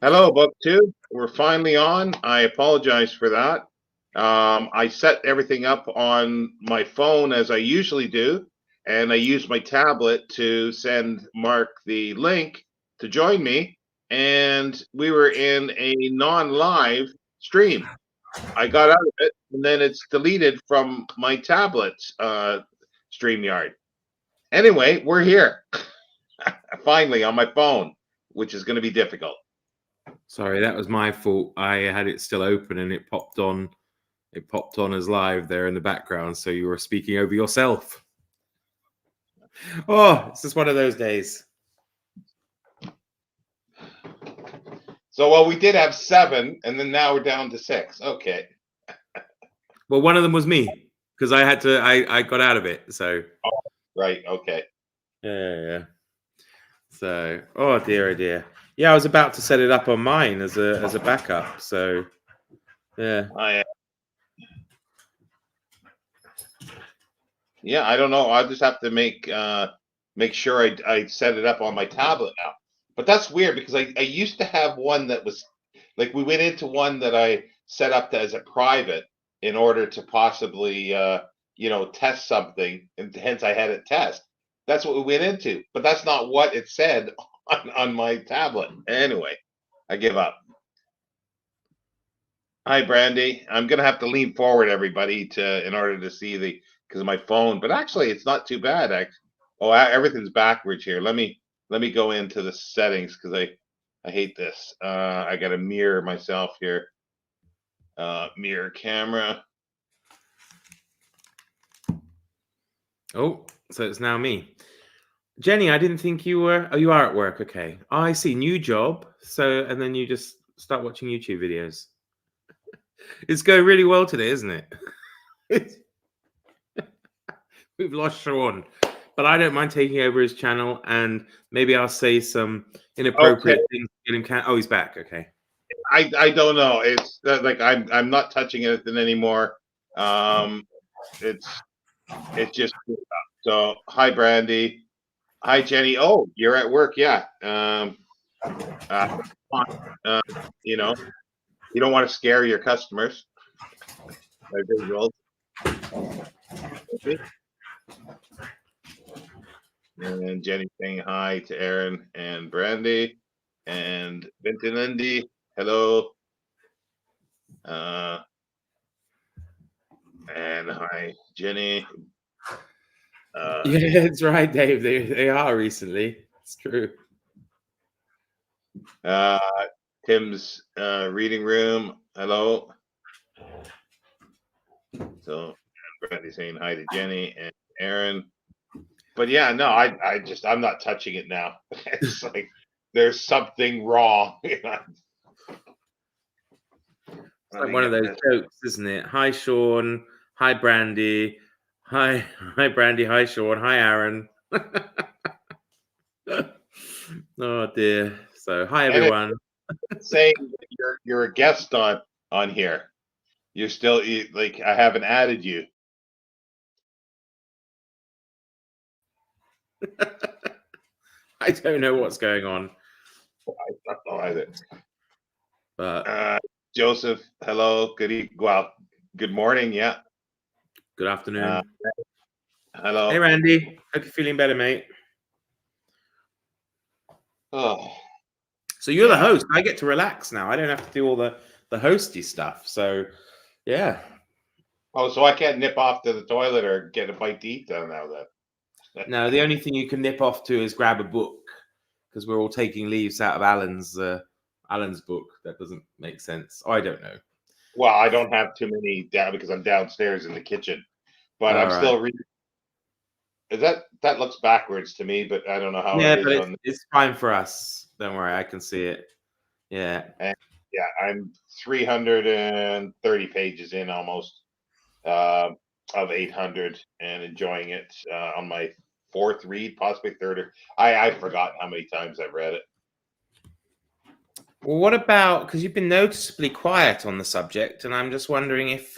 Hello, book two. We're finally on. I apologize for that. I set everything up on my phone as I usually do, and I used my tablet to send Mark the link to join me. And we were in a non-live stream. I got out of it, and then it's deleted from my tablet's StreamYard. Anyway, we're here finally on my phone, which is going to be difficult. Sorry, that was my fault. I had it still open and it popped on. It popped on as live there in the background, so you were speaking over yourself. Oh, it's just one of those days. So, well, we did have 7, and then now we're down to 6. Okay. Well, one of them was me because I had to. I got out of it. So. Oh, right. Okay. Yeah. So, oh dear. Yeah, I was about to set it up on mine as a backup. So, yeah. Yeah, I don't know. I'll just have to make sure I set it up on my tablet now. But that's weird because I used to have one that was like we went into one that I set up as a private in order to possibly test something, and hence I had it test. That's what we went into, but that's not what it said on my tablet. Anyway, I give up. Hi, Brandy. I'm gonna have to lean forward, everybody, in order to see because of my phone. But actually, it's not too bad. Everything's backwards here. Let me go into the settings because I hate this. I got to mirror myself here. Mirror camera. Oh, so it's now me. Jenny, I didn't think you were. Oh, you are at work. Okay. Oh, I see. New job. So, and then you just start watching YouTube videos. It's going really well today, isn't it? We've lost Shawn, but I don't mind taking over his channel, and maybe I'll say some inappropriate things. Get him oh, he's back. Okay. I don't know. It's like I'm not touching anything anymore. It's just so. Hi, Brandy. Hi, Jenny. Oh, you're at work. Yeah. You know, you don't want to scare your customers. And Jenny saying hi to Aaron and Brandy and Vinton Lindy. Hello. And hi, Jenny. Yeah, that's right, Dave. They are recently. It's true. Tim's reading room. Hello. So Brandy saying hi to Jenny and Aaron. But yeah, no, I'm not touching it now. It's like there's something wrong. It's like one of those jokes, isn't it? Hi, Shawn. Hi, Brandy. Hi, Brandy. Hi, Shawn. Hi, Aaron. Oh dear. So, hi everyone. Saying you're a guest on here. You're still like I haven't added you. I don't know what's going on. I don't know either. But Joseph, hello. Good morning. Yeah. Good afternoon. Hello. Hey, Randy. Hope you're feeling better, mate. Oh. So you're the host. I get to relax now. I don't have to do all the hosty stuff. So, yeah. Oh, so I can't nip off to the toilet or get a bite to eat now then? No, the only thing you can nip off to is grab a book because we're all taking leaves out of Alan's book. That doesn't make sense. I don't know. Well, I don't have too many down because I'm downstairs in the kitchen, but I'm still reading. That looks backwards to me, but I don't know how it is. Yeah, but it's fine for us. Don't worry, I can see it. Yeah. And yeah, I'm 330 pages in almost of 800 and enjoying it on my 4th read, possibly 3rd. I've forgotten how many times I've read it. Well, what about, because you've been noticeably quiet on the subject, and I'm just wondering if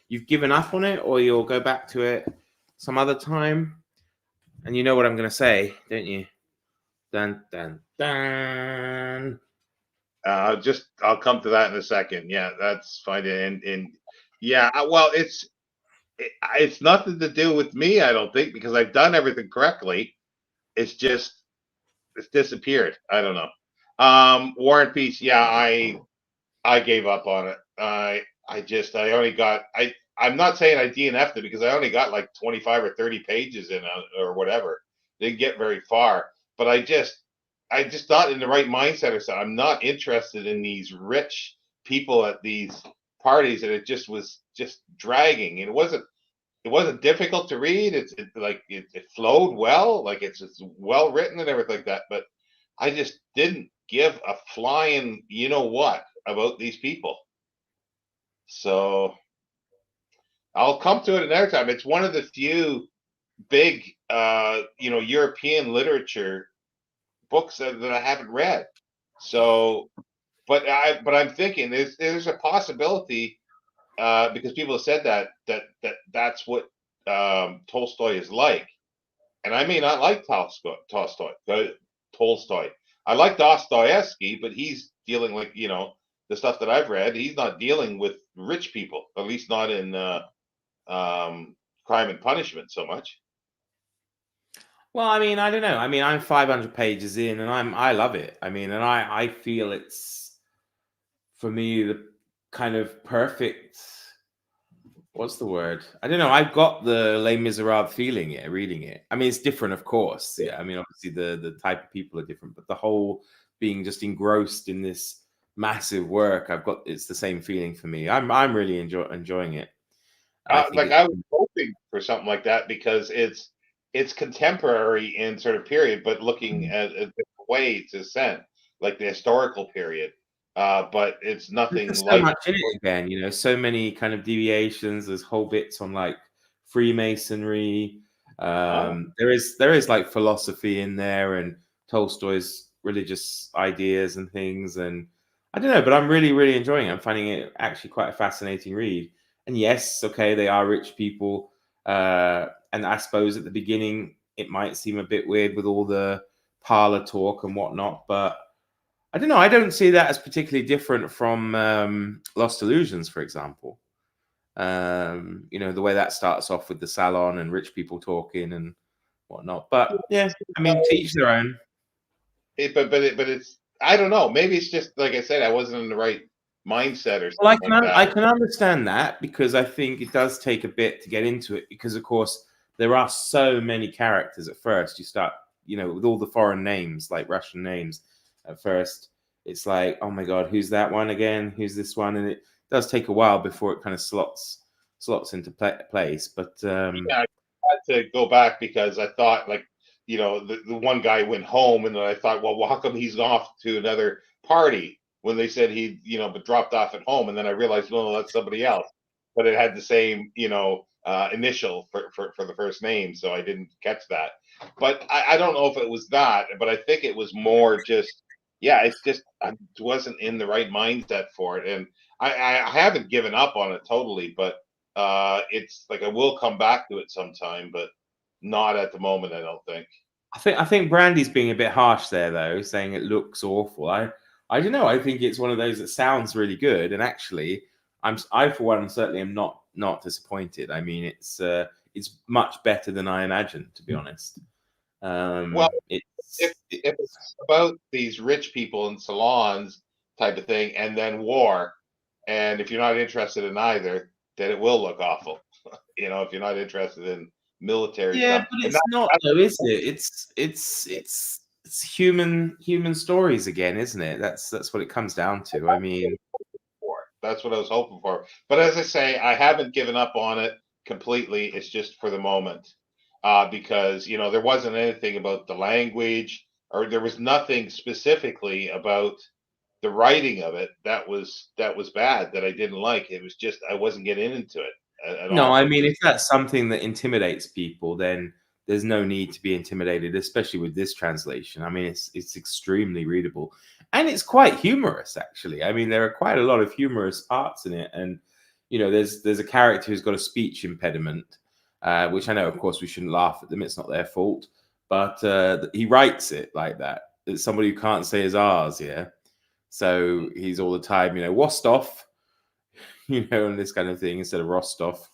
you've given up on it or you'll go back to it some other time. And you know what I'm going to say, don't you? Dun, dun, dun. I'll come to that in a second. Yeah, that's fine. And yeah, well, it's nothing to do with me, I don't think, because I've done everything correctly. It's just it's disappeared. I don't know. War and Peace. Yeah, I gave up on it. I only got I'm not saying I DNF'd it because I only got like 25 or 30 pages in or whatever. Didn't get very far, but I just not in the right mindset or something. I'm not interested in these rich people at these parties, and it just was just dragging. And it wasn't difficult to read. It flowed well, like it's well written and everything like that. But I just didn't give a flying you know what about these people. So I'll come to it another time. It's one of the few big, European literature books that I haven't read. So, but I'm thinking there's a possibility because people have said that's what Tolstoy is like, and I may not like Tolstoy. I like Dostoevsky, but he's dealing like the stuff that I've read. He's not dealing with rich people, at least not in Crime and Punishment so much. Well, I mean, I don't know. I mean, I'm 500 pages in, and I love it. I mean, and I feel it's for me the kind of perfect. What's the word? I don't know. I've got the Les Miserables feeling it, reading it. I mean, it's different, of course. Yeah. I mean, obviously the type of people are different, but the whole being just engrossed in this massive work, it's the same feeling for me. I'm really enjoying it. I think I was hoping for something like that because it's contemporary in sort of period, but looking at a different way to send like the historical period. But it's nothing there's so like much in it again, so many kind of deviations. There's whole bits on like Freemasonry. There is like philosophy in there and Tolstoy's religious ideas and things. And I don't know, but I'm really, really enjoying it. I'm finding it actually quite a fascinating read. And yes, okay, they are rich people. And I suppose at the beginning it might seem a bit weird with all the parlor talk and whatnot, but I don't know. I don't see that as particularly different from Lost Illusions, for example. The way that starts off with the salon and rich people talking and whatnot. But yeah, I mean, to each their own. But it's I don't know. Maybe it's just like I said, I wasn't in the right mindset or Well, something like that. I can understand that because I think it does take a bit to get into it because, of course, there are so many characters at first. You start, with all the foreign names, like Russian names at first. It's like, oh my God, who's that one again? Who's this one? And it does take a while before it kind of slots into place. But Yeah, I had to go back because I thought like, the one guy went home and then I thought, well, how come he's off to another party when they said he, but dropped off at home? And then I realized, no, that's somebody else. But it had the same, initial for the first name. So I didn't catch that. But I don't know if it was that, but I think it was more just, yeah, it's just, I wasn't in the right mindset for it. And I haven't given up on it totally, but it's like I will come back to it sometime, but not at the moment, I don't think. I think Brandy's being a bit harsh there, though, saying it looks awful. I don't know. I think it's one of those that sounds really good, and actually, I for one certainly am not disappointed. I mean, it's much better than I imagined, to be honest. Well, if it's about these rich people in salons type of thing, and then war, and if you're not interested in either, then it will look awful. If you're not interested in military yeah, stuff, but and it's not though, is it? It's human stories again, isn't it? That's what it comes down to. I mean, that's what I was hoping for. But as I say, I haven't given up on it completely. It's just for the moment, because there wasn't anything about the language, or there was nothing specifically about the writing of it that was bad that I didn't like. It was just I wasn't getting into it at no, all. I mean, if that's something that intimidates people, then there's no need to be intimidated, especially with this translation. I mean, it's extremely readable, and it's quite humorous, actually. I mean, there are quite a lot of humorous parts in it, and there's a character who's got a speech impediment, which I know, of course, we shouldn't laugh at them. It's not their fault, but he writes it like that. It's somebody who can't say his R's, yeah. So he's all the time, Wostov, and this kind of thing instead of Rostov.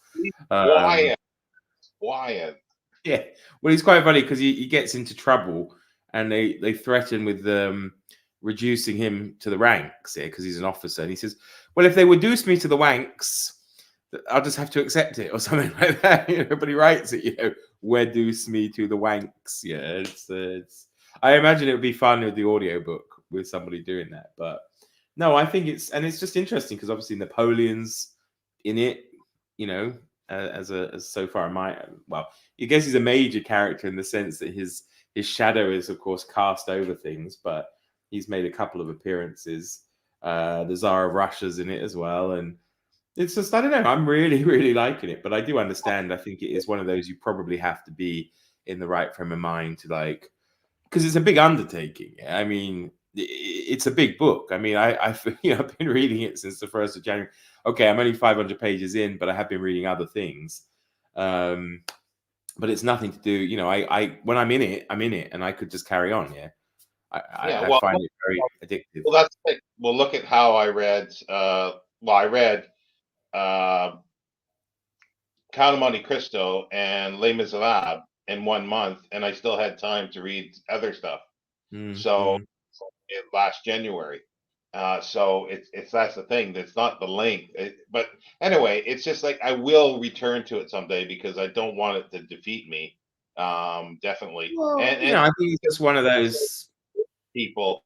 Wyatt. Yeah, well, he's quite funny because he gets into trouble, and they threaten with reducing him to the ranks here because he's an officer, and he says, "Well, if they reduce me to the ranks, I'll just have to accept it," or something like that. But he writes it, "Reduce me to the wanks." Yeah, it's. I imagine it would be fun with the audiobook with somebody doing that, but no, I think it's just interesting because obviously Napoleon's in it, as so far I guess he's a major character in the sense that his shadow is of course cast over things, but he's made a couple of appearances. The Tsar of Russia's in it as well, and it's just, I don't know, I'm really, really liking it, but I do understand. I think it is one of those you probably have to be in the right frame of mind to because it's a big undertaking. I mean, it's a big book. I mean, I've been reading it since the 1st of January. Okay, I'm only 500 pages in, but I have been reading other things. But it's nothing to do, I when I'm in it, and I could just carry on. Yeah. I find it very addictive. Well, that's it. Well, look at how I read. I read Count of Monte Cristo and Les Miserables in 1 month, and I still had time to read other stuff. So last January. So it's that's the thing. It's not the length, but anyway, it's just like I will return to it someday because I don't want it to defeat me. Definitely. Well, And I think it's just one of those people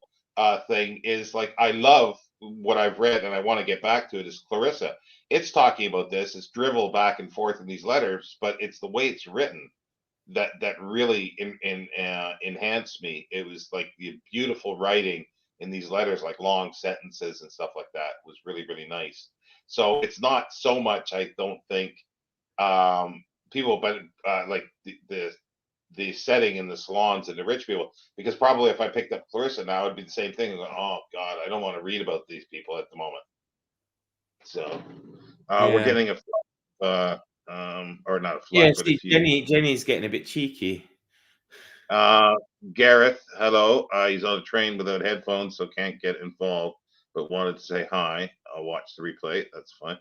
thing is like I love what I've read and I want to get back to it is Clarissa. It's talking about this. It's dribbled back and forth in these letters, but it's the way it's written that really enhanced me. It was like the beautiful writing in these letters, like long sentences and stuff like that, was really really nice. So it's not so much, I don't think, people, but like the setting in the salons and the rich people, because probably if I picked up Clarissa now, it'd be the same thing. Going, oh God, I don't want to read about these people at the moment. So we're getting a or not a flood, but see, a few. Jenny's getting a bit cheeky. Gareth, hello. He's on a train without headphones, so can't get involved, but wanted to say hi. I'll watch the replay. That's fine.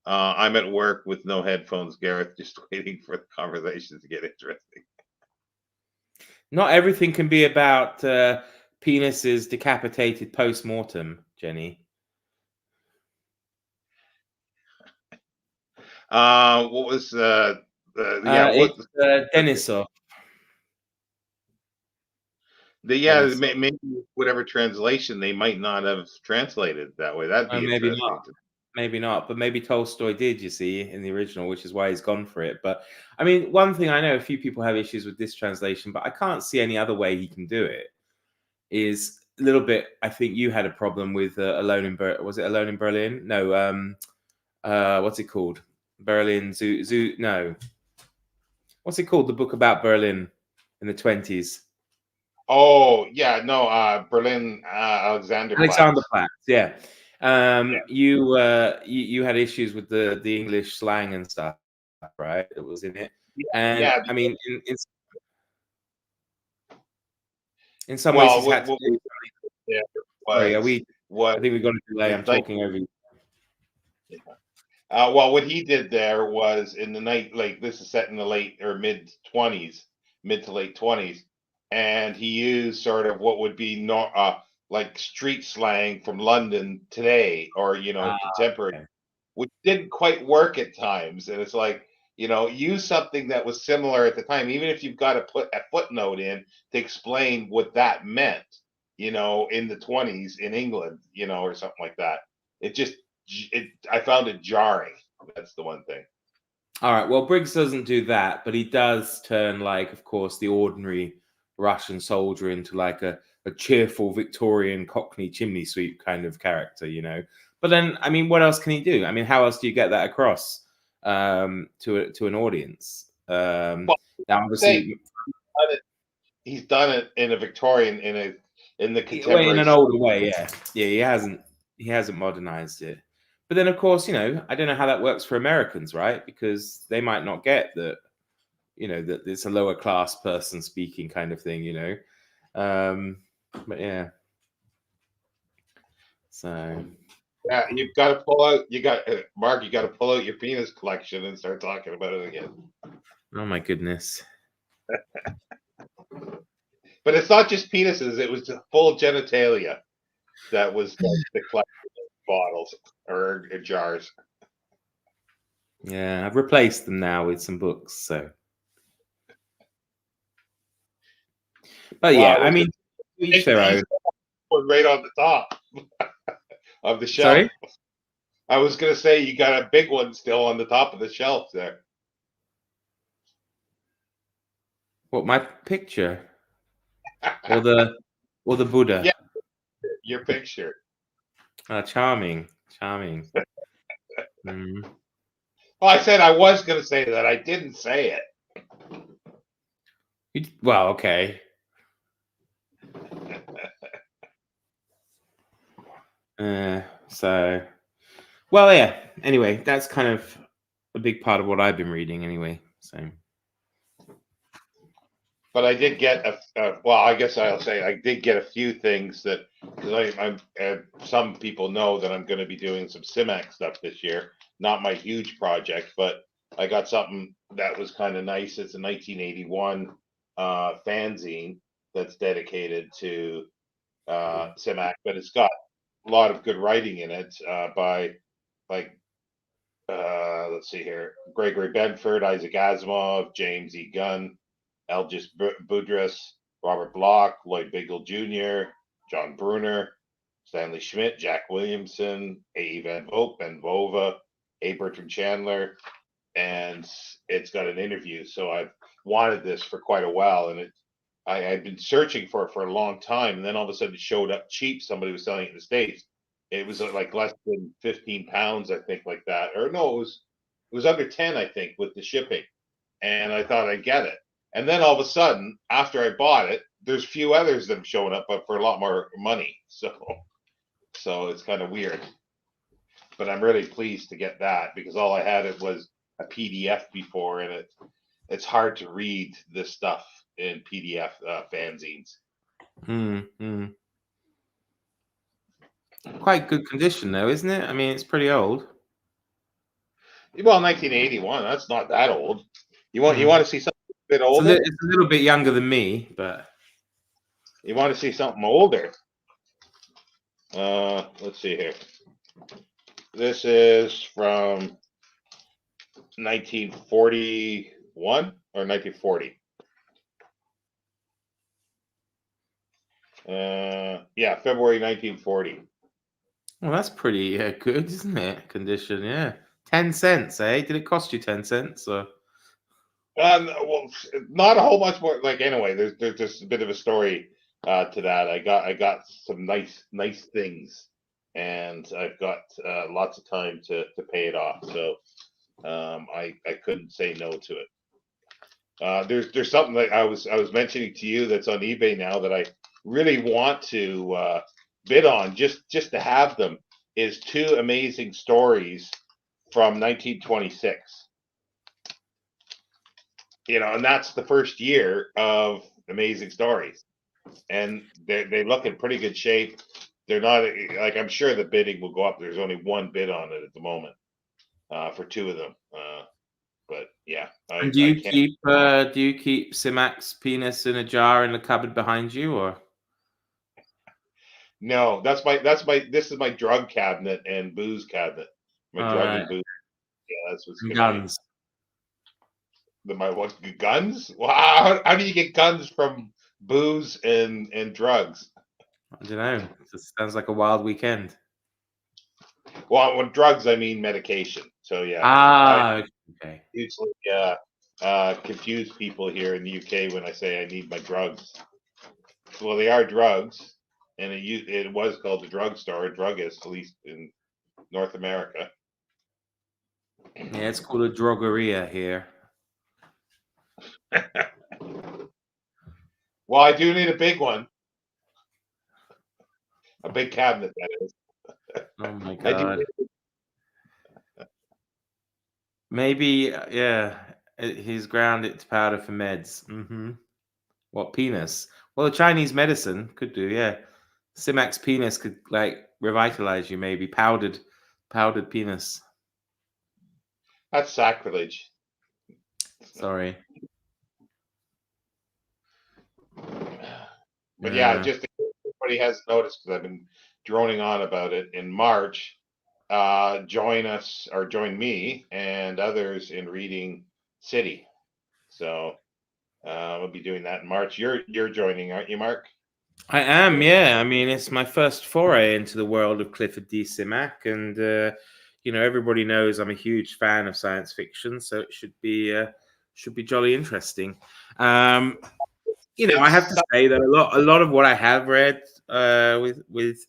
I'm at work with no headphones, Gareth, just waiting for the conversation to get interesting. Not everything can be about penises decapitated post-mortem, Jenny. What was it's Denisov. Maybe whatever translation they might not have translated that way. That'd be maybe interesting. not. Maybe not, but maybe Tolstoy did, you see, in the original, which is why he's gone for it. But I mean, one thing I know, a few people have issues with this translation, but I can't see any other way he can do it. Is a little bit. I think you had a problem with Alone in Berlin. Was it Alone in Berlin? No. What's it called? Berlin Zoo. No. What's it called? The book about Berlin in the 20s. Oh yeah, no. Berlin Alexanderplatz. Yeah. You had issues with the English slang and stuff, right? That was in it. And yeah, I mean, in some ways, he's had to do. Sorry, I think we've got a delay. I'm talking over you. Well, what he did there was in the night, like this is set in the late or mid to late 20s, and he used sort of what would be like street slang from London today, or contemporary, which didn't quite work at times. And it's like, use something that was similar at the time, even if you've got to put a footnote in to explain what that meant, in the 20s in England, or something like that. I found it jarring. That's the one thing. All right. Well, Briggs doesn't do that, but he does turn, of course, the ordinary Russian soldier into a cheerful Victorian Cockney chimney sweep kind of character, But then, I mean, what else can he do? I mean, how else do you get that across to an audience? Now, obviously, he's done it in a Victorian, in the contemporary, in an older way. Yeah. He hasn't modernized it. But then, of course, I don't know how that works for Americans, right? Because they might not get that, that it's a lower class person speaking kind of thing, But yeah. So Yeah, you've got to pull out. You got Mark. You got to pull out your penis collection and start talking about it again. oh my goodness. But it's not just penises. It was full genitalia that was the collection bottles or jars. Yeah, I've replaced them now with some books. So, but Well, yeah, I I was mean, each their own. right on the top of the shelf. Sorry, I was gonna say you got a big one still on the top of the shelf there. what, my picture or the Buddha? Yeah, your picture. Charming, charming. Mm. Well, I said I was gonna say that. I didn't say it. Well, okay. So, well, yeah. Anyway, that's kind of a big part of what I've been reading, anyway. So, But I did get well, I guess I'll say I did get a few things that because I'm some people know that I'm going to be doing some Simac stuff this year. Not my huge project, but I got something that was kind of nice. It's a 1981 fanzine that's dedicated to Simac, but it's got a lot of good writing in it by like let's see here, Gregory Bedford, Isaac Asimov, James E. Gunn, Elgis Budrys, Robert Bloch, Lloyd Biggle Jr., John Bruner, Stanley Schmidt, Jack Williamson, A.E. Van Vogt, Ben Vova, A. Bertrand Chandler, and it's got an interview. So I've wanted this for quite a while, and I'd been searching for it for a long time, and then all of a sudden it showed up cheap. Somebody was selling it in the States. It was like less than 15 pounds, I think, like that. Or no, it was under 10, I think, with the shipping. And I thought I'd get it. And then all of a sudden, after I bought it, there's a few others that have shown up, but for a lot more money. So it's kind of weird. But I'm really pleased to get that because all I had it was a PDF before, and it's hard to read this stuff in PDF fanzines. Quite good condition, though, isn't it? I mean, it's pretty old. Well, 1981. That's not that old. You want to see something a bit older? It's a little bit younger than me, but You want to see something older? Let's see here. This is from 1941 or 1940. Yeah, February 1940. well, that's pretty good, isn't it? Condition, yeah. 10 cents, eh? Did it cost you 10 cents? Or? Well, not a whole much more. Like anyway, there's just a bit of a story to that. I got some nice things, and I've got lots of time to pay it off. So I couldn't say no to it. There's something that I was mentioning to you that's on eBay now that I really want to bid on just to have them is two amazing stories from 1926. And that's the first year of Amazing Stories, and they look in pretty good shape. They're not like I'm sure the bidding will go up. There's only one bid on it at the moment for two of them. But yeah, And I can't. do you keep Simac's penis in a jar in the cupboard behind you, or? No, this is my drug cabinet and booze cabinet. My All drug right, and booze. Yeah, that's what's and gonna be. guns. My what guns? Wow, how do you get guns from booze and drugs? I don't know. It just sounds like a wild weekend. Well, with drugs I mean medication. So yeah, I Ah, okay. usually confuse people here in the UK when I say I need my drugs. Well, they are drugs, and it was called a drugstore, a druggist, at least in North America. Yeah, it's called a drogeria here. Well, I do need a big one, a big cabinet, that is. Oh my I do. god. Maybe, yeah, he's ground it to powder for meds. What, penis? Well, the Chinese medicine could do, yeah. Simac's penis could, like, revitalize you. Maybe powdered penis. That's sacrilege. Sorry. But yeah, just in case anybody hasn't noticed, because I've been droning on about it. In March, join us or join me and others in reading City. So we'll be doing that in March. You're joining, aren't you, Mark? I am, yeah. I mean, it's my first foray into the world of Clifford D. Simak, and everybody knows I'm a huge fan of science fiction, so it should be jolly interesting. I have to say that a lot of what I have read with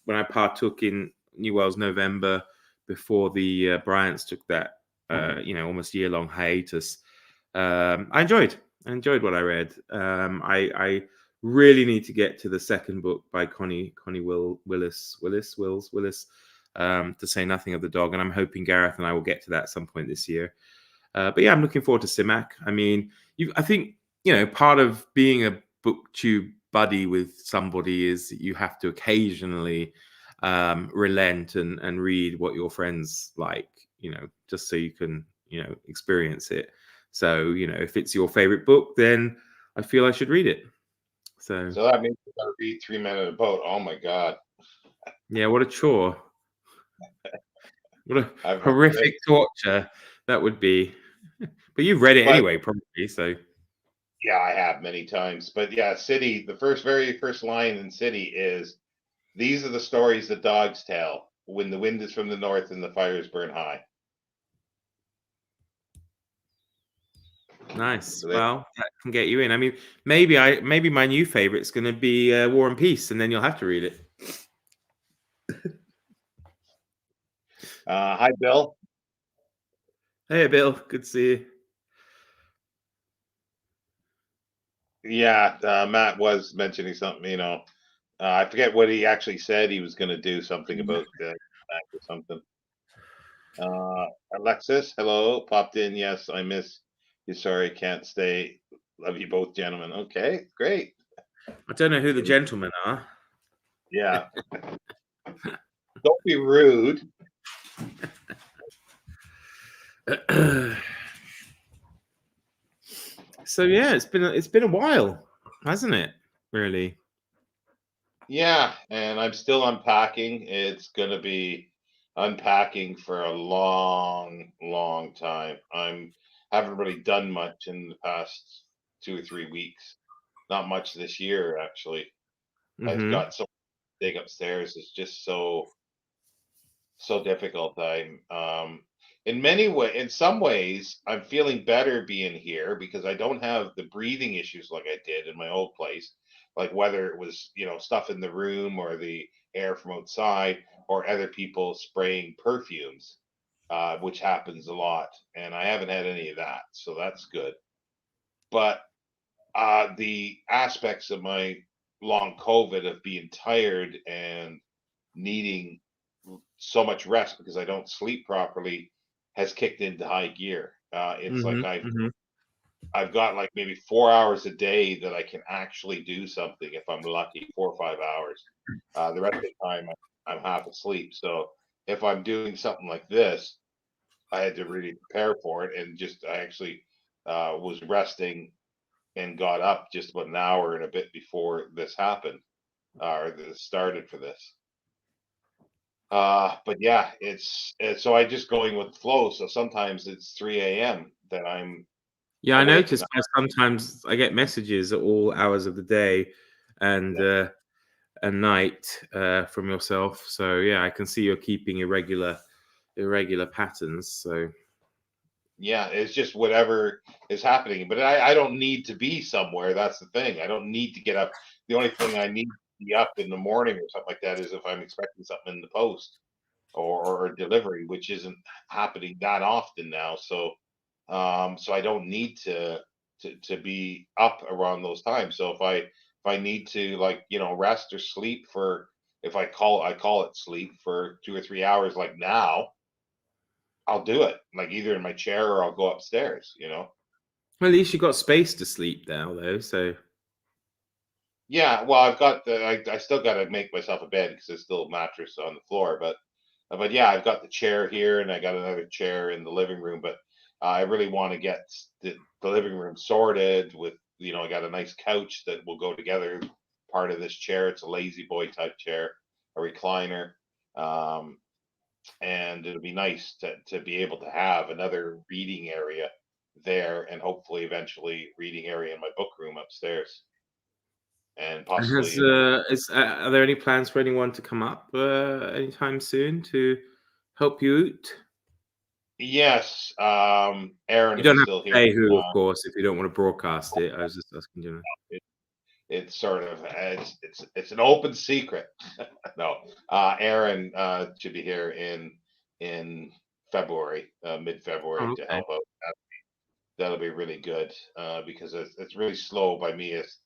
when I partook in New World's November before the Bryants took that almost year-long hiatus. I enjoyed what I read. I really need to get to the second book by Connie Willis, to say nothing of the dog, and I'm hoping Gareth and I will get to that at some point this year. But yeah, I'm looking forward to Simak. I mean, I think part of being a booktube buddy with somebody is that you have to occasionally relent and read what your friends like, just so you can experience it. So if it's your favorite book, then I feel I should read it. So that means you gotta read 3 Men in a Boat. Oh my god. Yeah, what a chore. What a horrific torture that would be. But you've read it anyway, probably, so. Yeah, I have many times. But yeah, City, the very first line in City is, "These are the stories that dogs tell when the wind is from the north and the fires burn high." Nice. Well, that can get you in. I mean, maybe my new favorite's going to be War and Peace, and then you'll have to read it. Hi, Bill. Hey, Bill. Good to see you. Yeah, Matt was mentioning something. I forget what he actually said. He was going to do something about that or something. Alexis, hello, popped in. Yes, I miss you. Sorry, can't stay. Love you both, gentlemen. Okay, great. I don't know who the gentlemen are. Yeah. Don't be rude. So yeah, it's been a while, hasn't it? Really? Yeah, and I'm still unpacking. It's gonna be unpacking for a long, long time. Haven't really done much in the past 2 or 3 weeks. Not much this year, actually. I've got so big upstairs. It's just so difficult. In some ways, I'm feeling better being here because I don't have the breathing issues like I did in my old place. Like whether it was, stuff in the room or the air from outside or other people spraying perfumes, which happens a lot. And I haven't had any of that. So that's good. But the aspects of my long COVID of being tired and needing so much rest because I don't sleep properly has kicked into high gear. It's like I've got like maybe 4 hours a day that I can actually do something if I'm lucky, 4 or 5 hours. The rest of the time I'm half asleep. So if I'm doing something like this, I had to really prepare for it, and I actually was resting and got up just about an hour and a bit before this happened, or this started for this. But yeah, so I just going with the flow. So sometimes it's 3 a.m. that I'm. Yeah, I noticed sometimes I get messages at all hours of the day and night from yourself. So yeah, I can see you're keeping irregular patterns. So yeah, it's just whatever is happening. But I don't need to be somewhere. That's the thing. I don't need to get up. The only thing I need to be up in the morning or something like that is if I'm expecting something in the post or a delivery, which isn't happening that often now. So so I don't need to be up around those times. So if I need to, like, rest or sleep for, if I call it sleep for 2 or 3 hours like now, I'll do it, like either in my chair or I'll go upstairs. Well, at least you got space to sleep now, though. So Yeah, well, I've got I still got to make myself a bed because there's still a mattress on the floor, but yeah, I've got the chair here and I got another chair in the living room, but I really want to get the living room sorted with, I got a nice couch that will go together. Part of this chair, it's a lazy boy type chair, a recliner. Um, and it'll be nice to be able to have another reading area there and hopefully eventually reading area in my book room upstairs and And possibly in. are there any plans for anyone to come up anytime soon to help you out? Yes, Aaron, You if don't he's have still to here, say who, of course, if you don't want to broadcast it. I was just asking, you know. it, it's sort of it's an open secret. No, Aaron should be here in February, mid-February Oh, to okay. help out. That'll be really good because it's really slow by me. It's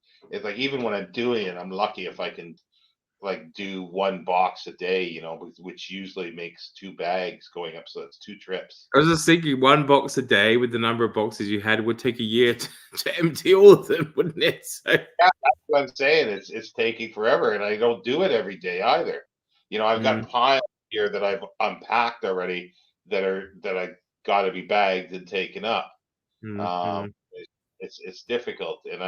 like even when I'm doing it, I'm lucky if I can like do one box a day, which usually makes two bags going up, so that's two trips. I was just thinking one box a day with the number of boxes you had would take a year to empty all of them, wouldn't it? So, Yeah, that's what I'm saying. It's taking forever, and I don't do it every day either. I've got mm, piles here that I've unpacked already that I got to be bagged and taken up. mm, Um, mm. it's difficult, and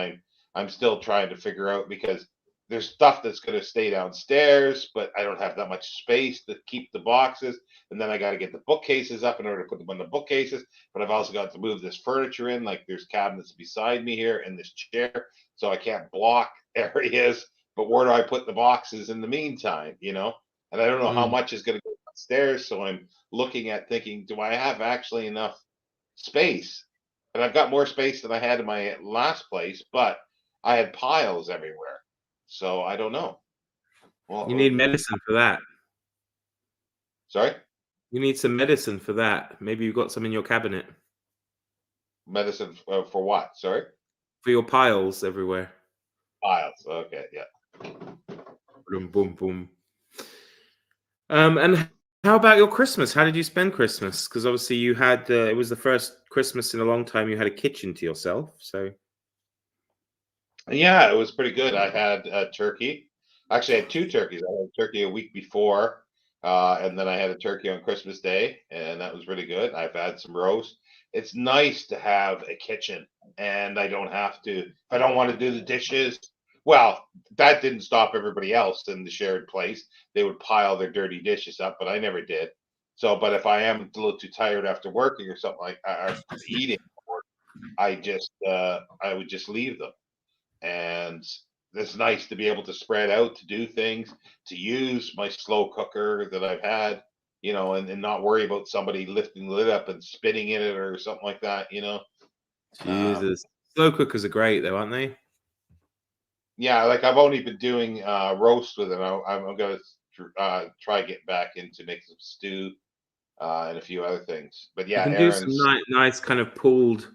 I'm still trying to figure out because there's stuff that's going to stay downstairs, but I don't have that much space to keep the boxes, and then I got to get the bookcases up in order to put them in the bookcases. But I've also got to move this furniture in, like there's cabinets beside me here and this chair, so I can't block areas. But where do I put the boxes in the meantime? And I don't know how Mm. much is going to go upstairs, so I'm looking at thinking, do I have actually enough space? And I've got more space than I had in my last place, but I had piles everywhere. So I don't know. You need Well, medicine for that. sorry, You need some medicine for that. Maybe you've got some in your cabinet medicine for what? Sorry, for your piles everywhere. piles. Okay, yeah. Boom, boom, boom. And how about your Christmas? How did you spend Christmas? Because obviously you had it was the first Christmas in a long time you had a kitchen to yourself. So Yeah, it was pretty good. I had a turkey. Actually, I had two turkeys. I had a turkey a week before, and then I had a turkey on Christmas Day, and that was really good. I've had some roast. It's nice to have a kitchen, and I don't have to, if I don't want to do the dishes. Well, that didn't stop everybody else in the shared place. They would pile their dirty dishes up, but I never did. So, but if I am a little too tired after working or something like, or eating, I would just leave them, and it's nice to be able to spread out to do things, to use my slow cooker that I've had, and not worry about somebody lifting the lid up and spitting in it or something like that. um, Jesus, slow cookers are great though, aren't they? yeah, like I've only been doing roast with it. I'm gonna try get back into making some stew and a few other things, but You yeah, can do some Aaron's. nice kind of pulled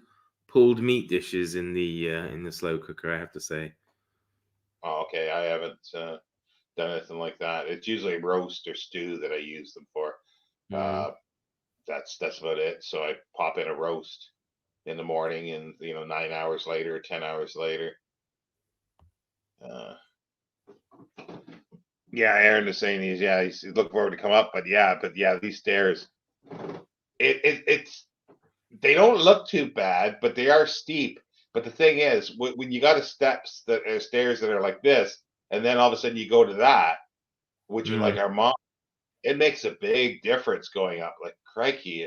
meat dishes in the slow cooker. I have to say. Oh, okay, I haven't done anything like that. It's usually roast or stew that I use them for. Mm. uh, that's about it. So I pop in a roast in the morning, and 9 hours later, 10 hours later. Uh, yeah, Aaron is saying he's looking forward to come up, but yeah, these stairs, it's they don't look too bad, but they are steep. But the thing is, when you got a steps that are stairs that are like this, and then all of a sudden you go to that, which are Mm. like our mom, it makes a big difference going up. Like crikey,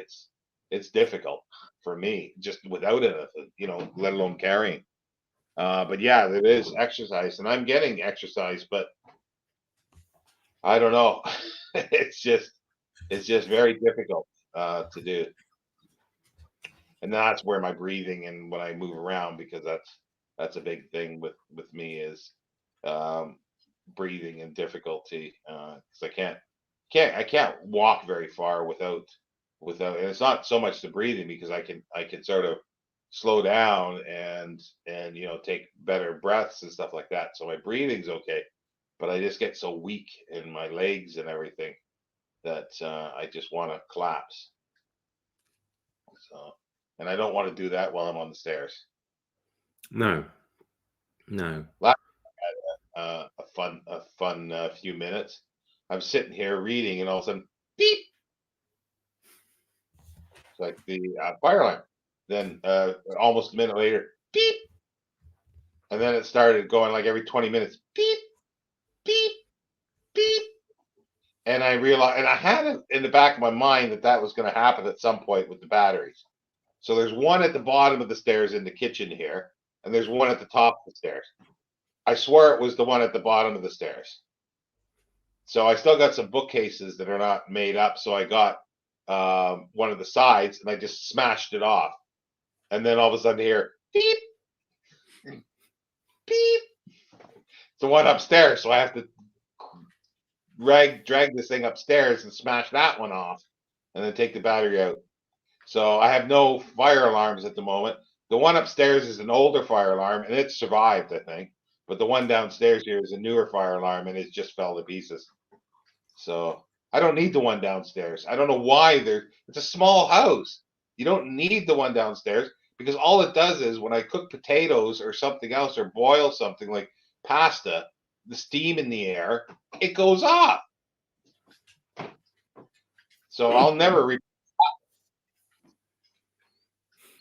it's difficult for me just without anything, let alone carrying. But yeah, there is exercise, and I'm getting exercise, but I don't know. it's just it's just very difficult to do, and that's where my breathing and when I move around, because that's a big thing with me is um, breathing and difficulty because I can't walk very far without, and it's not so much the breathing because I can sort of slow down and take better breaths and stuff like that, so my breathing's okay, but I just get so weak in my legs and everything that I just want to collapse. So, and I don't want to do that while I'm on the stairs. No, no. a fun few minutes. I'm sitting here reading, and all of a sudden, beep! It's like the fire alarm. Then almost a minute later, beep! And then it started going like every 20 minutes, beep, beep, beep. And I realized, and I had it in the back of my mind that that was going to happen at some point with the batteries. So there's one at the bottom of the stairs in the kitchen here, and there's one at the top of the stairs. I swear it was the one at the bottom of the stairs. So I still got some bookcases that are not made up. So I got one of the sides, and I just smashed it off. And then all of a sudden here, beep, beep. It's the one upstairs. So I have to drag this thing upstairs and smash that one off, and then take the battery out. So I have no fire alarms at the moment. The one upstairs is an older fire alarm, and it survived, I think. But the one downstairs here is a newer fire alarm, and it just fell to pieces. So I don't need the one downstairs. I don't know why it's a small house. You don't need the one downstairs, because all it does is when I cook potatoes or something else, or boil something like pasta, the steam in the air, it goes off. So I'll never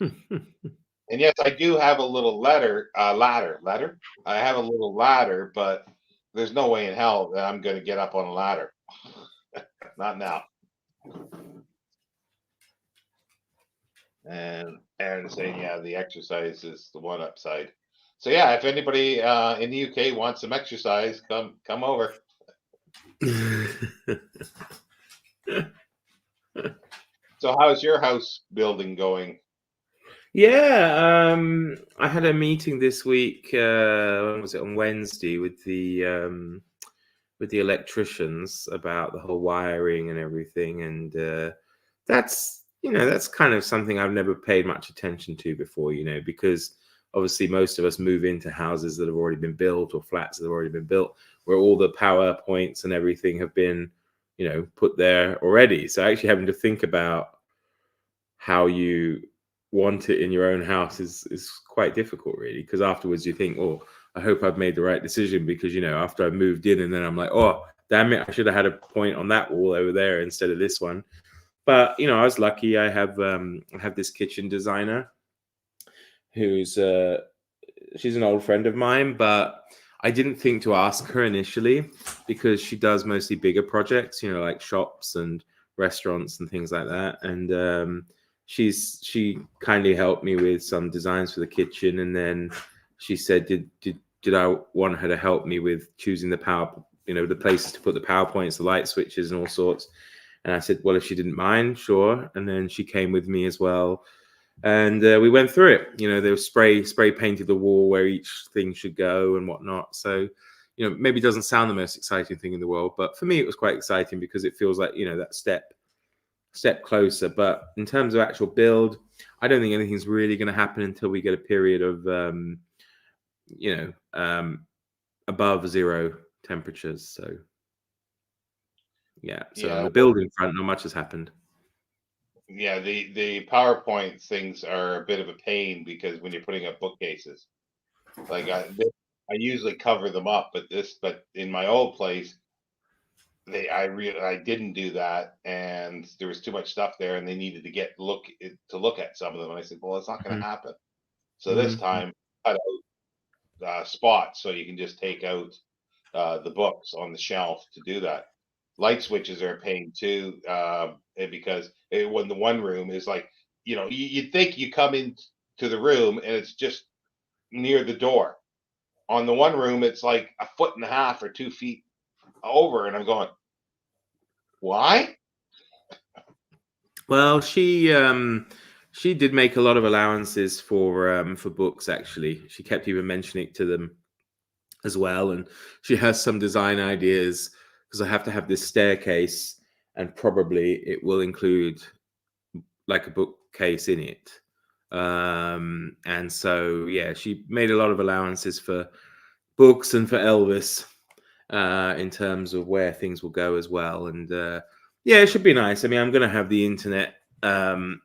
and yes, I do have a little ladder. I have a little ladder, but there's no way in hell that I'm going to get up on a ladder. Not now. And Aaron's saying, yeah, the exercise is the one upside. So yeah, if anybody in the UK wants some exercise, come over. So how's your house building going? Yeah, I had a meeting this week. When was it? On Wednesday with the electricians about the whole wiring and everything, and that's kind of something I've never paid much attention to before. Because obviously most of us move into houses that have already been built, or flats that have already been built, where all the power points and everything have been put there already. So actually having to think about how you want it in your own house is quite difficult, really, because afterwards you think, oh, I hope I've made the right decision, because after I moved in, and then I'm like, oh damn it, I should have had a point on that wall over there instead of this one. But I was lucky. I have this kitchen designer who's she's an old friend of mine, but I didn't think to ask her initially, because she does mostly bigger projects, like shops and restaurants and things like that. And she kindly helped me with some designs for the kitchen, and then she said, did I want her to help me with choosing the the places to put the power points, the light switches, and all sorts. And I said, well, if she didn't mind, sure. And then she came with me as well, and we went through it. There was spray painted the wall where each thing should go and whatnot. So maybe it doesn't sound the most exciting thing in the world, but for me it was quite exciting, because it feels like that step closer. But in terms of actual build, I don't think anything's really going to happen until we get a period of above 0 temperatures. So yeah, so on the building front, not much has happened. Yeah, the PowerPoint things are a bit of a pain, because when you're putting up bookcases, like I usually cover them up, but in my old place, I didn't do that, and there was too much stuff there, and they needed to look at some of them, and I said, well, it's not going to happen. So this time, cut out spots so you can just take out the books on the shelf to do that. Light switches are a pain too, because when the one room is like, you'd think you come into the room and it's just near the door. On the one room, it's like 1.5 or 2 feet over, and I'm going, why? Well, she did make a lot of allowances for books. Actually, she kept even mentioning it to them as well, and she has some design ideas, because I have to have this staircase, and probably it will include like a bookcase in it. And so yeah, she made a lot of allowances for books and for Elvis, in terms of where things will go as well. And yeah, it should be nice. I mean, I'm going to have the internet hardwired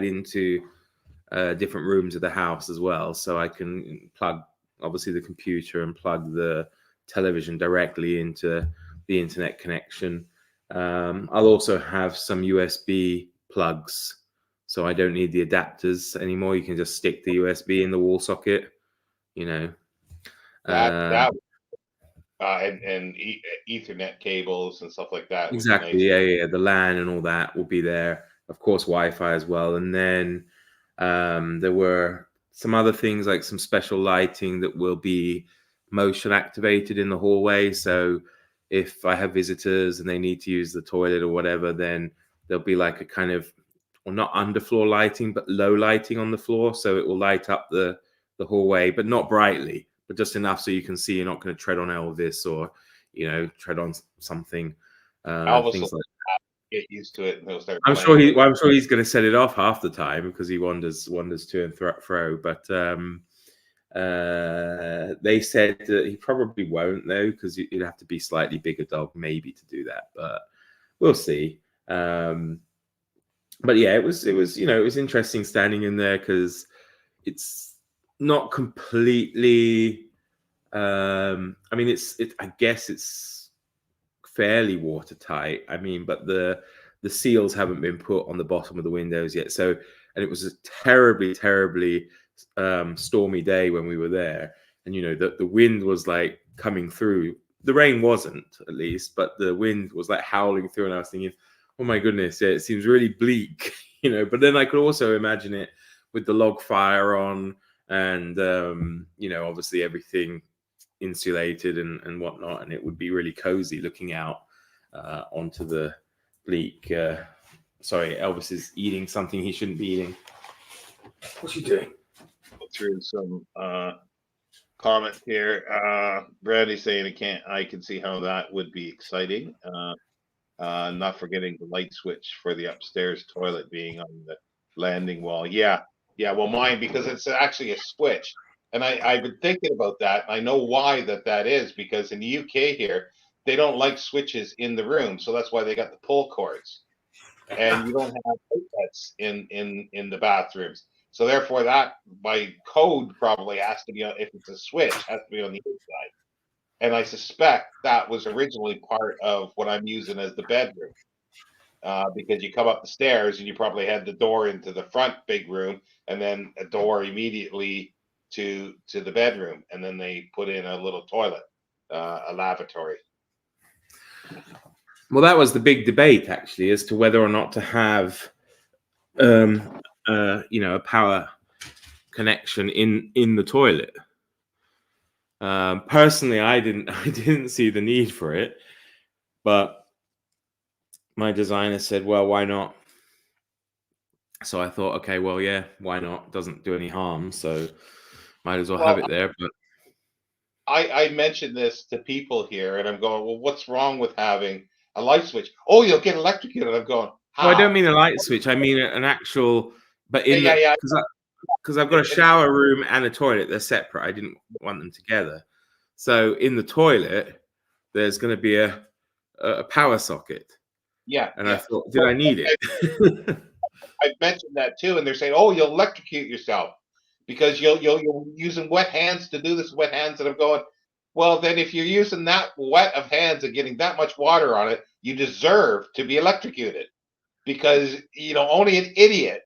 into different rooms of the house as well, so I can plug obviously the computer and plug the television directly into the internet connection. I'll also have some USB plugs, so I don't need the adapters anymore. You can just stick the USB in the wall socket, you know. That and Ethernet cables and stuff like that would be Exactly. nice. Yeah. The LAN and all that will be there. Of course, Wi-Fi as well. And then there were some other things like some special lighting that will be motion activated in the hallway. So if I have visitors and they need to use the toilet or whatever, then there'll be like a kind of, well, not underfloor lighting, but low lighting on the floor. So it will light up the hallway, but not brightly, but just enough so you can see you're not going to tread on Elvis or, tread on something. Elvis Things will like. get used to it and he'll start I'm playing with it. sure he's going to set it off half the time because he wanders to and fro. But they said that he probably won't though, because you'd have to be slightly bigger dog maybe to do that. But we'll see. But yeah, it was interesting standing in there because it's not completely. I mean, I guess it's fairly watertight. I mean, but the seals haven't been put on the bottom of the windows yet. So, and it was a terribly stormy day when we were there, and the wind was like coming through. The rain wasn't, at least, but the wind was like howling through, and I was thinking, oh my goodness, yeah, it seems really bleak, But then I could also imagine it with the log fire on, and obviously everything insulated and whatnot, and it would be really cozy looking out onto the bleak. Sorry, Elvis is eating something he shouldn't be eating. What's he doing? Through some comment here. Brandy's saying I can see how that would be exciting. Not forgetting the light switch for the upstairs toilet being on the landing wall. Yeah. Well, mine, because it's actually a switch. And I've been thinking about that. I know why that is, because in the UK here, they don't like switches in the room. So that's why they got the pull cords. And you don't have outlets in the bathrooms. So therefore that by code probably has to be if it's a switch, has to be on the inside. And I suspect that was originally part of what I'm using as the bedroom. Because you come up the stairs and you probably had the door into the front big room and then a door immediately to the bedroom. And then they put in a little toilet, a lavatory. Well, that was the big debate actually, as to whether or not to have, a power connection in the toilet. Personally, I didn't see the need for it, but my designer said, well, why not? So I thought, okay, well, yeah, why not? Doesn't do any harm, so might as well have it there. But I mentioned this to people here, and I'm going, well, what's wrong with having a light switch? Oh, you'll get electrocuted. I'm going, how? Well, I don't mean a light switch. I mean an actual, but because I've got a shower room and a toilet. They're separate. I didn't want them together. So in the toilet, there's going to be a power socket. Yeah. And I thought, did I need it? I've mentioned that too, and they're saying, "Oh, you'll electrocute yourself because you're using wet hands to do this." Wet hands, and I'm going, well, then if you're using that wet of hands and getting that much water on it, you deserve to be electrocuted, because only an idiot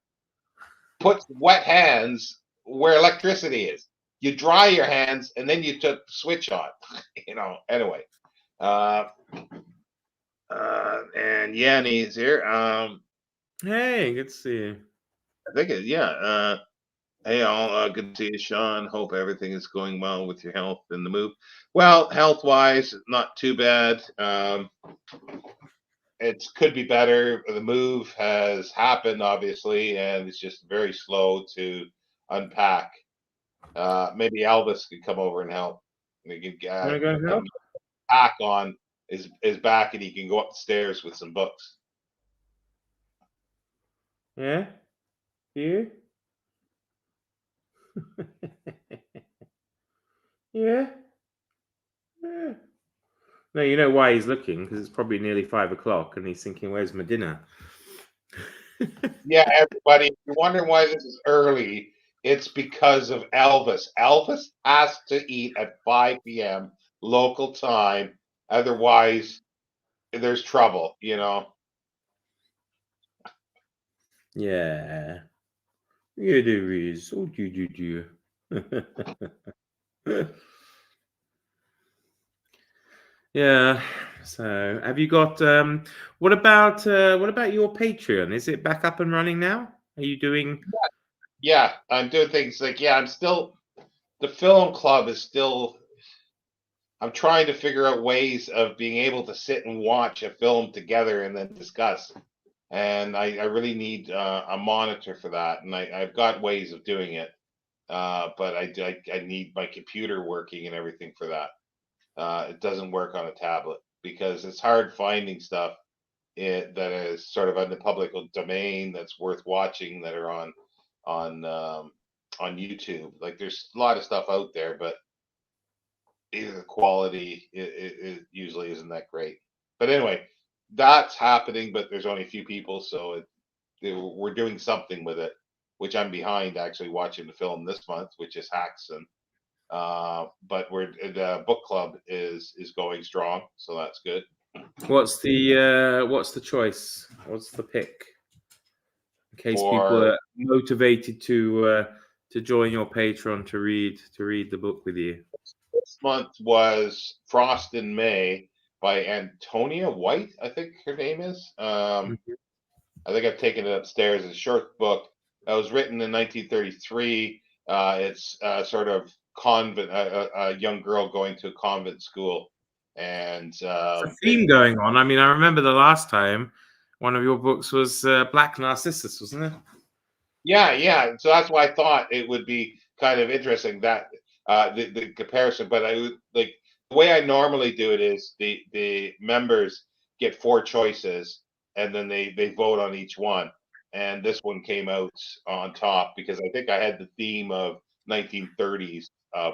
puts wet hands where electricity is. You dry your hands and then you took the switch on. Anyway. And Yanni's here. Hey, good to see you. I think hey all, good to see you, Shawn. Hope everything is going well with your health and the move. Well, health-wise, not too bad. It could be better. The move has happened, obviously, and it's just very slow to unpack. Maybe Elvis could come over and help. We could come pack on his back, and he can go upstairs with some books. Yeah? You? Yeah? Yeah. No, you know why he's looking, because it's probably nearly 5 o'clock and he's thinking, where's my dinner? Yeah, everybody, if you're wondering why this is early, It's because of Elvis. Elvis has to eat at 5 p.m. local time, otherwise there's trouble. Yeah. Yeah, there is. Oh, do. Yeah. So, have you got? What about your Patreon? Is it back up and running now? Are you doing? Yeah, I'm doing things like I'm still the film club is still. I'm trying to figure out ways of being able to sit and watch a film together and then discuss. And I really need a monitor for that, and I've got ways of doing it, but I need my computer working and everything for that. It doesn't work on a tablet because it's hard finding stuff that is sort of in the public domain that's worth watching that are on on YouTube. Like there's a lot of stuff out there, but either the quality it usually isn't that great. But anyway, that's happening, but there's only a few people, so we're doing something with it, which I'm behind actually watching the film this month, which is Haxon. But the book club is going strong, so that's good. What's the choice? What's the pick? In case people For are motivated to join your Patreon to read the book with you. this month was Frost in May by Antonia White, I think her name is. I think I've taken it upstairs. It's a short book that was written in 1933. It's sort of convent, a young girl going to a convent school, and It's a theme going on. I mean, I remember the last time one of your books was Black Narcissus, wasn't it? yeah. So that's why I thought it would be kind of interesting that the comparison. But I would like the way I normally do it is the members get 4 choices, and then they vote on each one. And this one came out on top because I think I had the theme of 1930s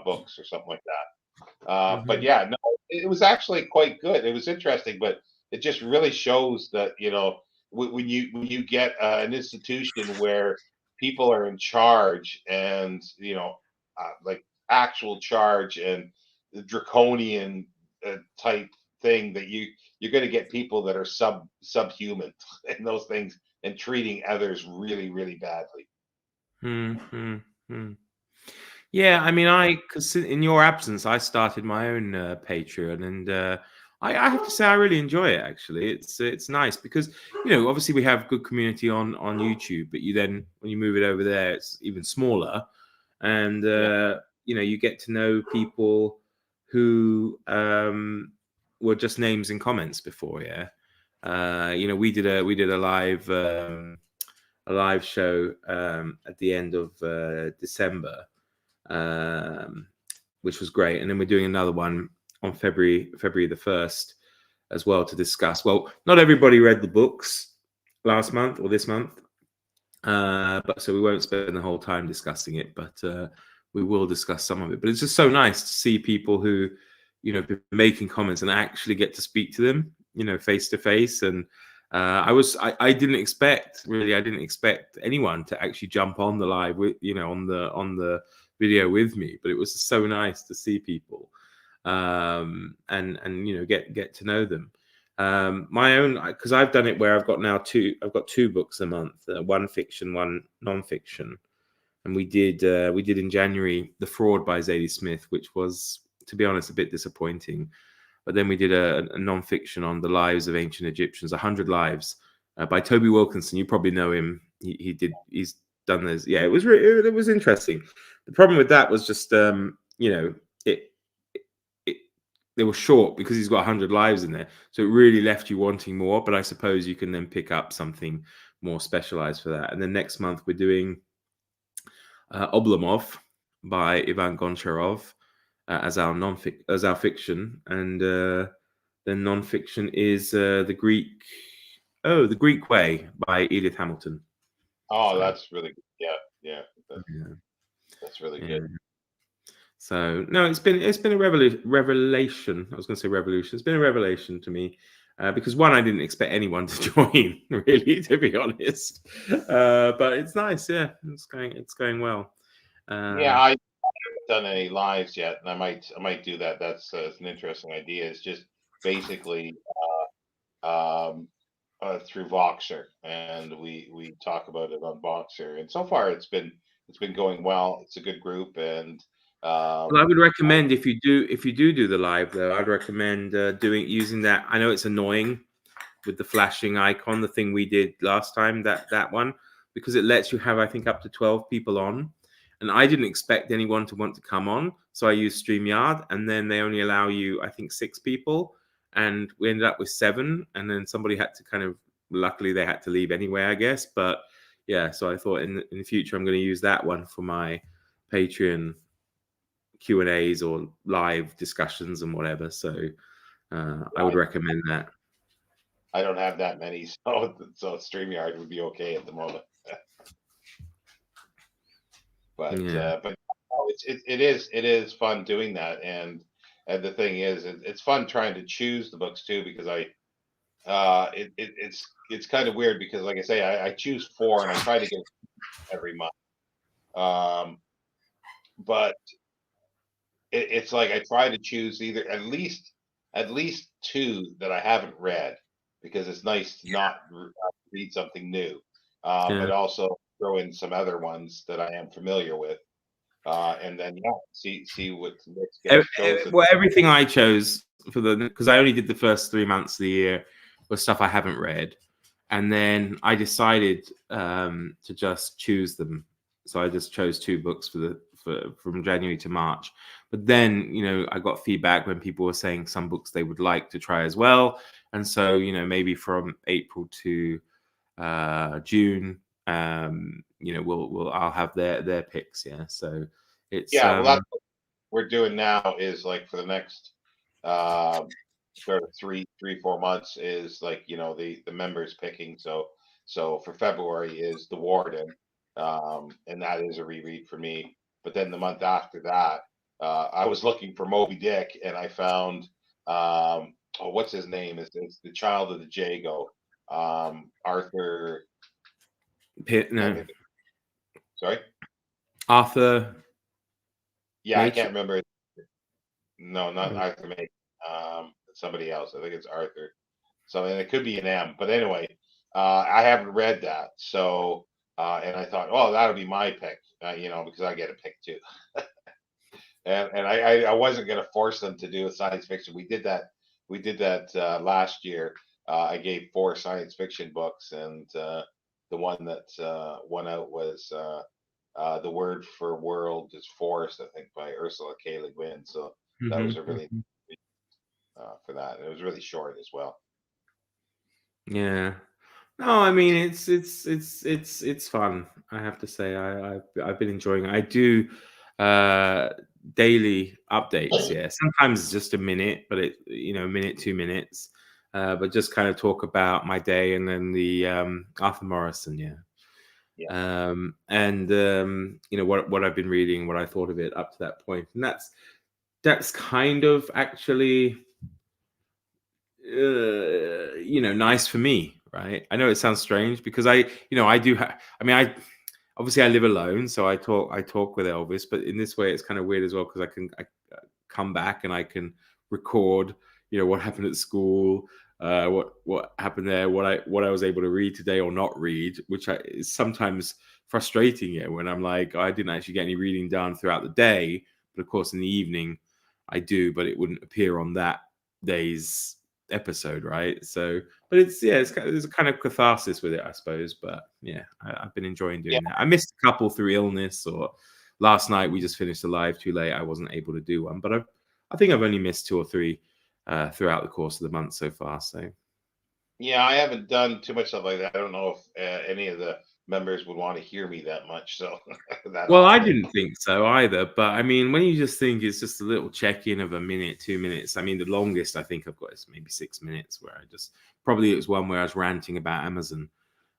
books or something like that. But yeah, no, it was actually quite good. It was interesting, but it just really shows that when you get an institution where people are in charge and like actual charge and the draconian type thing that you're going to get people that are subhuman and those things and treating others really really badly. Yeah, I mean, because in your absence, I started my own Patreon, and I have to say I really enjoy it. Actually, it's nice because obviously we have good community on YouTube, but when you move it over there, it's even smaller, and you get to know people who were just names and comments before. Yeah, we did a live show at the end of December. Which was great. And then we're doing another one on February the 1st as well to discuss. Well, not everybody read the books last month or this month, but so we won't spend the whole time discussing it, but we will discuss some of it. But it's just so nice to see people who, been making comments and actually get to speak to them, face to face. And I didn't expect anyone to actually jump on the live with, on the video with me, but it was so nice to see people and get to know them. My own, because I've done it where I've got 2 books a month, one fiction, one non-fiction, and we did in January The Fraud by Zadie Smith, which was, to be honest, a bit disappointing. But then we did a non-fiction on the lives of ancient Egyptians, 100 Lives, by Toby Wilkinson. You probably know him. He's done this. Yeah, it was interesting. The problem with that was just they were short because he's got 100 lives in there, so it really left you wanting more. But I suppose you can then pick up something more specialized for that. And then next month we're doing Oblomov by Ivan Goncharov as our fiction, and then non-fiction is the Greek Way by Edith Hamilton. Oh, that's really good. Yeah. That's really good. So no, it's been a revelation. I was going to say revolution. It's been a revelation to me because one, I didn't expect anyone to join, really, to be honest. But it's nice. Yeah, it's going well. Yeah, Uh, I haven't done any lives yet, and I might do that. That's an interesting idea. It's just basically um, through Voxer, and we talk about it on Voxer, and so far it's been going well. It's a good group, and well, I um, would recommend if you do the live though, I'd recommend doing using that. I know it's annoying with the flashing icon, the thing we did last time, that one, because it lets you have, I think, up to 12 people on. And I didn't expect anyone to want to come on, so I used StreamYard, and then they only allow you, I think, 6 people, and we ended up with 7, and then somebody had to kind of, luckily they had to leave anyway, I guess. But yeah, so I thought in the future I'm going to use that one for my Patreon Q&As or live discussions and whatever. So I would I, recommend that. I don't have that many, so StreamYard would be okay at the moment. Yeah. But no, it is fun doing that, and the thing is, it's fun trying to choose the books too, because it's kind of weird because, like I say, I choose four and I try to get every month. Um, but it's like I try to choose either at least two that I haven't read, because it's nice to not read something new, Yeah. but also throw in some other ones that I am familiar with, and then yeah, see what gets chosen. Well, everything I chose for the because I only did the first 3 months of the year was stuff I haven't read, and then I decided to just choose them. So I just chose 2 books for from January to March. But then I got feedback when people were saying some books they would like to try as well, and so maybe from April to June, I'll have their picks. Yeah, so it's Yeah, well, that's what we're doing now. Is like for the next uh, sort of 4 months is like the members picking. So for February is The Warden, and that is a reread for me. But then the month after that, I was looking for Moby Dick, and I found what's his name? It's the Child of the Jago, Arthur. Can't no think. Sorry. Arthur Yeah, I Make. can't remember. No, not Arthur May. Somebody else. I think it's Arthur. So, and it could be an M, but anyway, I haven't read that. So, and I thought, oh, that'll be my pick, because I get a pick too. And I wasn't going to force them to do a science fiction. We did that. We did that last year. I gave 4 science fiction books, and the one that won out was The Word for World is Forest, I think, by Ursula K. Le Guin. So that was a really for that. And it was really short as well. Yeah. No, I mean it's fun. I have to say I've been enjoying it. I do daily updates. Yeah, sometimes it's just a minute, but a minute, 2 minutes. But just kind of talk about my day and then the Arthur Morrison. Yeah. Yeah. And what I've been reading, what I thought of it up to that point, and that's kind of actually nice for me, right? I know it sounds strange because I do I mean I obviously I live alone, so I talk with Elvis, but in this way it's kind of weird as well because I come back and I can record what happened at school, what happened there, what I was able to read today or not read, which is sometimes frustrating, when I'm like, I didn't actually get any reading done throughout the day, but of course in the evening I do, but it wouldn't appear on that day's episode, right? So, but there's a kind of catharsis with it, I suppose. But yeah, I've been enjoying Yeah. doing that. I missed a couple through illness, or last night we just finished the live too late. I wasn't able to do one, but I think I've only missed 2 or 3 throughout the course of the month so far. So Yeah, I haven't done too much stuff like that. I don't know if any of the members would want to hear me that much, so that well, I often. didn't think so either. But I mean, when you just think it's just a little check-in of a minute, 2 minutes. I mean, the longest I think I've got is maybe 6 minutes, where I just probably it was one where I was ranting about Amazon.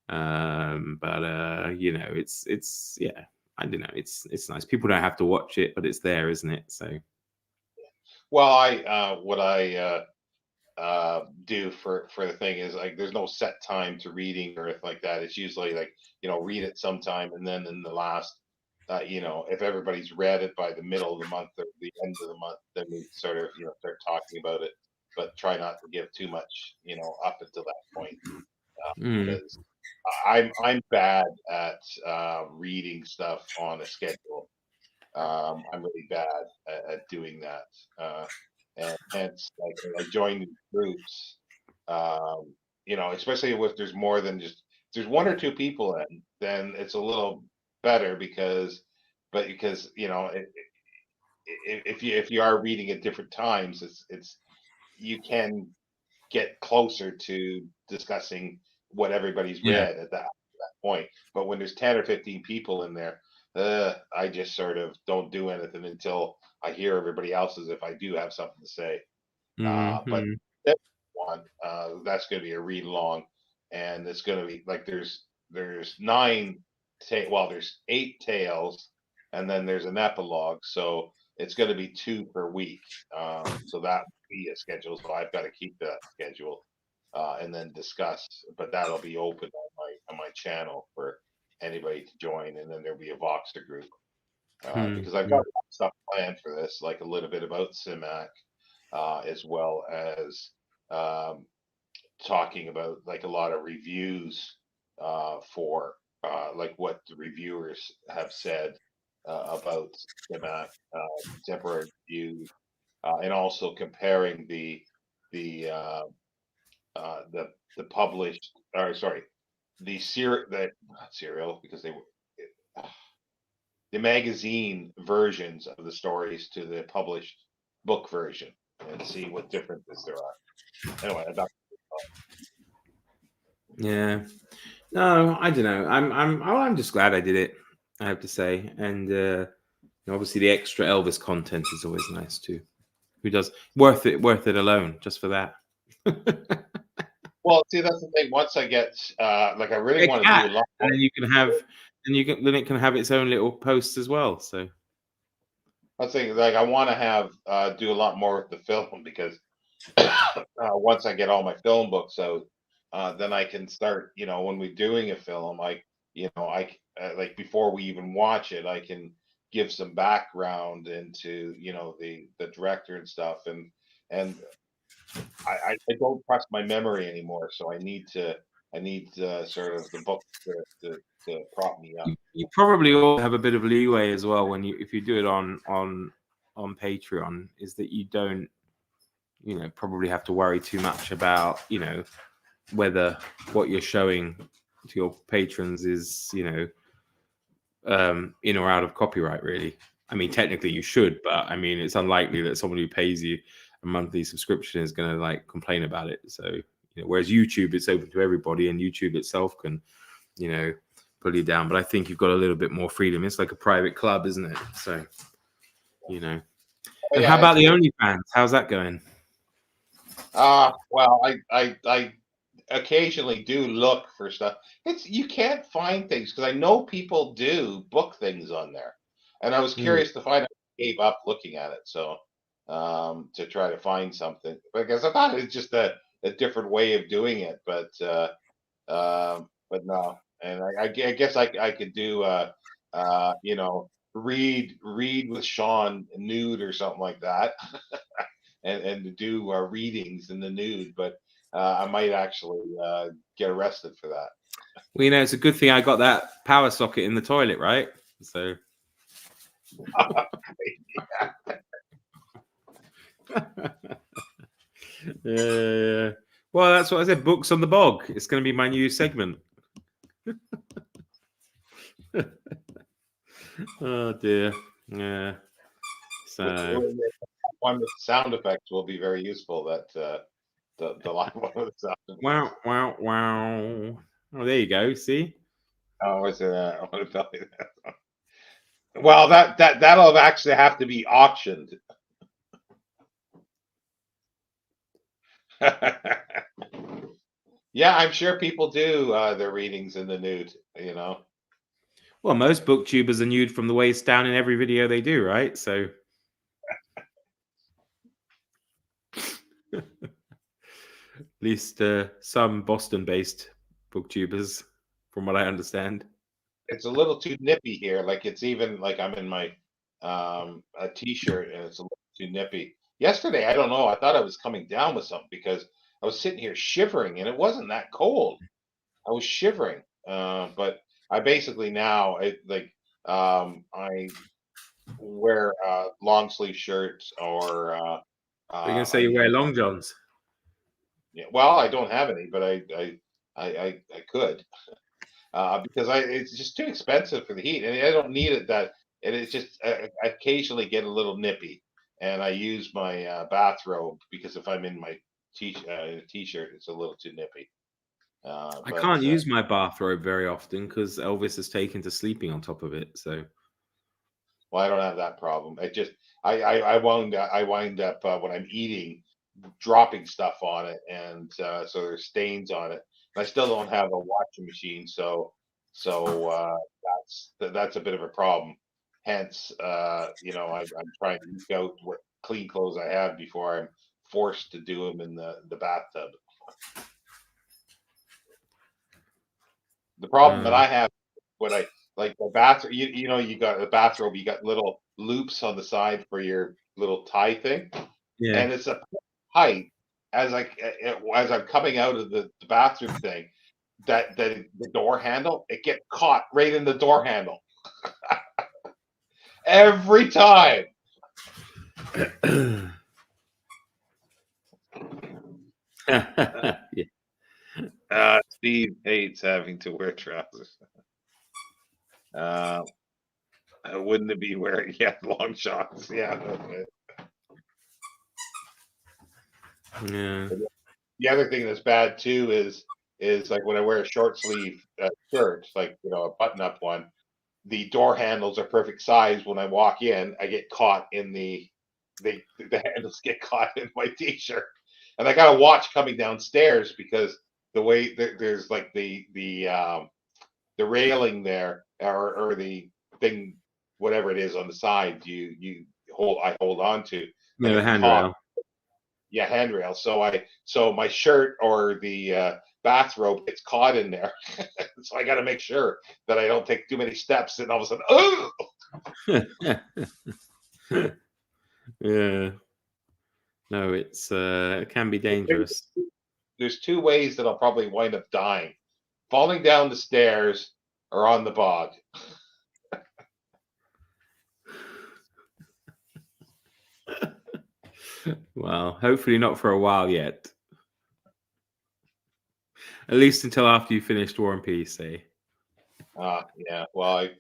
But it's yeah, I don't know. It's nice. People don't have to watch it, but it's there, isn't it? So Well, what I do for the thing is, like, there's no set time to reading or anything like that. It's usually like read it sometime, and then in the last if everybody's read it by the middle of the month or the end of the month, then we sort of, start talking about it, but try not to give too much, up until that point, Mm. because I'm bad at reading stuff on a schedule. I'm really bad at doing that, and hence, like when I join these groups, especially if there's more than just if there's one or two people in, then it's a little better because if you are reading at different times, it's you can get closer to discussing what everybody's Yeah. read at that point. But when there's 10 or 15 people in there, I just sort of don't do anything until I hear everybody else's if I do have something to say. But Mm-hmm. that one, that's going to be a read along, and it's going to be like there's there's 8 tales, and then there's an epilogue, so it's going to be 2 per week. So that will be a schedule. So I've got to keep that schedule, and then discuss. But that'll be open on my channel for anybody to join, and then there'll be a Voxer group, because I've got a lot of stuff planned for this, like a little bit about Simac, as well as um, talking about like a lot of reviews, for like what the reviewers have said about Simac, contemporary reviews, and also comparing the uh, the published, or sorry, not serial, because they were the magazine versions of the stories to the published book version, and see what differences there are. Anyway, Yeah. No, I don't know. I'm just glad I did it, I have to say. And obviously the extra Elvis content is always nice too. Who does worth it alone just for that? well, see, that's the thing. Once I get, like, I really A want to do cat, a lot more. and then then it can have its own little posts as well. So I think, like, I want to have do a lot more with the film, because once I get all my film books out, then I can start. When we're doing a film, like before we even watch it, I can give some background into the director and stuff, and I don't trust my memory anymore, so I need sort of the book to prop me up. you probably all have a bit of leeway as well if you do it on Patreon, is that you don't probably have to worry too much about whether what you're showing to your patrons is in or out of copyright, really. I mean, technically you should, but I mean, it's unlikely that someone who pays you a monthly subscription is going to like complain about it. So whereas YouTube, it's open to everybody, and YouTube itself can pull you down. But I think you've got a little bit more freedom. It's like a private club, isn't it? So and But how yeah, about the OnlyFans? How's that going? well, I occasionally do look for stuff. You can't find things, because I know people do book things on there, and I was curious to find out. I gave up looking at it, so to try to find something, because I thought it's just a different way of doing it, but no. And I guess I could do read with Shawn nude or something like that, and do readings in the nude, but I might actually get arrested for that. Well, it's a good thing I got that power socket in the toilet, right? So. Yeah. Well, that's what I said. Books on the bog. It's going to be my new segment. Oh dear. Yeah. So One with sound effects will be very useful. That the live one with the sound effects. wow, wow, wow. Oh, there you go. See. Oh, was it? I want to tell you that. Well, that'll actually have to be auctioned. Yeah, I'm sure people do their readings in the nude. Well, most booktubers are nude from the waist down in every video they do, right? So. At least some Boston-based booktubers, from what I understand. it's a little too nippy here. Like it's even like I'm in my a t-shirt and it's a little too nippy. Yesterday, I don't know. I thought I was coming down with something because I was sitting here shivering and it wasn't that cold. I was shivering. But I basically now I wear long sleeve shirts or Are you gonna I say you wear use long johns? yeah. Well, I don't have any, but I could because it's just too expensive for the heat, and I don't need it that. And it's just I occasionally get a little nippy, and I use my bathrobe because if I'm in my t-shirt, it's a little too nippy. I But can't use my bathrobe very often because Elvis has taken to sleeping on top of it. So well, I don't have that problem. I just I wind up when I'm eating dropping stuff on it, and so there's stains on it. And I still don't have a washing machine, so that's a bit of a problem. Hence, I'm trying to eke out what clean clothes I have before I'm forced to do them in the bathtub. The problem that uh, I have when I like the bathroom, you got the bathrobe, you got little loops on the side for your little tie thing, yeah. and it's a height as I'm coming out of the bathroom thing that the door handle it get caught right in the door handle every time. Yeah. Steve hates having to wear trousers. Uh, wouldn't it be wearing long shots? Yeah. Yeah. The other thing that's bad too is like when I wear a short sleeve shirt, like a button up one, the door handles are perfect size. When I walk in, I get caught in the handles get caught in my t-shirt, and I got to watch coming downstairs because the way there's like the railing there or the thing, whatever it is on the side, I hold on to, Yeah, and the it's caught. handrail. Yeah, handrail. So my shirt or the bathrobe gets caught in there. So I got to make sure that I don't take too many steps, and all of a sudden, oh! Yeah. No, it can be dangerous. There's two ways that I'll probably wind up dying: falling down the stairs or on the bog. Well, hopefully not for a while yet. At least until after you finished War and Peace, eh? Yeah. Well, I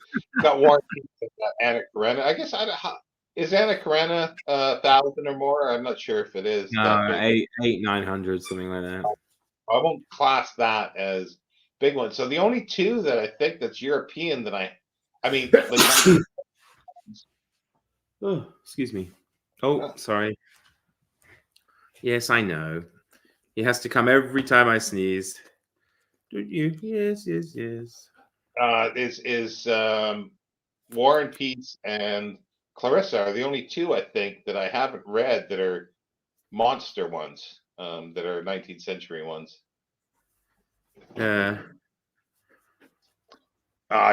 got War and Peace and Anna Karenina. I guess is Anna Karenina 1,000 or more? I'm not sure if it is that No, big. 900, something like that. I won't class that as big one. So the only two that I think that's European that I mean, like, Oh, excuse me. Oh, sorry. Yes, I know. He has to come every time I sneeze. Don't you? Yes, yes, yes. is War and Peace and Clarissa are the only two I think that I haven't read that are monster ones, that are 19th century ones.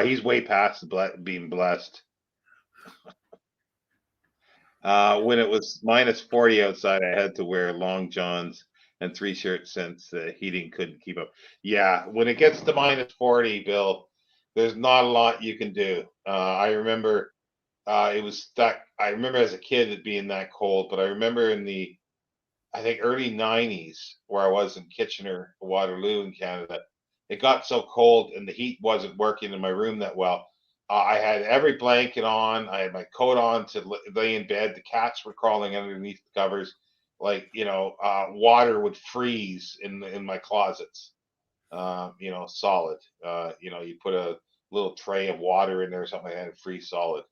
He's way past being blessed. When it was minus 40 outside, I had to wear long johns and 3 shirts since the heating couldn't keep up. Yeah, when it gets to minus 40, Bill, there's not a lot you can do. I remember it was stuck. I remember as a kid it being that cold, but I remember in the I think early 90s where I was in Kitchener, Waterloo in Canada, it got so cold and the heat wasn't working in my room that well. I had every blanket on. I had my coat on to lay in bed. The cats were crawling underneath the covers. Like, water would freeze in my closets, solid. You put a little tray of water in there or something and it freeze solid.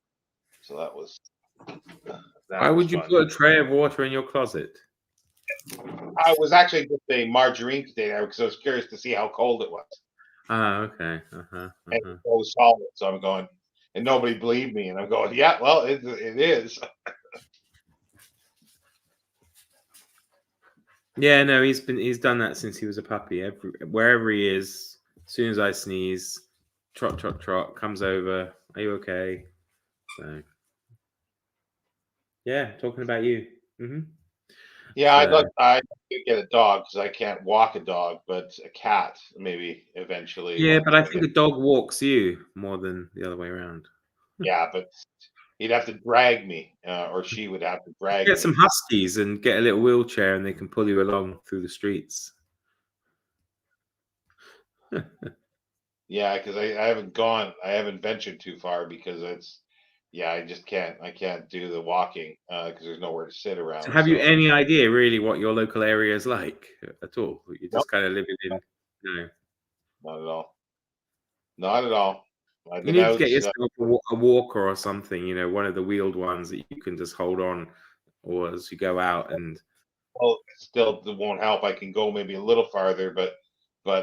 So Why that was would you fun. put a tray of water in your closet? I was actually just a margarine container because I was curious to see how cold it was. Ah, okay. And it was solid. So I'm going, and nobody believed me. And I'm going, yeah, well, it is. Yeah, no, he's done that since he was a puppy. Wherever he is, as soon as I sneeze, trot, trot, trot, comes over. Are you okay? So, yeah, talking about you. Yeah, So, I'd like to get a dog because I can't walk a dog, but a cat maybe eventually yeah, once but I I think get. a dog walks you more than the other way around. Yeah, but he'd have to drag me, or she would have to drag Get some me. huskies and get a little wheelchair, and they can pull you along through the streets. Yeah, because I haven't ventured too far because yeah, I just can't, I can't do the walking because there's nowhere to sit So, around. have you So any idea really what your local area is like at all? You're nope, just kind of living in, you know. not at all, not at all. I've You been need to get out. yourself a walker or something, one of the wheeled ones that you can just hold on, or as you go out and Well, still, it won't help. I can go maybe a little farther, but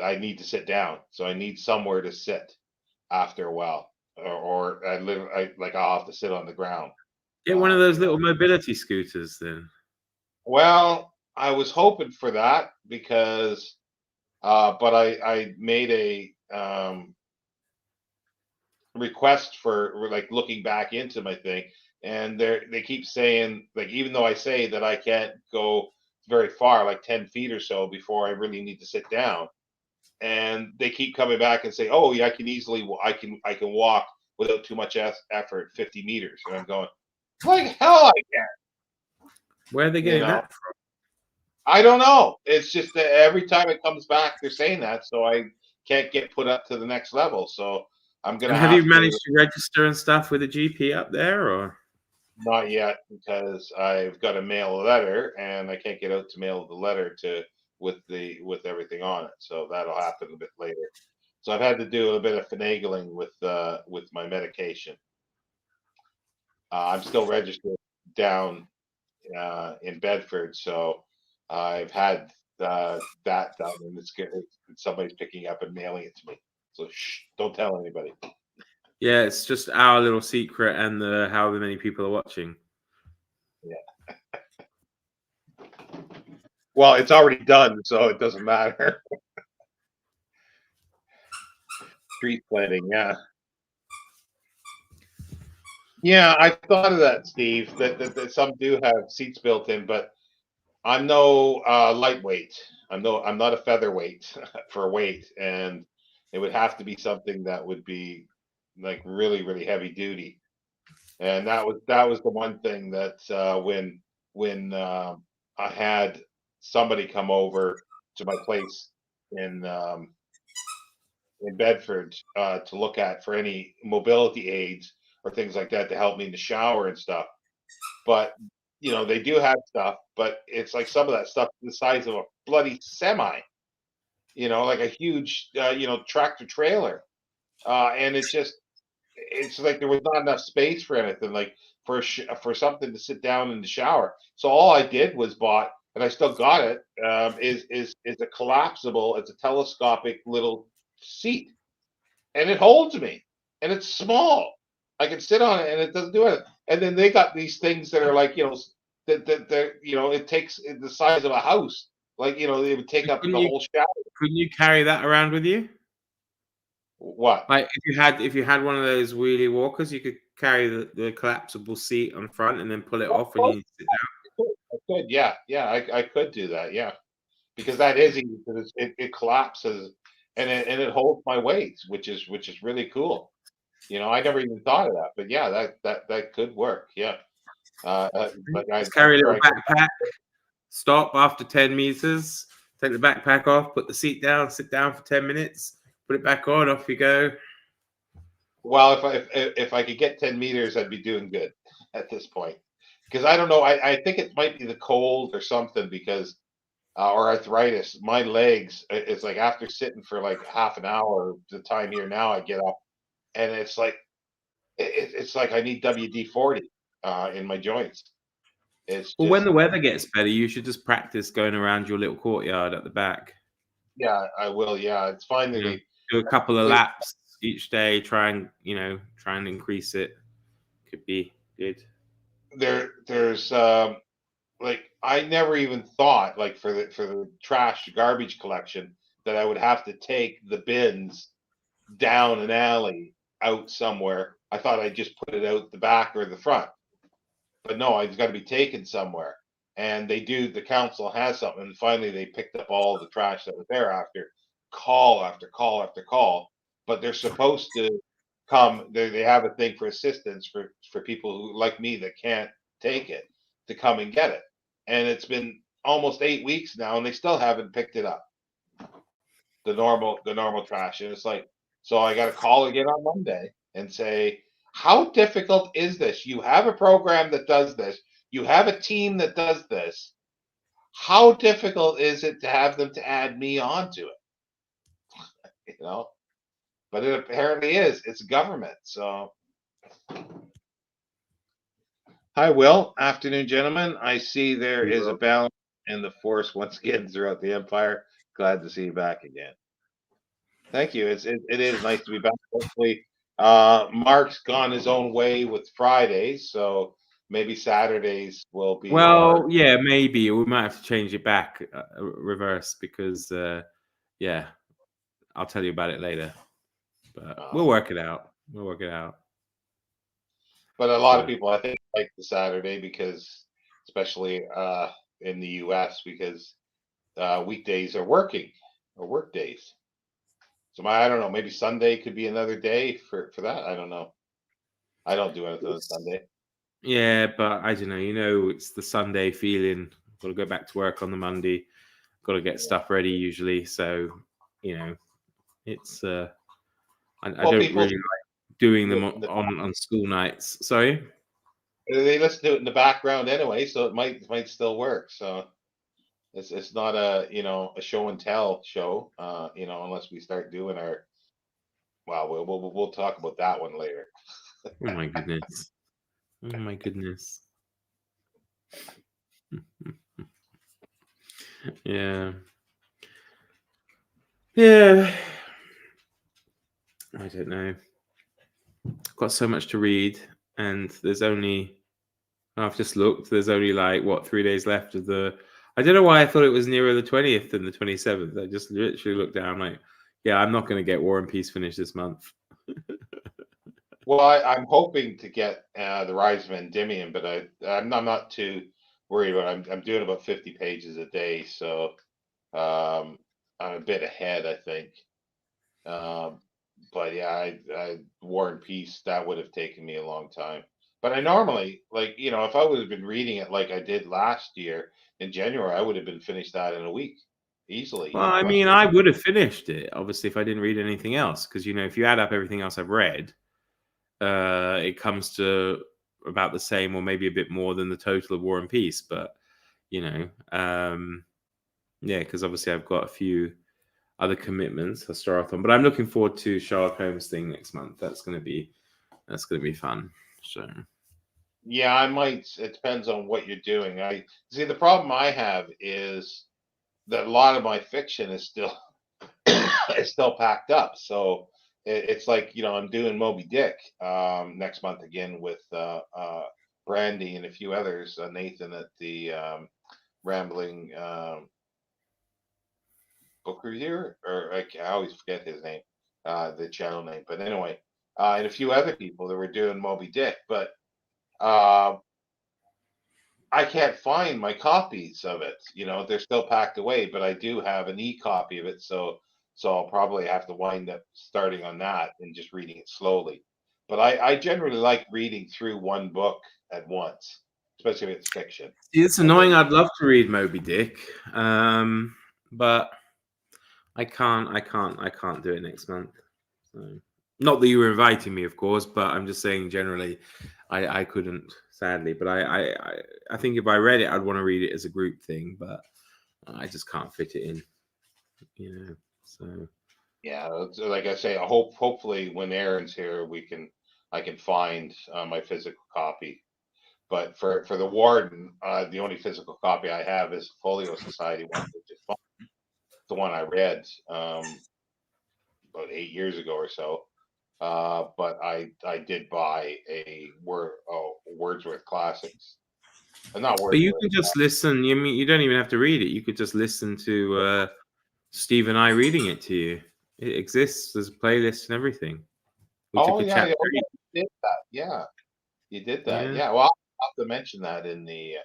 I need to sit down. So I need somewhere to sit after a while, or I'll have to sit on the ground. get one of those You know. little mobility scooters then. Well, I was hoping for that because, but I made a request for like looking back into my thing, and they keep saying like even though I say that I can't go very far, like 10 feet or so, before I really need to sit down, and they keep coming back and say, "Oh, yeah, I can easily, I can walk without too much effort, 50 meters," and I'm going, like hell, I can, Where are they you getting know. that from? I don't know. It's just that every time it comes back, they're saying that, so I can't get put up to the next level. So I'm gonna And have you have to. managed to register and stuff with a GP up there, or? Not yet because I've got to mail a letter and I can't get out to mail the letter to with everything on it. So that'll happen a bit later. So I've had to do a bit of finagling with my medication. I'm still registered down in Bedford, so I've had that done, and somebody's picking up and mailing it to me. So shh, don't tell anybody. Yeah, it's just our little secret and the however many people are watching. Yeah. Well, it's already done, so it doesn't matter. Street planting, yeah. Yeah, I thought of that, Steve. That some do have seats built in, but I'm no lightweight. I'm not a featherweight for weight, and it would have to be something that would be like really really heavy duty. And that was the one thing that when I had somebody come over to my place in in Bedford to look at for any mobility aids or things like that to help me in the shower and stuff. But they do have stuff, but it's like some of that stuff the size of a bloody semi. Like a huge tractor trailer, and it's like there was not enough space for anything, like for something to sit down in the shower. So all I did was bought, and I still got it. Is a collapsible. It's a telescopic little seat, and it holds me, and it's small. I can sit on it, and it doesn't do it. And then they got these things that are like that it takes the size of a house. Like they would take up Couldn't the you whole shower. couldn't you carry that around with you? What? Like if you had one of those wheelie walkers, you could carry the collapsible seat on front and then pull it Of off when course you sit down. I could. Yeah, yeah, I could do that. Yeah, because that is easy. Because it collapses and it holds my weight, which is really cool. I never even thought of that, but yeah, that could work. Yeah, like Just I'm carry a sure little I could. backpack, stop after 10 meters, take the backpack off, put the seat down, sit down for 10 minutes, put it back on, off you go. Well, if I could get 10 meters, I'd be doing good at this point. Because I don't know, I think it might be the cold or something because or arthritis. My legs, it's like after sitting for like half an hour, the time here now, I get up and it's like it's like I need WD-40 in my joints. It's Well, when just the weather gets better, you should just practice going around your little courtyard at the back. yeah, I will. Yeah, it's You know, finally do a couple of clear. laps each day. Try and increase it. Could be good. There's like I never even thought like for the trash garbage collection that I would have to take the bins down an alley out somewhere. I thought I'd just put it out the back or the front, but no, it's got to be taken somewhere. And the council has something. And finally, they picked up all the trash that was there after call after call after call. But they're supposed to come. They have a thing for assistance for people who like me that can't take it to come and get it. And it's been almost 8 weeks now, and they still haven't picked it up. The normal trash, and it's like, so I got to call again on Monday and say, how difficult is this? You have a program that does this. You have a team that does this. How difficult is it to have them to add me onto it? But it apparently is. It's government. So, hi, Will. Afternoon, gentlemen. I see there is a balance in the force once again throughout the empire. Glad to see you back again. Thank you. It is nice to be back. Hopefully, Mark's gone his own way with Fridays, so maybe Saturdays will be. Well, yeah, maybe we might have to change it back, reverse, because yeah, I'll tell you about it later. But we'll work it out. We'll work it out. But a lot of people, I think, like the Saturday because, especially in the U.S., because weekdays are working or work days. So I don't know. Maybe Sunday could be another day for that. I don't know. I don't do anything on Sunday. Yeah, but I don't know. It's the Sunday feeling. Got to go back to work on the Monday. Got to get stuff ready usually. So it's I don't really like doing them on school nights. Sorry. They listen to it in the background anyway, so it might still work. So it's not a show and tell show, unless we start doing our. Well, we'll talk about that one later. Oh my goodness! Oh my goodness! Yeah. I don't know. I've got so much to read, and there's only. I've just looked. There's only 3 days left of the. I don't know why I thought it was nearer the 20th than the 27th. I just literally looked down yeah, I'm not going to get War and Peace finished this month. Well, I'm hoping to get the Rise of Endymion, but I'm not too worried about it. I'm doing about 50 pages a day, so I'm a bit ahead, I think. But yeah, War and Peace, that would have taken me a long time. But I normally, if I would have been reading it like I did last year in January, I would have been finished that in a week easily. Well, I mean, I would have finished it, obviously, if I didn't read anything else. Because, if you add up everything else I've read, it comes to about the same or maybe a bit more than the total of War and Peace. But, yeah, because obviously I've got a few other commitments, Astarathon. But I'm looking forward to Sherlock Holmes thing next month. That's going to be fun. So. Yeah, I might. It depends on what you're doing. I see the problem I have is that a lot of my fiction is still is still packed up. So it's like I'm doing Moby Dick next month again with Brandy and a few others. Nathan at the Rambling Book Reviewer, or I always forget his name, the channel name. But anyway, and a few other people that were doing Moby Dick, but. I can't find my copies of it. They're still packed away, but I do have an e-copy of it. So I'll probably have to wind up starting on that and just reading it slowly. But I generally like reading through one book at once, especially if it's fiction. It's annoying. I'd love to read Moby Dick, but I can't do it next month. So, not that you were inviting me, of course, but I'm just saying generally, I couldn't, sadly. But I think if I read it, I'd want to read it as a group thing, but I just can't fit it in, So yeah, like I say, hopefully when Aaron's here, I can find my physical copy. But for the Warden, the only physical copy I have is Folio Society one, which is fun. The one I read about 8 years ago or so. But I did buy a Wordsworth Classics. Not Wordsworth. But you can just listen. You don't even have to read it. You could just listen to Steve and I reading it to you. It exists. There's a playlist and everything. We took a yeah, chapter. you did that. Yeah, you did that. Yeah. Yeah. Well, I'll have to mention that in the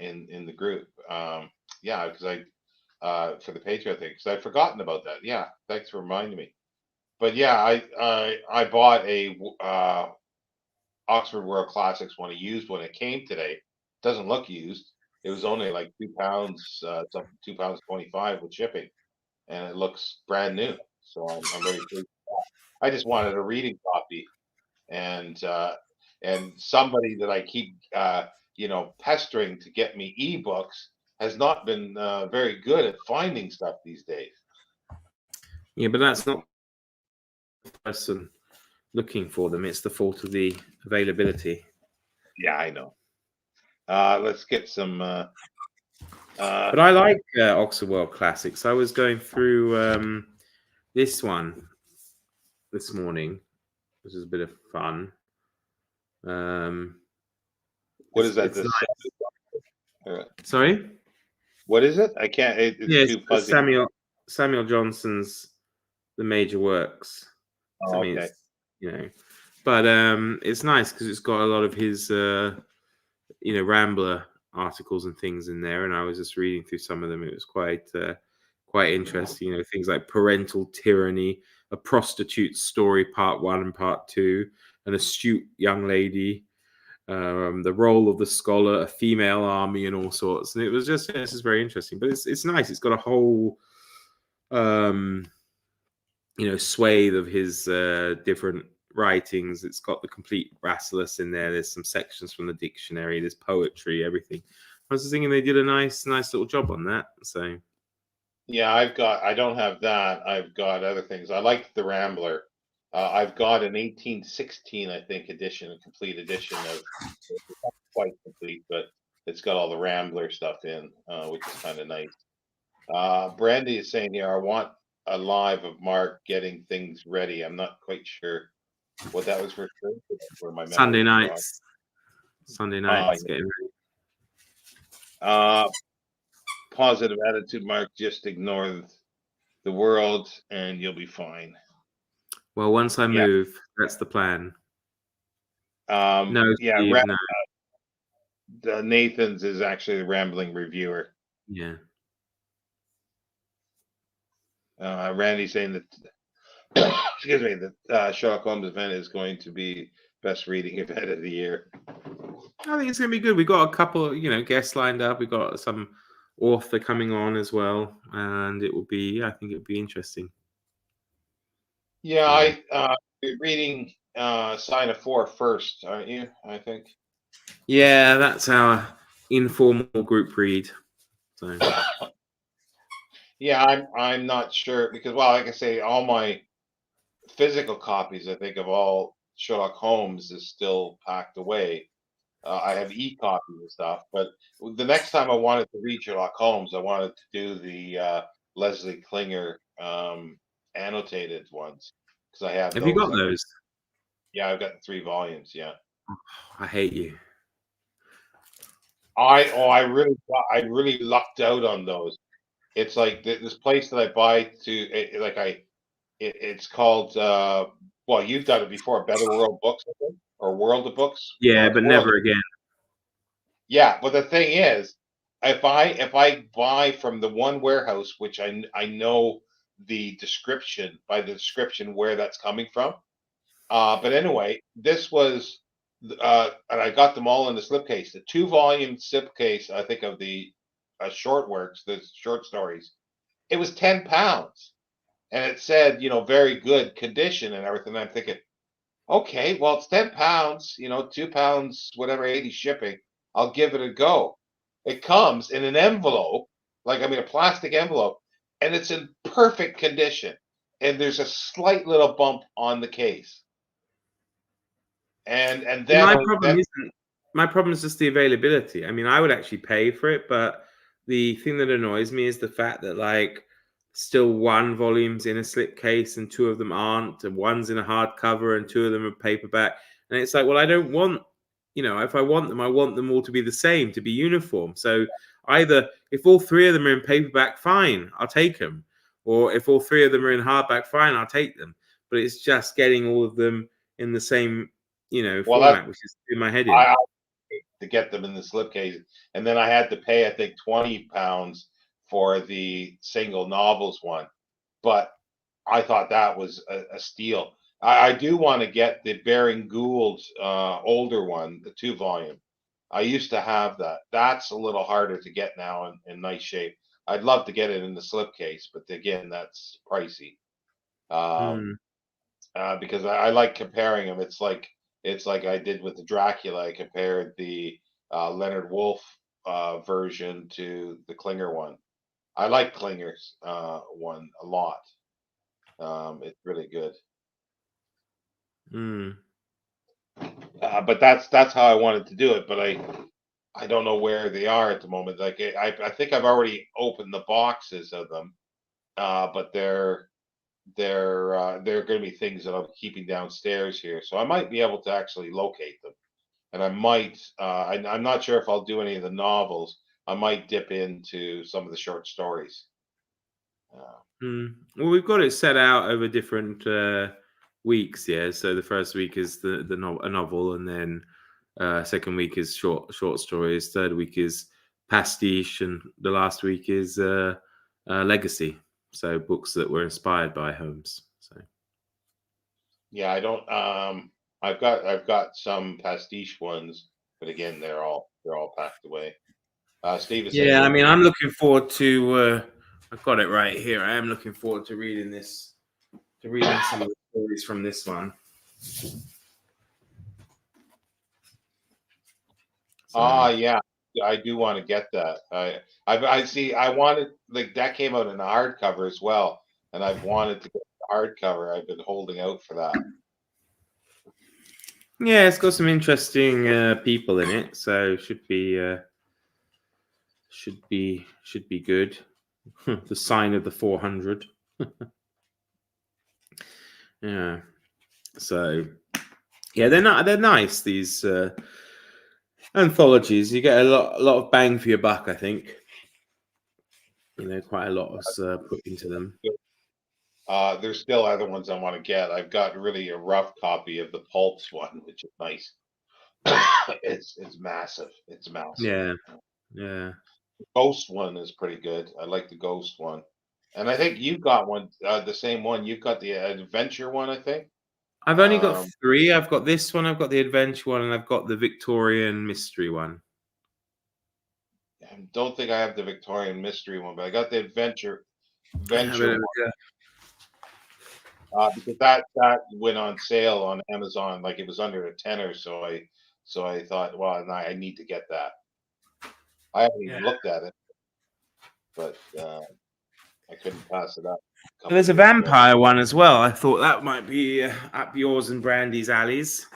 in the group. Yeah, because I for the Patreon thing, because I'd forgotten about that. Yeah, thanks for reminding me. But yeah, I bought a Oxford World Classics one, a used one. It came today. Doesn't look used. It was only like £2, something £2.25 with shipping, and it looks brand new. So I'm very pleased. I just wanted a reading copy, and somebody that I keep pestering to get me ebooks has not been very good at finding stuff these days. Yeah, but that's not the person looking for them. It's the fault of the availability. Yeah, I know. Let's get some. But I like Oxford World Classics. I was going through this one this morning, which is a bit of fun. What is that? Nice. Sorry? What is it? I can't. It's too fuzzy. Samuel Johnson's The Major Works. Oh, okay. But it's nice because it's got a lot of his Rambler articles and things in there, and I was just reading through some of them. It was quite interesting. Things like Parental Tyranny, A Prostitute's Story, Part 1 and Part 2, An Astute Young Lady, The Role of the Scholar, A Female Army, and all sorts. And it was just this is very interesting. But it's nice. It's got a whole swathe of his different writings. It's got the complete Rasselas in there. There's some sections from the dictionary. There's poetry, everything. I was just thinking they did a nice little job on that. So yeah, I don't have that. I've got other things. I like the Rambler. I've got an 1816, I think, edition, a complete edition of, not quite complete, but it's got all the Rambler stuff in, which is kind of nice. Brandy is saying here, I want a live of Mark getting things ready. I'm not quite sure what that was for. Where my Sunday nights. Sunday nights, yeah. getting ready. Positive attitude, Mark. Just ignore the world, and you'll be fine. Well, once I move, that's the plan. No, Steve, no. Nathan's is actually the rambling reviewer. Yeah. Randy's saying that excuse me, that Sherlock Holmes event is going to be best reading event of the year. I think it's going to be good. We've got a couple, guests lined up. We've got some author coming on as well, and it will be. I think it will be interesting. Yeah, you're reading Sign of Four first, aren't you? I think. Yeah, that's our informal group read. So. Yeah, I'm not sure because, well, like I say, all my physical copies, I think, of all Sherlock Holmes is still packed away. I have e-copies and stuff, but the next time I wanted to read Sherlock Holmes, I wanted to do the Leslie Klinger annotated ones because I have. Have you got those? Yeah, I've got the 3 volumes. Yeah. I hate you. I really lucked out on those. It's like this place that I buy it's called well, you've done it before, Better World Books, I think, or World of Books. Yeah, but never again. Yeah, but the thing is, if I buy from the one warehouse, which I know the description where that's coming from. But anyway, this was and I got them all in the slipcase. The 2-volume slipcase, I think, of the short works, the short stories. It was £10. And it said, very good condition and everything. And I'm thinking, okay, well, it's £10, £2, whatever, 80 shipping. I'll give it a go. It comes in an envelope, a plastic envelope, and it's in perfect condition. And there's a slight little bump on the case. And then my problem is just the availability. I mean, I would actually pay for it, but the thing that annoys me is the fact that still 1 volume's in a slipcase and 2 of them aren't, and 1's in a hardcover and 2 of them are paperback. And it's like, well, I don't want, if I want them, I want them all to be the same, to be uniform. So either if all 3 of them are in paperback, fine, I'll take them. Or if all three of them are in hardback, fine, I'll take them. But it's just getting all of them in the same, Well, that's format, which is in my head in. I to get them in the slipcase, and then I had to pay I think £20 for the single novels one, but I thought that was a steal. I do want to get the Baring Gould's older one, the 2 volume. I used to have that. That's a little harder to get now in nice shape. I'd love to get it in the slipcase, but again, that's pricey. Um, Hmm. because I like comparing them. It's like I did with the Dracula. I compared the Leonard Wolf version to the Klinger one. I like Klinger's one a lot. It's really good. Hmm. But that's how I wanted to do it. But I don't know where they are at the moment. Like I think I've already opened the boxes of them, but they're going to be things that I'm keeping downstairs here. So I might be able to actually locate them, and I might. I'm not sure if I'll do any of the novels. I might dip into some of the short stories. Uh, Well, we've got it set out over different weeks, yeah. So the first week is a novel, and then second week is short stories. Third week is pastiche, and the last week is legacy. So books that were inspired by Holmes. So yeah, I don't. I've got some pastiche ones, but again, they're all packed away. Steve is saying yeah, I you're mean, I'm looking forward to. I've got it right here. I am looking forward to reading this, to reading some of the stories from this one. So, Yeah, I do want to get that. I see. I wanted like that came out in a hardcover as well, and I've wanted to get the hardcover. I've been holding out for that. yeah, it's got some interesting people in it, so should be good. The sign of the 400. Yeah. So yeah, they're nice, these anthologies. You get a lot of bang for your buck, I think. Quite a lot was put into them. There's still other ones I want to get. I've got really a rough copy of the Pulps one, which is nice. It's massive. It's massive. Yeah, yeah. Ghost one is pretty good. I like the Ghost one, and I think you got one, the same one. You've got the Adventure one, I think. I've only got Um, 3. I've got this one, I've got the adventure one, and I've got the Victorian mystery one. I don't think I have the Victorian mystery one, but I got the Adventure Have a Venture look, one, yeah. because that went on sale on Amazon, like it was under a tenner. So I thought, well, I need to get that. I haven't Yeah. even looked at it, but I couldn't pass it up a couple There's a years ago. vampire one as well. I thought that might be up yours and Brandy's alleys.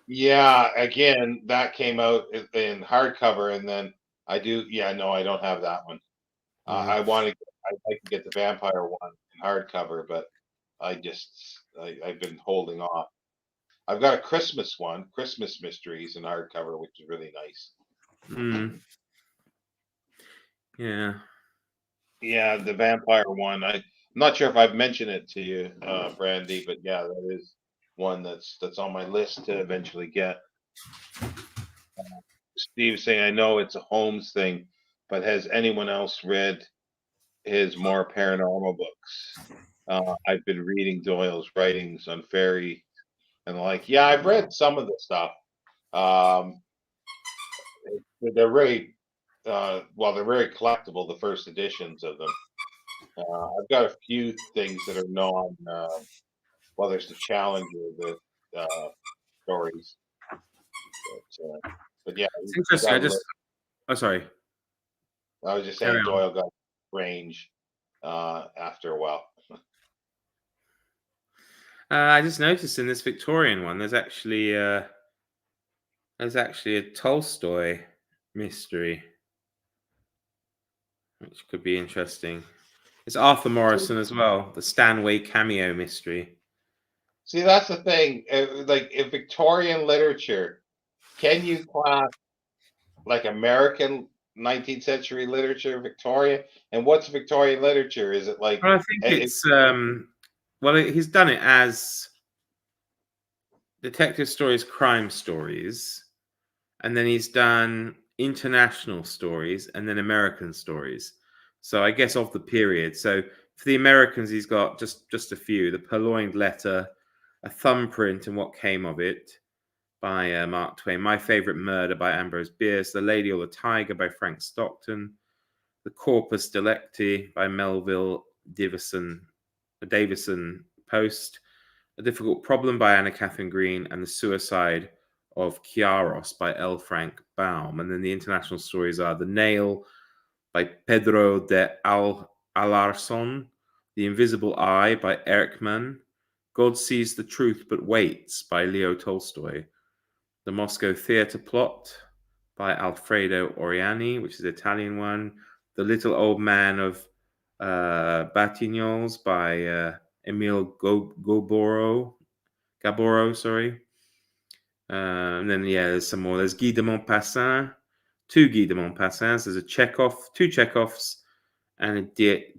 Yeah, again, that came out in hardcover, and then Yeah, no, I don't have that one. Mm. I want to. I'd like to get the vampire one in hardcover, but I've been holding off. I've got a Christmas one, Christmas Mysteries in hardcover, which is really nice. Mm. Yeah. Yeah, the vampire one. I'm not sure if I've mentioned it to you, Brandy, but yeah, that is one that's on my list to eventually get. Steve's saying, I know it's a Holmes thing, but has anyone else read his more paranormal books? I've been reading Doyle's writings on fairy and like, yeah, I've read some of the stuff. Um, they're really, they're very collectible, the first editions of them. I've got a few things that are there's the Challenger, the stories. But yeah, It's he interesting. got a little, Oh, sorry. I was just Carry saying on. Doyle got range after a while. I just noticed in this Victorian one, there's actually a Tolstoy mystery, which could be interesting. It's Arthur Morrison as well, the Stanway cameo mystery. See, that's the thing. Like in Victorian literature, can you class like American? 19th century literature, Victorian? And what's Victorian literature? Is it like Well, I think it's well, he's done it as detective stories, crime stories, and then he's done international stories and then American stories. So I guess of the period. So for the Americans, he's got just a few: The Purloined Letter, A Thumbprint and What Came of It by Mark Twain, My Favorite Murder by Ambrose Bierce, The Lady or the Tiger by Frank Stockton, The Corpus Delicti by Melville Davison Post, A Difficult Problem by Anna Catherine Green, and The Suicide of Chiaros by L. Frank Baum. And then the international stories are The Nail by Pedro de Alarcon, The Invisible Eye by Erckmann, God Sees the Truth But Waits by Leo Tolstoy, The Moscow Theatre Plot by Alfredo Oriani, which is the Italian one, The Little Old Man of Batignolles by Emile Gaboro, sorry. And then, there's some more. There's Guy de Maupassant, two Guy de Maupassants. There's a Chekhov, two Chekhovs, and a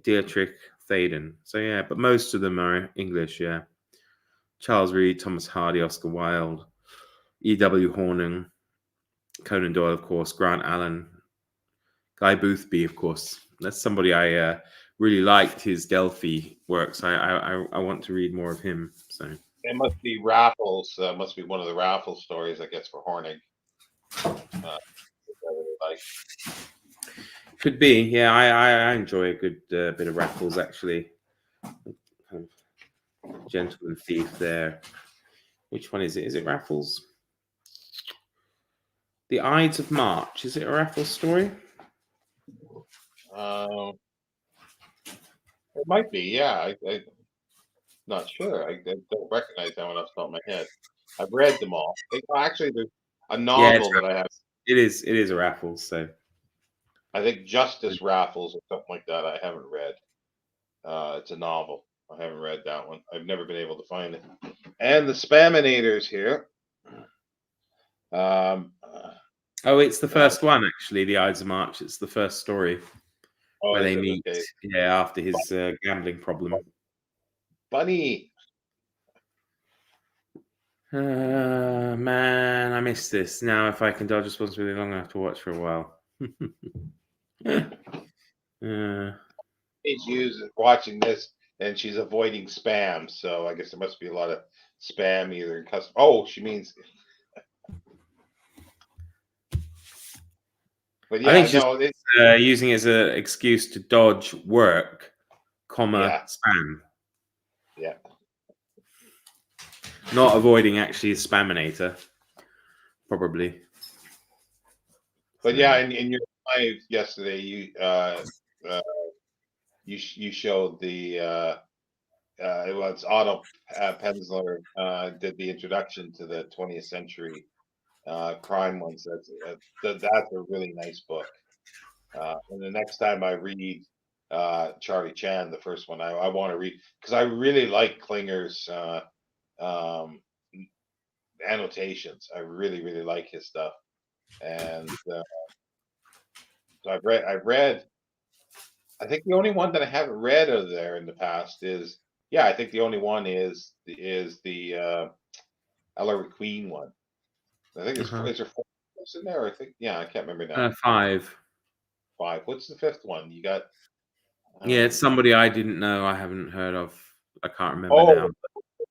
Dietrich Thaden. So, yeah, but most of them are English, yeah. Charles Reed, Thomas Hardy, Oscar Wilde, E.W. Hornung, Conan Doyle, of course, Grant Allen, Guy Boothby, of course. That's somebody I really liked his Delphi works. I want to read more of him. So it must be Raffles. Must be one of the Raffles stories, I guess, for Hornig. I really like. Could be, yeah. I enjoy a good bit of Raffles, actually. Kind of Gentleman Thief there. Which one is it? Is it Raffles? The Ides of March. Is it a Raffles story? It might be, yeah. I'm not sure. I don't recognize that one off the top of my head. I've read them all. Actually, there's a novel that I have. It is a Raffles. So I think Justice Raffles or something like that. I haven't read. It's a novel. I haven't read that one. I've never been able to find it. And the Spaminators here. It's the first one, actually. The Ides of March. It's the first story where they meet. Okay. Yeah, after his gambling problem. Bunny. Man, I missed this. Now, if I can dodge responsibility long enough to watch for a while. She's watching this and she's avoiding spam. So I guess there must be a lot of spam either in custom. Oh, she means. But yeah, I think she's using it as an excuse to dodge work, spam. Yeah. Not avoiding actually a spaminator, probably. But yeah, in your live yesterday, you showed the it was Otto Penzler did the introduction to the 20th century crime ones. That's a really nice book. And the next time I read Charlie Chan, the first one, I want to read because I really like Klinger's annotations. I really like his stuff, and so I've read. I think the only one that I haven't read of there in the past is I think the only one is the Ellery Queen one. I think is there 4 books in there? I think I can't remember now. 5. What's the 5th one? You got? It's somebody I didn't know. I haven't heard of. I can't remember now.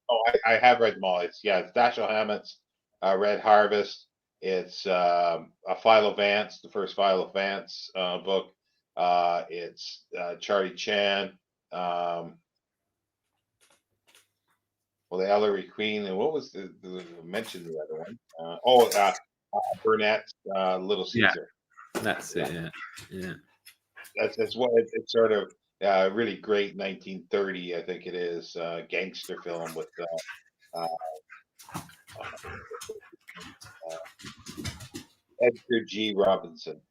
Oh, I have read them all. It's Dashiell Hammett's Red Harvest. It's a File of Vance, the first File of Vance book. It's Charlie Chan. The Ellery Queen, and what was the mention the other one? Burnett's Little Caesar. Yeah, that's it. Yeah. That's what it's sort of really great 1930, I think it is, gangster film with Edgar G. Robinson.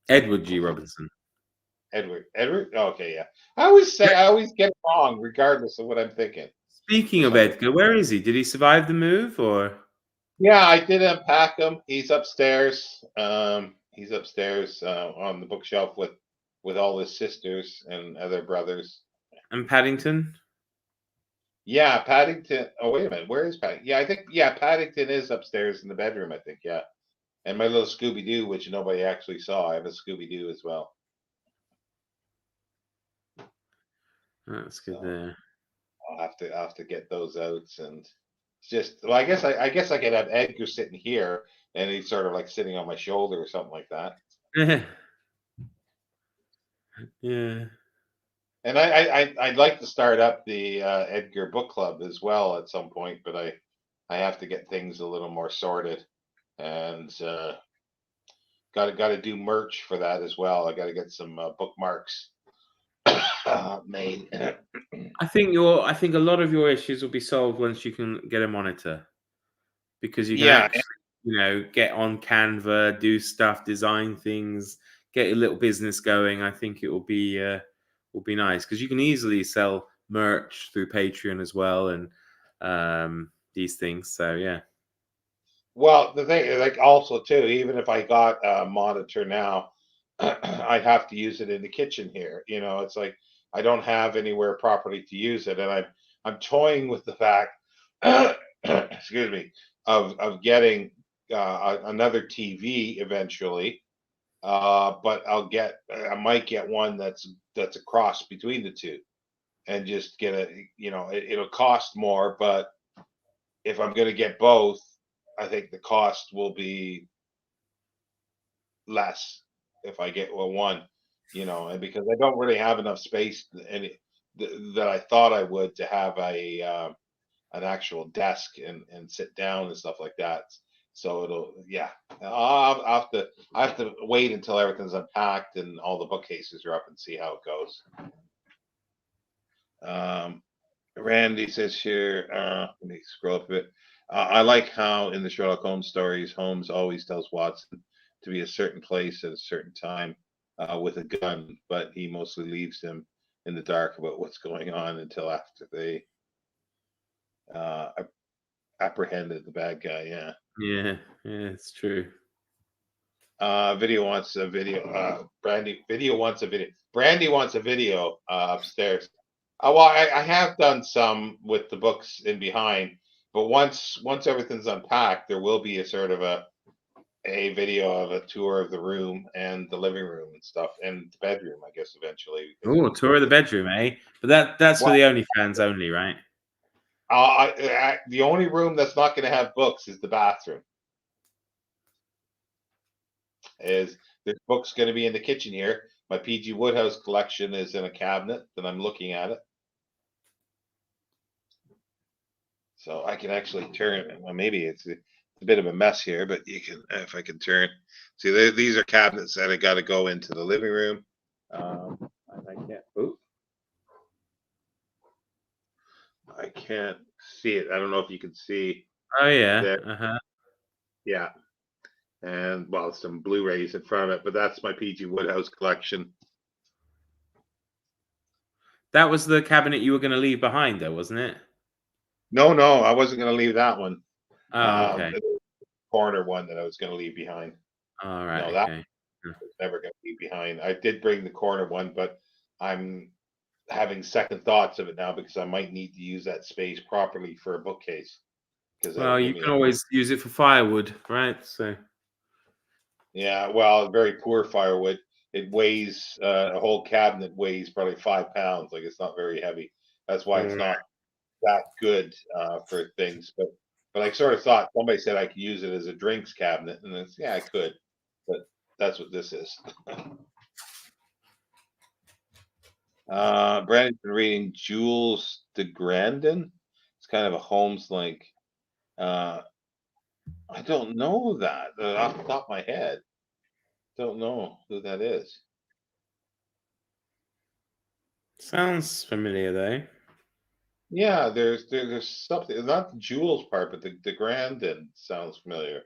Edward G. Robinson. Edward. Okay, yeah. I always get it wrong, regardless of what I'm thinking. Speaking of Edgar, where is he? Did he survive the move, or? Yeah, I did unpack him. He's upstairs. He's upstairs on the bookshelf with all his sisters and other brothers. And Paddington? Yeah, Paddington. Oh, wait a minute. Where is Paddington? Yeah, I think Paddington is upstairs in the bedroom. I think and my little Scooby Doo, which nobody actually saw. I have a Scooby Doo as well. That's good So there. I'll have to get those out, and it's just well, I guess I could have Edgar sitting here, and he's sort of like sitting on my shoulder or something like that. Yeah. And I'd like to start up the Edgar Book Club as well at some point, but I have to get things a little more sorted, and got to do merch for that as well. I got to get some bookmarks made. I think a lot of your issues will be solved once you can get a monitor, because you can Yeah, actually, get on Canva, do stuff, design things, get a little business going. I think it will be nice, because you can easily sell merch through Patreon as well, and these things. So yeah. well, the thing, like, also too, even if I got a monitor now, I have to use it in the kitchen here. It's like I don't have anywhere properly to use it, and I'm toying with the fact, excuse me, of getting another TV eventually. But I might get one that's a cross between the two, and just get it'll cost more, but if I'm going to get both, I think the cost will be less if I get one, and because I don't really have enough space that I thought I would to have an actual desk and sit down and stuff like that. So I have to wait until everything's unpacked and all the bookcases are up and see how it goes. Um, Randy says here, let me scroll up a bit. I like how in the Sherlock Holmes stories, Holmes always tells Watson to be a certain place at a certain time with a gun, but he mostly leaves him in the dark about what's going on until after they uh, apprehended the bad guy. Yeah. Yeah, it's true. Video wants a video. Video wants a video. Brandy wants a video upstairs. Well, I have done some with the books in behind, but once everything's unpacked, there will be a sort of a video of a tour of the room and the living room and stuff, and the bedroom, I guess, eventually. Because Oh, tour of the bedroom, eh? But that's for well, the OnlyFans only, right? the only room that's not going to have books is the bathroom. Is There's books going to be in the kitchen here. My PG Woodhouse collection is in a cabinet, and I'm looking at it. So I can actually turn. Well, maybe it's a bit of a mess here, but you can, if I can turn. See, these are cabinets that I got to go into the living room. I can't. Ooh, I can't see it. I don't know if you can see Oh yeah. there. Uh-huh. Yeah, and well, some Blu-rays in front of it, but that's my PG Woodhouse collection. That was the cabinet you were going to leave behind, though, wasn't it? No, I wasn't going to leave that one. Oh, okay. The corner one that I was going to leave behind. All right. No, that Okay. was never going to leave behind. I did bring the corner one, but I'm having second thoughts of it now because I might need to use that space properly for a bookcase because that'll Well, give you me can always use it for firewood, right? So. yeah, well, very poor firewood. It weighs a whole cabinet weighs probably 5 pounds. Like it's not very heavy. That's why it's Mm. not that good for things. But I sort of thought somebody said I could use it as a drinks cabinet, and it's yeah, I could, but that's what this is. Brandon's been reading Jules de Grandin. It's kind of a Holmes like. Uh, I don't know that off the top of my head. Don't know who that is. Sounds familiar, though. Yeah, there's something, not the Jules part, but the Grandin sounds familiar.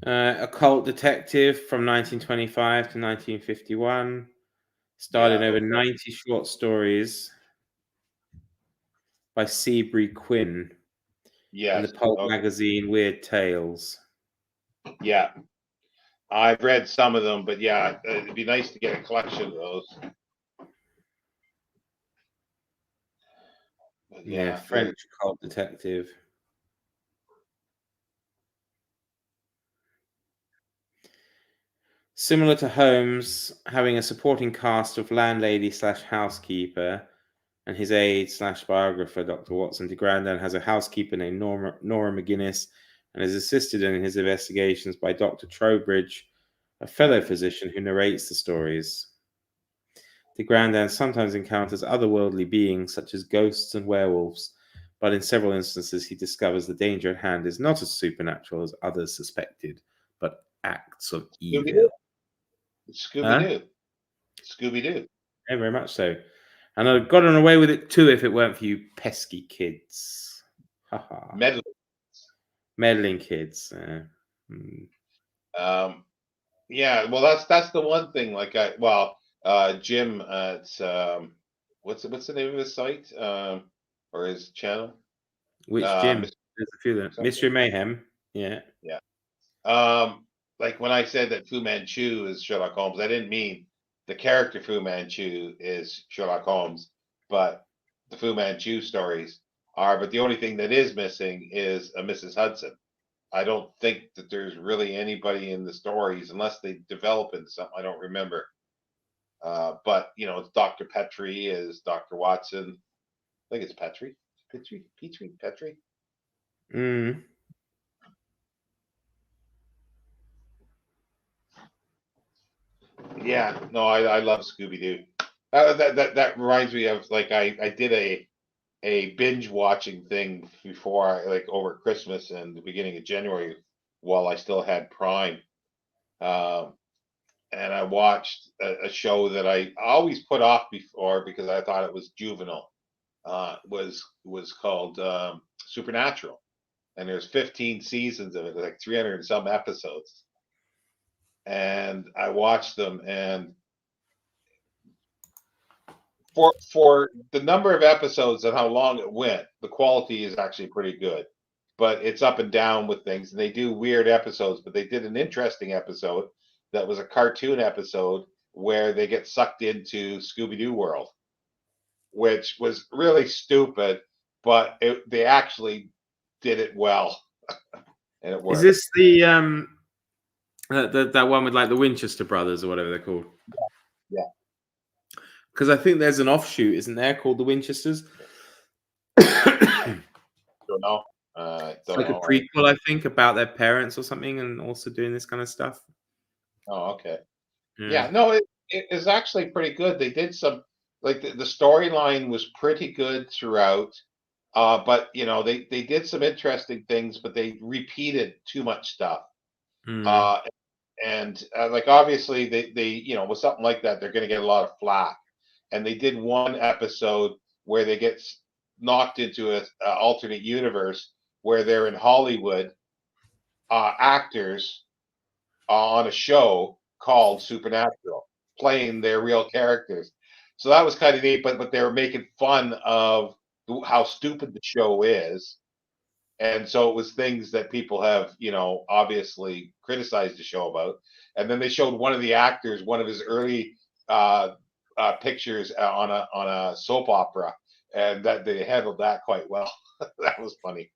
Occult detective from 1925 to 1951. Starred in Yeah, over okay. 90 short stories. by Seabury Quinn and the Yes. pulp Okay. magazine Weird Tales. Yeah. I've read some of them, but yeah, it'd be nice to get a collection of those. But Yeah, yeah, French cult detective. Similar to Holmes, having a supporting cast of landlady / housekeeper and his aide / biographer, Dr. Watson, de Grandin has a housekeeper named Nora McGuinness and is assisted in his investigations by Dr. Trowbridge, a fellow physician who narrates the stories. De Grandin sometimes encounters otherworldly beings such as ghosts and werewolves, but in several instances he discovers the danger at hand is not as supernatural as others suspected, but acts of evil. Scooby Huh? Doo. Scooby Doo. Yeah, very much so. And I'd gotten away with it too if it weren't for you pesky kids. Haha. Medley. Meddling kids. Yeah, well, that's the one thing. Like, Jim at what's the name of his site or his channel? Which Jim? Mr. There's a few there. something. Mystery Mayhem. Yeah. Yeah. Like when I said that Fu Manchu is Sherlock Holmes, I didn't mean the character Fu Manchu is Sherlock Holmes, but the Fu Manchu stories are. But the only thing that is missing is a Mrs. Hudson. I don't think that there's really anybody in the stories unless they develop into something. I don't remember. But it's Dr. Petrie is Dr. Watson. I think it's Petrie. Petrie. Mm. Yeah, no, I love Scooby Doo. That reminds me of like I did a binge watching thing before like over Christmas and the beginning of January while I still had Prime. Um, and I watched a show that I always put off before because I thought it was juvenile. Was called Supernatural, and there's 15 seasons of it, like 300 and some episodes. And I watched them, and for the number of episodes and how long it went, the quality is actually pretty good. But it's up and down with things, and they do weird episodes. But they did an interesting episode that was a cartoon episode where they get sucked into Scooby Doo World, which was really stupid, but they actually did it well, and it Is worked. this the that one with like the Winchester brothers or whatever they're called? Yeah. Because I think there's an offshoot, isn't there, called the Winchesters? Don't know. It's like a prequel, I think, about their parents or something, and also doing this kind of stuff. Oh, okay. Yeah, no, it is actually pretty good. They did some like the storyline was pretty good throughout. But they did some interesting things, but they repeated too much stuff. Uh, and like obviously they with something like that they're going to get a lot of flack. And they did one episode where they get knocked into a alternate universe where they're in Hollywood, actors on a show called Supernatural, playing their real characters. So that was kind of neat, but they were making fun of how stupid the show is. And so it was things that people have, obviously criticized the show about. And then they showed one of the actors, one of his early pictures on a soap opera, and that they handled that quite well. That was funny.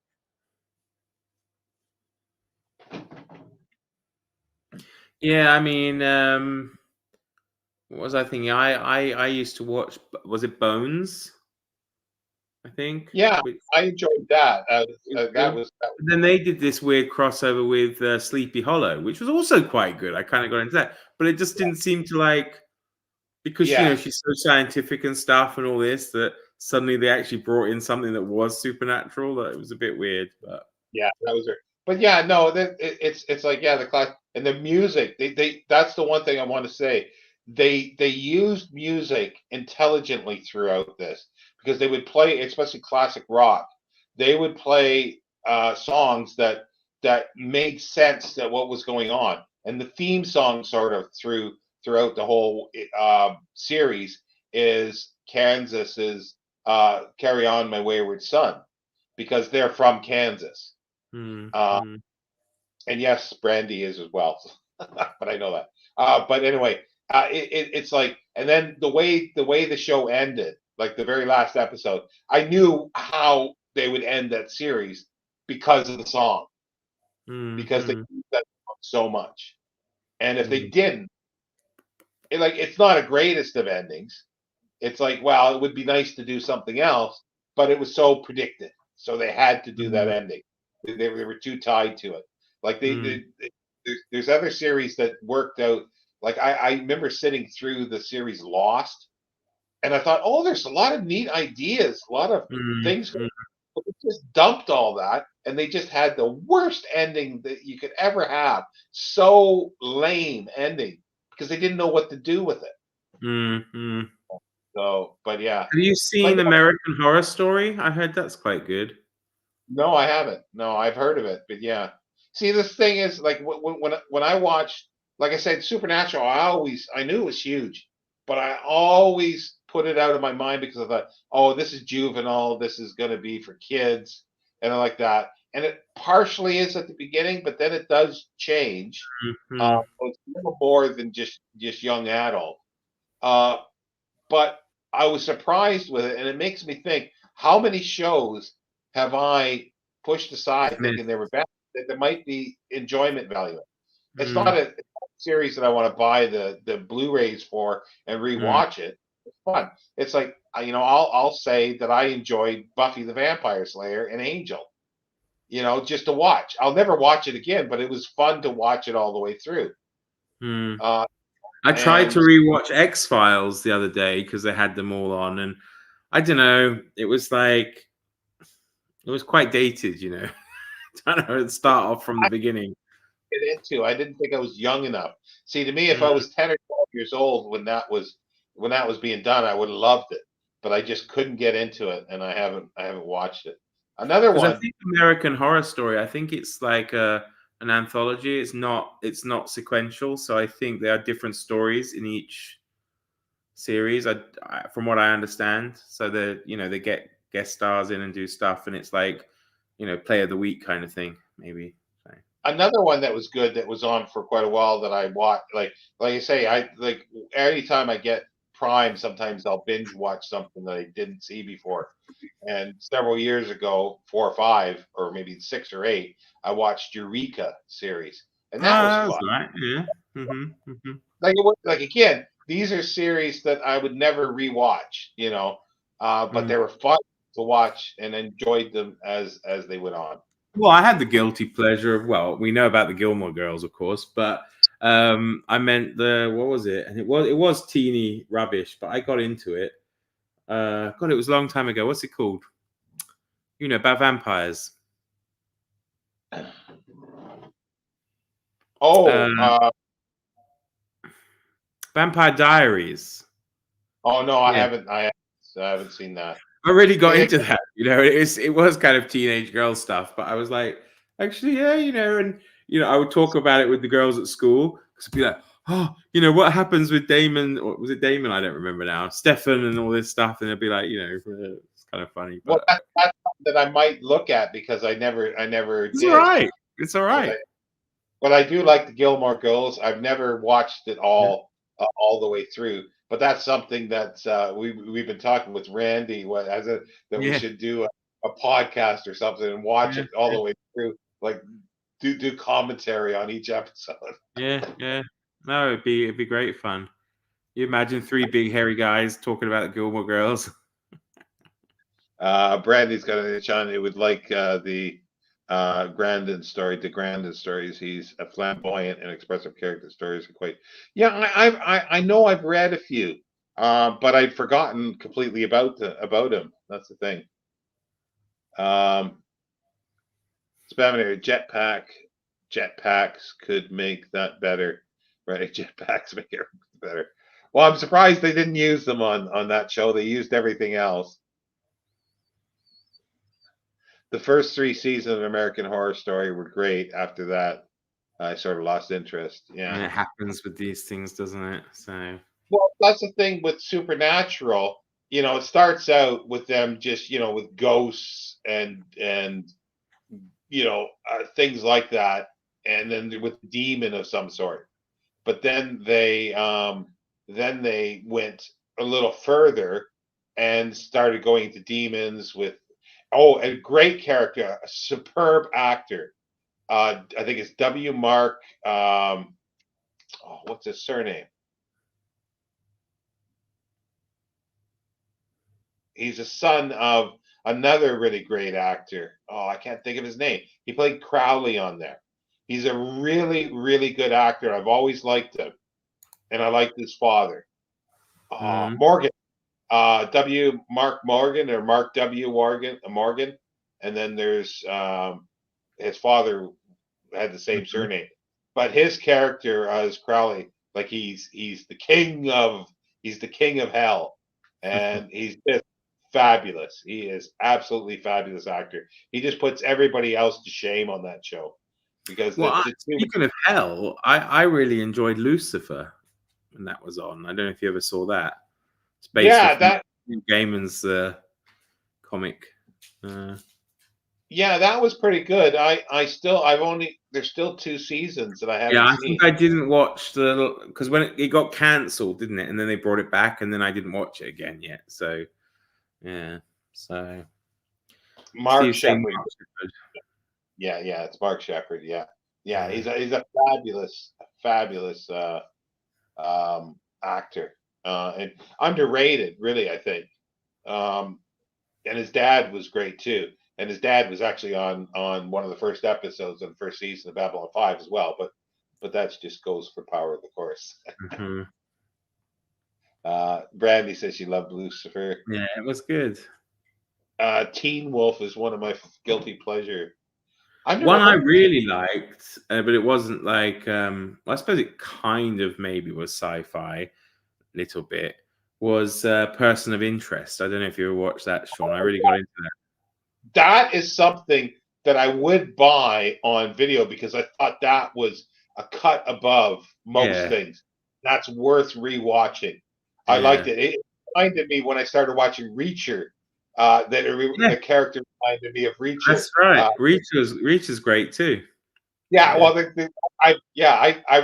Yeah, I mean, what was I thinking? I used to watch. Was it Bones? I think. Yeah, I enjoyed that. That was Then they did this weird crossover with Sleepy Hollow, which was also quite good. I kind of got into that, but it just didn't seem to because Yeah. she's so scientific and stuff and all this that suddenly they actually brought in something that was supernatural. That it was a bit weird, but Yeah, that was her. But yeah, no, it's like the class and the music. They that's the one thing I want to say. They used music intelligently throughout this because they would play, especially classic rock. They would play songs that made sense that what was going on, and the theme song sort of throughout the whole series is Kansas's Carry On My Wayward Son, because they're from Kansas. Mm, Uh, mm, and yes, Brandy is as well, but I know that. But anyway, it's like, and then the way the show ended, like the very last episode, I knew how they would end that series because of the song, because they mm, used that song so much. And if they mm, didn't, it's not a greatest of endings. It's like, well, it would be nice to do something else, but it was so predicted, so they had to do that mm, ending. They were too tied to it. Like mm, there's other series that worked out. Like I remember sitting through the series Lost, and I thought, oh, there's a lot of neat ideas, a lot of mm, things. mm, But they just dumped all that, and they just had the worst ending that you could ever have. So lame ending because they didn't know what to do with it. mm, mm. So, but yeah, Have you but seen American Horror Story? I heard that's quite good. no, I haven't. No, I've heard of it, but yeah. See, this thing is like when I watched, like I said, Supernatural. I knew it was huge, but I always put it out of my mind because I thought, oh, this is juvenile. This is going to be for kids, and I like that. And it partially is at the beginning, but then it does change. Mm, So it's a little more than just young adult. Uh, but I was surprised with it, and it makes me think: how many shows have I pushed aside, mm, thinking they were bad, that there might be enjoyment value? It's not mm, a, it's not a series that I want to buy the Blu-rays for and mm. rewatch it. It's fun. It's like I'll say that I enjoyed Buffy the Vampire Slayer and Angel. Just to watch. I'll never watch it again, but it was fun to watch it all the way through. Mm. Uh, I tried to and rewatch X-Files the other day because they had them all on, and I don't know. It was like it was quite dated, you know. I don't know. Start off from the beginning. get into. I didn't think I was young enough. See, to me, if I Mm. was 10 or 12 years old when that was being done, I would have loved it. But I just couldn't get into it, and I haven't watched it. Another Because I one, think American Horror Story, I think it's like an anthology. It's not sequential, so I think there are different stories in each series. From what I understand, so they get guest stars in and do stuff, and it's like play of the week kind of thing, maybe. So, another one that was good that was on for quite a while that I watched. Like you say, I like anytime I get Prime, sometimes I'll binge watch something that I didn't see before. And several years ago, 4 or 5, or maybe 6 or 8, I watched Eureka series, and that was that's fun. right. Yeah. Hmm. Like again, these are series that I would never rewatch, but Mm. they were fun to watch and enjoyed them as they went on. Well, I had the guilty pleasure of, well, we know about the Gilmore Girls, of course, but I meant what was it? And it was teeny rubbish, but I got into it. God, it was a long time ago. What's it called? About vampires. Uh, Oh, Vampire Diaries. oh no, I Yeah, haven't. I haven't seen that. I really got It, into that. It was kind of teenage girl stuff, but I was like, actually, yeah, and I would talk about it with the girls at school because it'd be like, oh, what happens with Damon? Or was it Damon? I don't remember now. Stefan and all this stuff, and it'd be like, it's kind of funny, well, but that's something that I might look at because I never it's all did. right. It's all But I, right. but I do like the Gilmore Girls. I've never watched it Yeah, all the way through. But that's something that we've been talking with Randy that we yeah, should do a podcast or something and watch yeah, it all the way through, like do commentary on each episode. yeah, yeah. No, it'd be great fun. You imagine three big hairy guys talking about the Gilmore Girls. Brandy's got an itch on. It would like the Grandin story, the Grandin stories. He's a flamboyant and expressive character. Stories are quite. Yeah, I know I've read a few, but I'd forgotten completely about him. That's the thing. Um, Spaminator jetpacks could make that better, right? Jetpacks make it better. Well, I'm surprised they didn't use them on that show. They used everything else. The first 3 seasons of American Horror Story were great. After that, I sort of lost interest. And Yeah. it happens with these things, doesn't it? So Well, that's the thing with Supernatural. it starts out with them just, with ghosts and things like that, and then with demon of some sort. But then they went a little further and started going to demons with a great character, a superb actor. I think it's W. Mark. What's his surname? He's a son of another really great actor. I can't think of his name. He played Crowley on there. He's a really, really good actor. I've always liked him, and I liked his father. Morgan, W. Mark Morgan, or Mark W. Morgan, and then there's his father had the same surname, but his character as Crowley, like he's the king of hell, and he's just fabulous. He is absolutely fabulous actor. He just puts everybody else to shame on that show because speaking of hell, I really enjoyed Lucifer when that was on. I don't know if you ever saw that. It's based off Gaiman's comic. Yeah, that was pretty good. There's still 2 seasons that I haven't seen. I think I didn't watch because when it got cancelled, didn't it? And then they brought it back, and then I didn't watch it again yet. So, yeah. So, Mark Sheppard. Yeah, it's Mark Sheppard. Yeah. He's a fabulous actor, and underrated, really, I think. And his dad was great too. And his dad was actually on one of the first episodes of the first season of Babylon 5 as well. But that just goes for power of the course. Brandy says she loved Lucifer. Yeah, it was good. Teen Wolf is one of my guilty pleasure. One I really liked, but it wasn't like I suppose it kind of maybe was sci-fi, a little bit. Was Person of Interest. I don't know if you ever watched that, Shawn. I really got into that. That is something that I would buy on video because I thought that was a cut above most things. That's worth rewatching. I liked it. It reminded me when I started watching Reacher, the character reminded me of Reacher. That's right. Reacher's great too. Yeah, well, I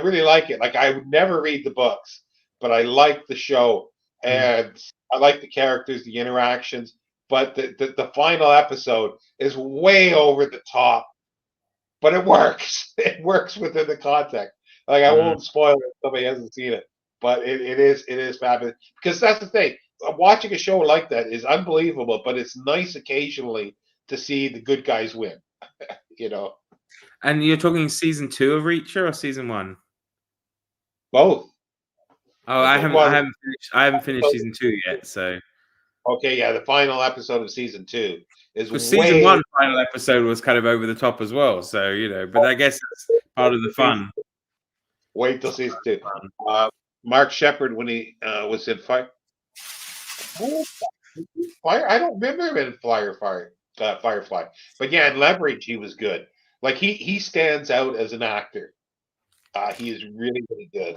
really like it. Like, I would never read the books, but I like the show, and I like the characters, the interactions. But the final episode is way over the top, but it works. It works within the context. Like, I won't spoil it if somebody hasn't seen it, but it is fabulous, because that's the thing. Watching a show like that is unbelievable, but it's nice occasionally to see the good guys win. And you're talking season 2 of Reacher or season 1? Both. Oh, I haven't finished season 2 yet, so. Okay, yeah, the final episode of season 2 is season 1 final episode was kind of over the top as well, so but I guess it's part of the fun. Wait till season 2. Mark Sheppard, when he was in Fire, I don't remember him in Firefly, but yeah, in Leverage he was good. Like, he stands out as an actor. He is really, really good.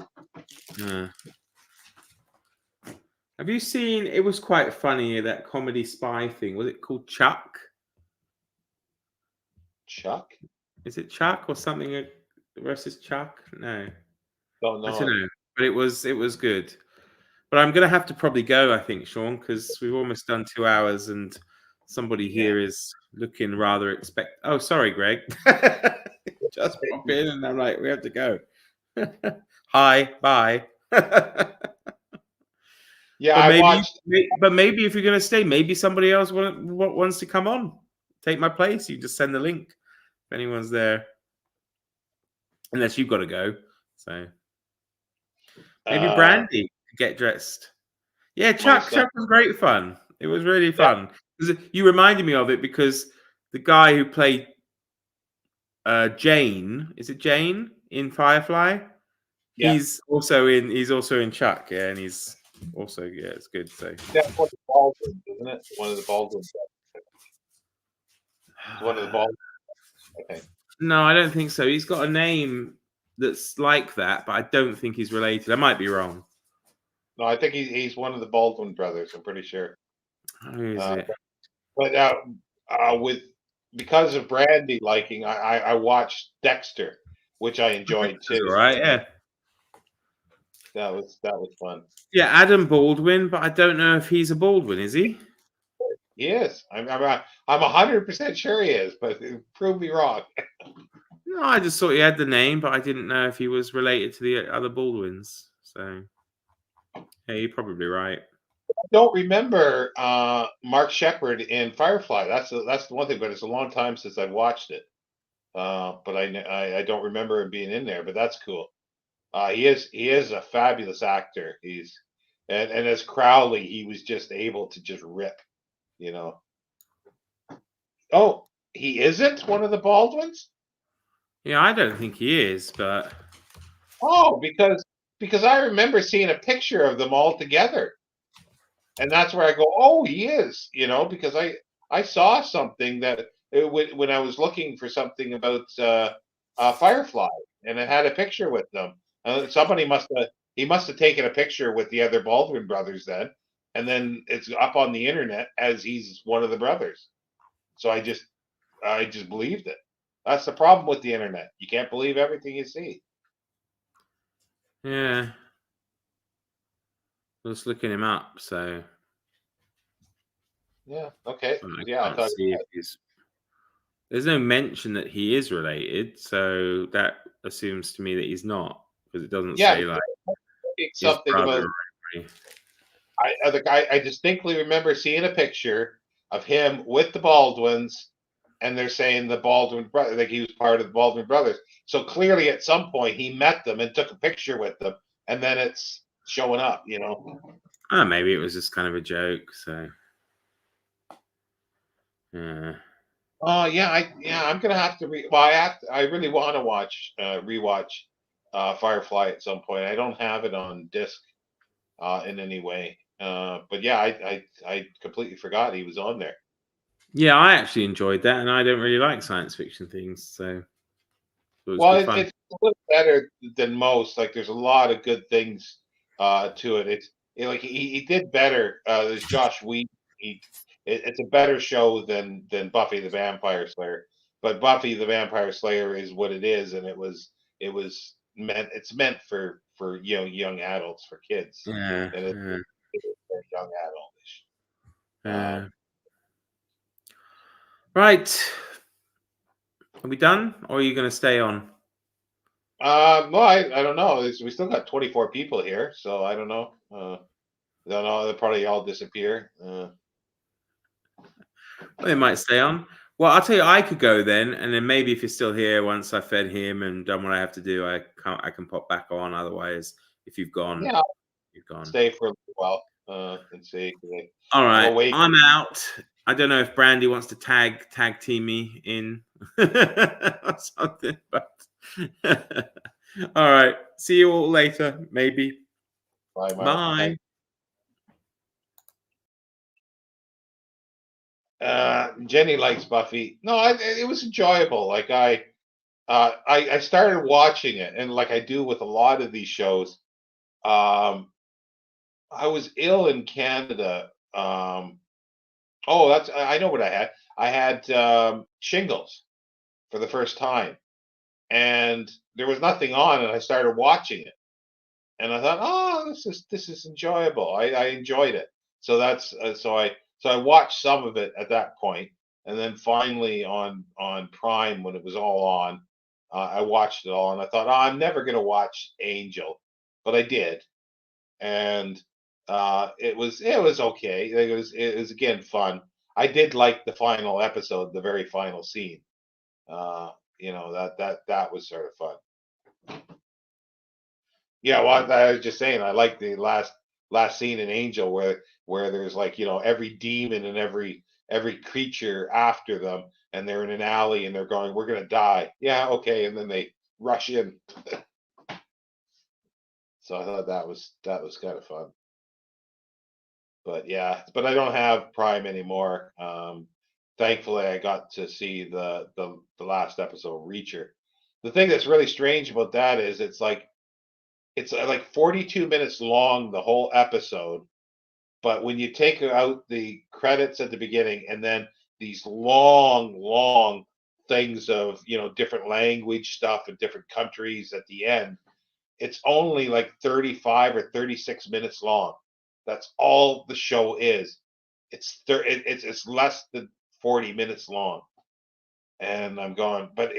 Have you seen? It was quite funny, that comedy spy thing. Was it called Chuck? Chuck? Is it Chuck or something versus Chuck? No. Don't know. I don't know. But it was good. But I'm gonna have to probably go, I think, Shawn, because we've almost done 2 hours, and somebody here is looking rather Oh, sorry, Greg. Just pop in, and I'm like, we have to go. Hi, bye. Yeah, but maybe if you're going to stay, maybe somebody else wants to come on, take my place. You just send the link if anyone's there, unless you've got to go. So maybe Brandy get dressed. Yeah, Chuck was great fun. It was really fun. You reminded me of it because the guy who played Jane, is it Jane in Firefly? Yeah. He's also in Chuck, and he's also, it's good. So that's one of the Baldwins, isn't it? One of the Baldwins. One of the Baldwins, I think. No, I don't think so. He's got a name that's like that, but I don't think he's related. I might be wrong. No, I think he's one of the Baldwin brothers. I'm pretty sure. Who is Uh, it? but with because of Brandy liking, I watched Dexter, which I enjoyed That's too. all right. Yeah. That was fun. Yeah, Adam Baldwin, but I don't know if he's a Baldwin, is he? He is. I'm 100% sure he is, but prove me wrong. No, I just thought he had the name, but I didn't know if he was related to the other Baldwins. So, yeah, you're probably right. I don't remember Mark Shepard in Firefly. That's the one thing, but it's a long time since I've watched it. But I don't remember him being in there. But that's cool. He is a fabulous actor. And as Crowley, he was just able to just rip. You know. Oh, he isn't one of the Baldwins. Yeah, I don't think he is, but Oh, because I remember seeing a picture of them all together, and that's where I go, oh, he is. Because I saw something that when I was looking for something about Firefly, and it had a picture with them. Somebody must have taken a picture with the other Baldwin brothers then, and then it's up on the internet as he's one of the brothers. So I just believed it. That's the problem with the internet. You can't believe everything you see. yeah, just looking him up. So, Yeah. Okay. but I Yeah. I can't thought. see if he's. There's no mention that he is related, so that assumes to me that he's not, because it doesn't Yeah. say like It's his something brother about. or anything. I distinctly remember seeing a picture of him with the Baldwins, and they're saying the Baldwin brother, like he was part of the Baldwin brothers. So clearly, at some point, he met them and took a picture with them, and then it's showing up. Oh, maybe it was just kind of a joke. So, yeah. Oh yeah, I'm gonna have to well, I really want to rewatch Firefly at some point. I don't have it on disc in any way. But yeah, I completely forgot he was on there. Yeah, I actually enjoyed that, and I don't really like science fiction things, so it was Well, good fun. it's a little better than most. Like, there's a lot of good things to it. Like he did better. There's Josh Wheat. It's a better show than Buffy the Vampire Slayer. But Buffy the Vampire Slayer is what it is, and it was meant. It's meant for young adults, for kids, Yeah, and yeah, it's very young adultish. yeah. Right. Are we done, or are you going to stay on? Well, I don't know. We still got 24 people here, so I don't know. Don't know. They'll probably all disappear. They might stay on. Well, I'll tell you, I could go then, and then maybe if you're still here, once I fed him and done what I have to do, I can pop back on. Otherwise, if you've gone, Yeah, I'll you've gone. stay for a little while and see. All I'm right, awake. I'm out. I don't know if Brandy wants to tag team me in or something, but all right. See you all later, maybe. Bye, Mark. Bye. Thanks. Jenny likes Buffy. No, it was enjoyable. Like I started watching it, and like I do with a lot of these shows, um, I was ill in Canada. Oh, I know what I had. I had shingles for the first time, and there was nothing on, and I started watching it, and I thought, oh, this is enjoyable. I enjoyed it. So that's so I watched some of it at that point, and then finally on Prime when it was all on, I watched it all, and I thought, oh, I'm never gonna watch Angel, but I did, and it was okay. It was again fun. I did like the final episode, the very final scene. Uh, that was sort of fun. Yeah, well, I was just saying, I like the last scene in Angel where there's like every demon and every creature after them, and they're in an alley and they're going, "We're gonna die." Yeah, okay, and then they rush in. So I thought that was kind of fun. But yeah, but I don't have Prime anymore. Thankfully, I got to see the last episode of Reacher. The thing that's really strange about that is it's like 42 minutes long, the whole episode, But when you take out the credits at the beginning and then these long, long things of, different language stuff in different countries at the end, it's only like 35 or 36 minutes long. That's all the show is. It's less than 40 minutes long. And I'm going, but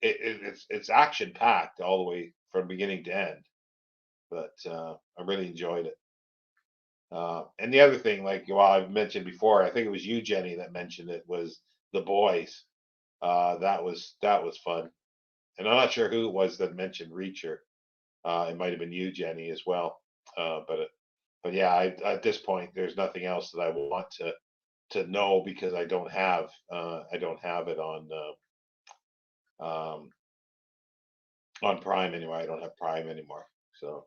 it's action packed all the way from beginning to end. But I really enjoyed it. And the other thing, like, well, I've mentioned before, I think it was you, Jenny, that mentioned it, was The Boys. That was fun. And I'm not sure who it was that mentioned Reacher. It might have been you, Jenny, as well. But yeah, at this point, there's nothing else that I want to know, because I don't have it on Prime anymore. I don't have Prime anymore. So,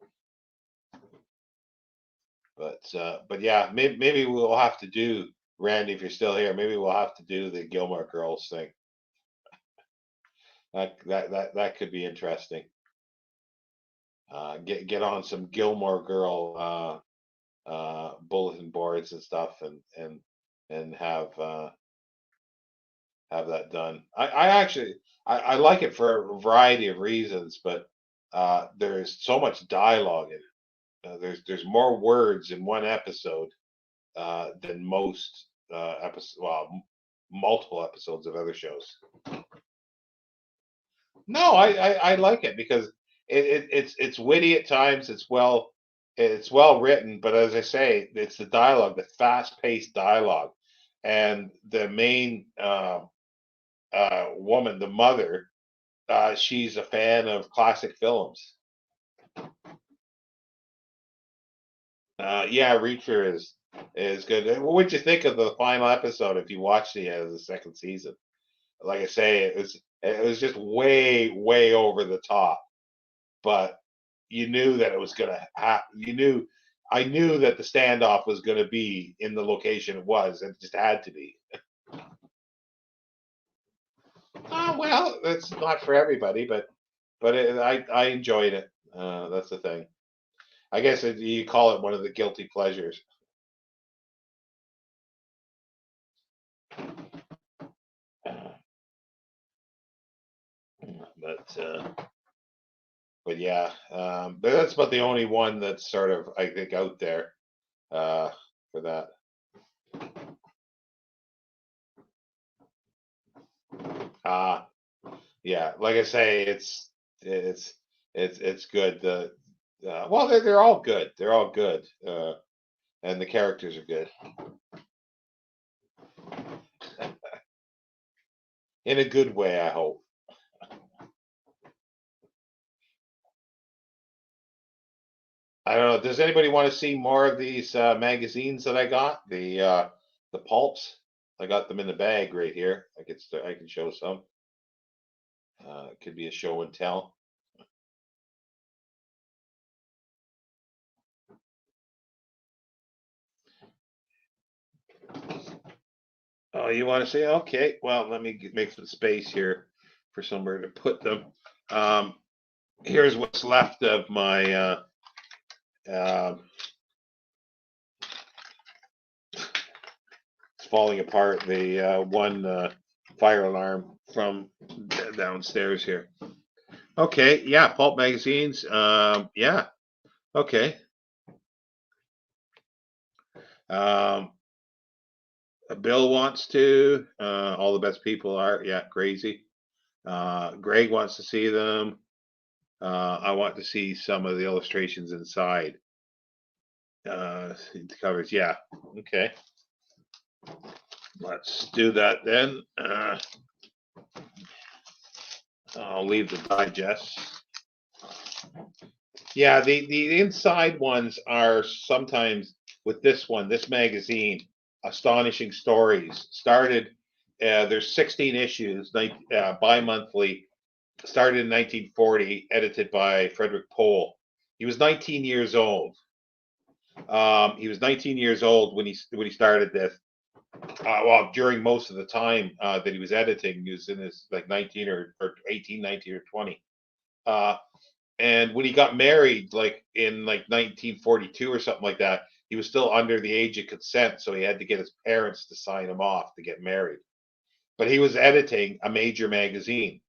but yeah, maybe we'll have to do, Randy, if you're still here, maybe we'll have to do the Gilmore Girls thing. That could be interesting. Get on some Gilmore Girl bulletin boards and stuff, and have that done. I actually I like it for a variety of reasons, but there's so much dialogue in it. There's more words in one episode than most multiple episodes of other shows. No, I like it because it's witty at times. It's well written, but as I say, it's the dialogue, the fast paced dialogue, and the main woman, the mother, she's a fan of classic films. Yeah, Reacher is good. What would you think of the final episode if you watched the second season? Like I say, it was just way way over the top, but you knew that it was gonna happen. I knew that the standoff was gonna be in the location it was. It just had to be. Well, it's not for everybody, but I enjoyed it. That's the thing. I guess you call it one of the guilty pleasures. But yeah, but that's about the only one that's sort of, I think, out there for that. Ah, yeah, like I say, it's good. Well, they're all good. They're all good, and the characters are good in a good way, I hope. I don't know. Does anybody want to see more of these magazines that I got? The pulps. I got them in the bag right here. I can show some. It could be a show and tell. Oh, you want to see? Okay. Well, let me make some space here for somewhere to put them. Um, Here's what's left of my. It's falling apart. The one fire alarm from downstairs here. Okay. Yeah. Pulp magazines. Yeah. Okay. Um, Bill wants to. All the best people are. Yeah. Crazy. Greg wants to see them. I want to see some of the illustrations inside. The covers. Yeah. Okay. Let's do that then. I'll leave the digest. Yeah, the inside ones are sometimes, with this magazine, Astonishing Stories. There's 16 issues, bi-monthly, started in 1940, edited by Frederick Pohl. He was 19 years old. He was 19 years old when he started this. Well, during most of the time that he was editing, he was in his like 19 or 18, 19 or 20. And when he got married, like in like 1942 or something like that, he was still under the age of consent, so he had to get his parents to sign him off to get married. But he was editing a major magazine,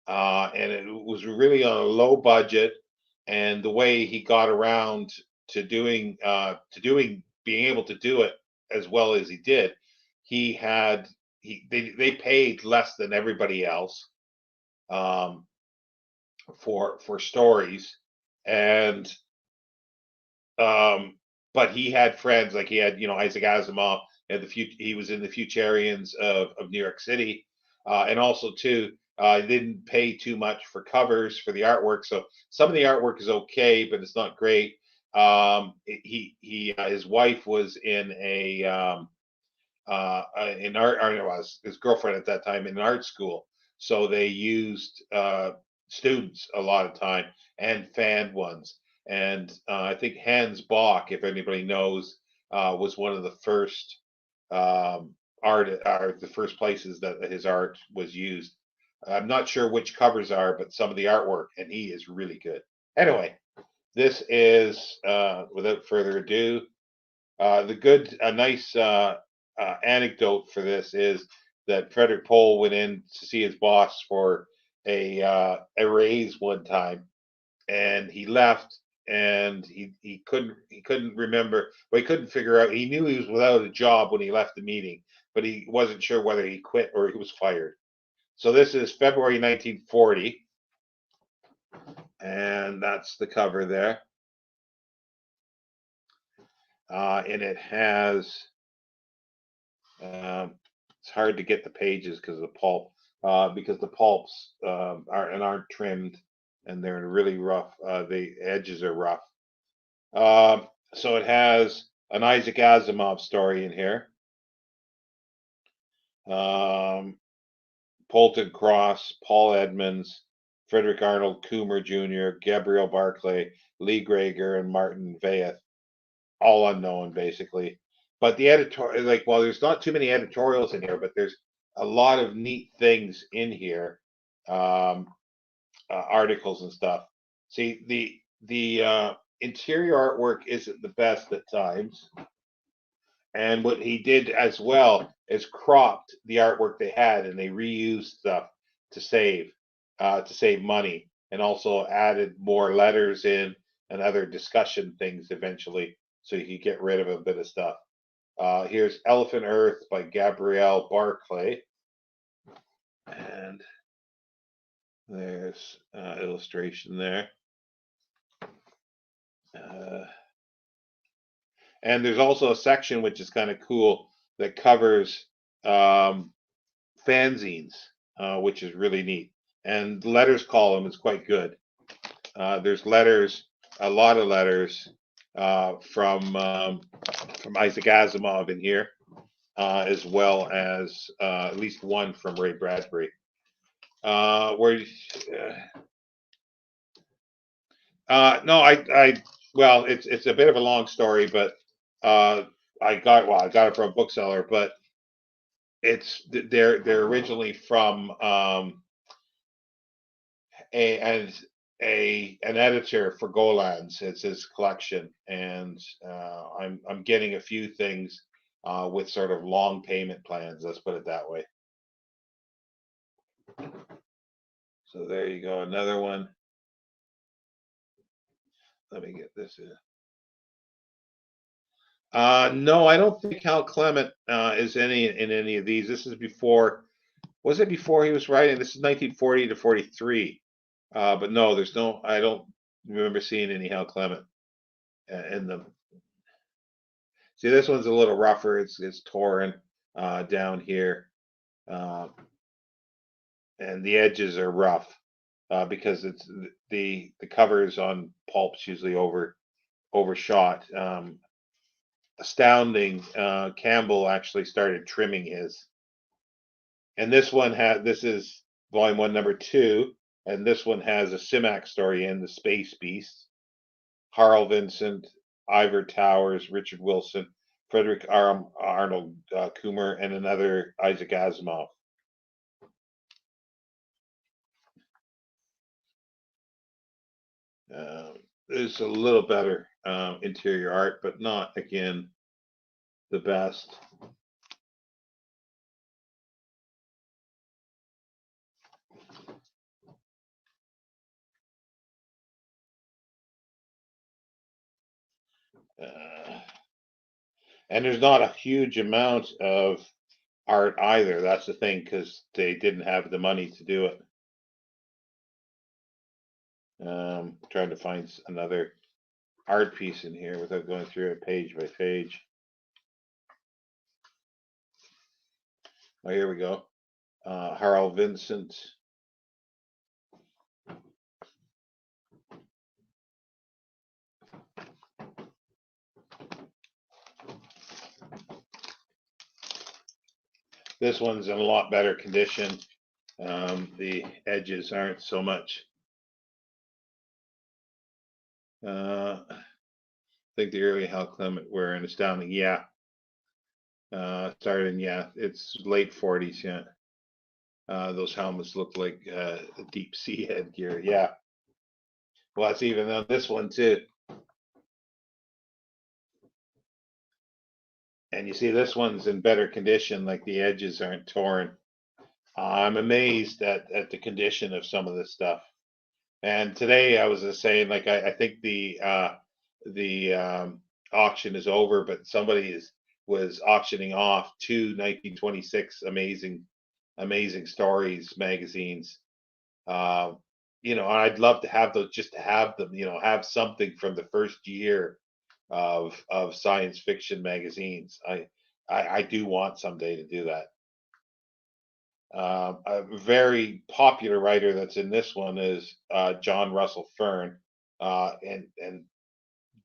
and it was really on a low budget. And the way he got around to being able to do it as well as he did, he had they paid less than everybody else, um, for stories, and but he had friends, like he had, Isaac Asimov, and he was in the Futurians of New York City, and also too, didn't pay too much for covers for the artwork. So some of the artwork is okay, but it's not great. His wife was in in art, or it was his girlfriend at that time in art school. So they used students a lot of time and fan ones. And I think Hans Bach, if anybody knows, was one of the first the first places that his art was used. I'm not sure which covers are, but some of the artwork, and he is really good. Anyway, this is, without further ado, a nice anecdote for this is that Frederick Pohl went in to see his boss for a raise one time, and he left, and he couldn't remember, well, he couldn't figure out. He knew he was without a job when he left the meeting, but he wasn't sure whether he quit or he was fired. So this is February 1940, and that's the cover there. And it has, it's hard to get the pages because of the pulp, because the pulps aren't trimmed, and they're really rough. The edges are rough. So it has an Isaac Asimov story in here. Polton Cross, Paul Edmonds, Frederick Arnold Coomer Jr., Gabriel Barclay, Lee Graeger, and Martin Veith, all unknown basically. But the editor, like, well, there's not too many editorials in here, but there's a lot of neat things in here, articles and stuff. See, the interior artwork isn't the best at times, and what he did as well is cropped the artwork they had, and they reused stuff to save money, and also added more letters in and other discussion things eventually, so you could get rid of a bit of stuff. Here's Elephant Earth by Gabrielle Barclay, and there's illustration there. And there's also a section which is kind of cool that covers fanzines, which is really neat. And the letters column is quite good. There's letters, a lot of letters from Isaac Asimov in here, as well as at least one from Ray Bradbury. No, well, it's a bit of a long story, but I got it from a bookseller, but they're originally from an editor for Golan's. It's his collection, and I'm getting a few things with sort of long payment plans. Let's put it that way. So there you go, another one. Let me get this in. No, I don't think Hal Clement is in any of these. This is before. Was it before he was writing? This is 1940 to 43. But no, there's no. I don't remember seeing any Hal Clement in them. See, this one's a little rougher. It's torn down here, and the edges are rough because it's the covers on pulps usually overshot. Astounding, Campbell actually started trimming his, and this is volume 1 number 2, and this one has a Simak story in The Space Beast. Harl Vincent, Ivor Towers, Richard Wilson, Frederick Arnold Coomer, and another Isaac Asimov. This is a little better. interior art, but not, again, the best. And there's not a huge amount of art either. That's the thing, because they didn't have the money to do it. Trying to find another art piece in here without going through it page by page. Oh, here we go. Harl Vincent. This one's in a lot better condition. The edges aren't so much. I think the early Hal Clement were an astounding, yeah. Started in, yeah, it's late 40s, yeah. Those helmets look like deep sea headgear, yeah. Well, that's even on this one too. And you see this one's in better condition, like the edges aren't torn. I'm amazed at the condition of some of this stuff. And today I was just saying, like, I think the auction is over, but somebody was auctioning off two 1926 amazing stories magazines. You know, I'd love to have those, just to have them, you know, have something from the first year of science fiction magazines. I do want someday to do that. A very popular writer that's in this one is John Russell Fern, and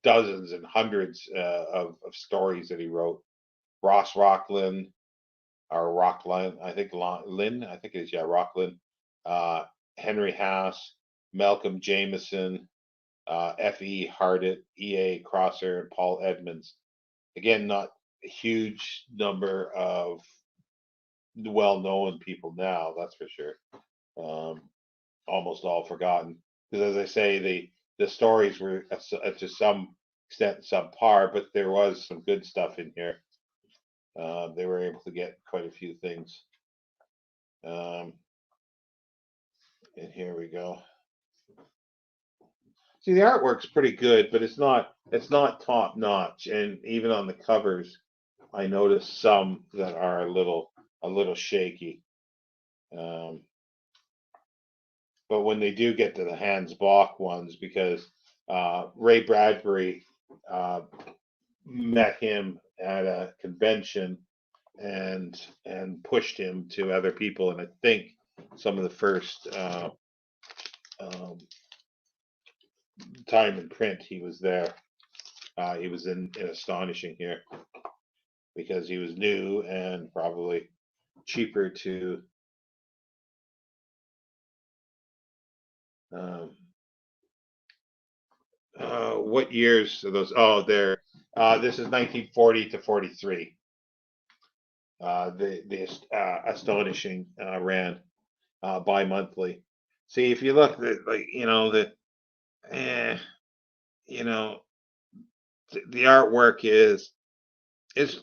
dozens and hundreds of stories that he wrote. Ross Rocklin, or Rockline, I think Lynn, I think it is, yeah, Rocklin, Henry Haas, Malcolm Jameson, F.E. Hardit, E.A. Crosser, and Paul Edmonds. Again, not a huge number of well-known people now, that's for sure. Almost all forgotten, because, as I say, the stories were to some extent subpar, but there was some good stuff in here. They were able to get quite a few things. And here we go. See, the artwork's pretty good, but it's not top notch. And even on the covers, I noticed some that are a little shaky. But when they do get to the Hans Bach ones, because Ray Bradbury met him at a convention and pushed him to other people, and I think some of the first time in print he was there. He was in Astonishing here because he was new and probably cheaper to what years are those? Oh, there. This is 1940 to 43. The Astonishing ran bi-monthly. See, if you look at, like, you know, you know, the artwork is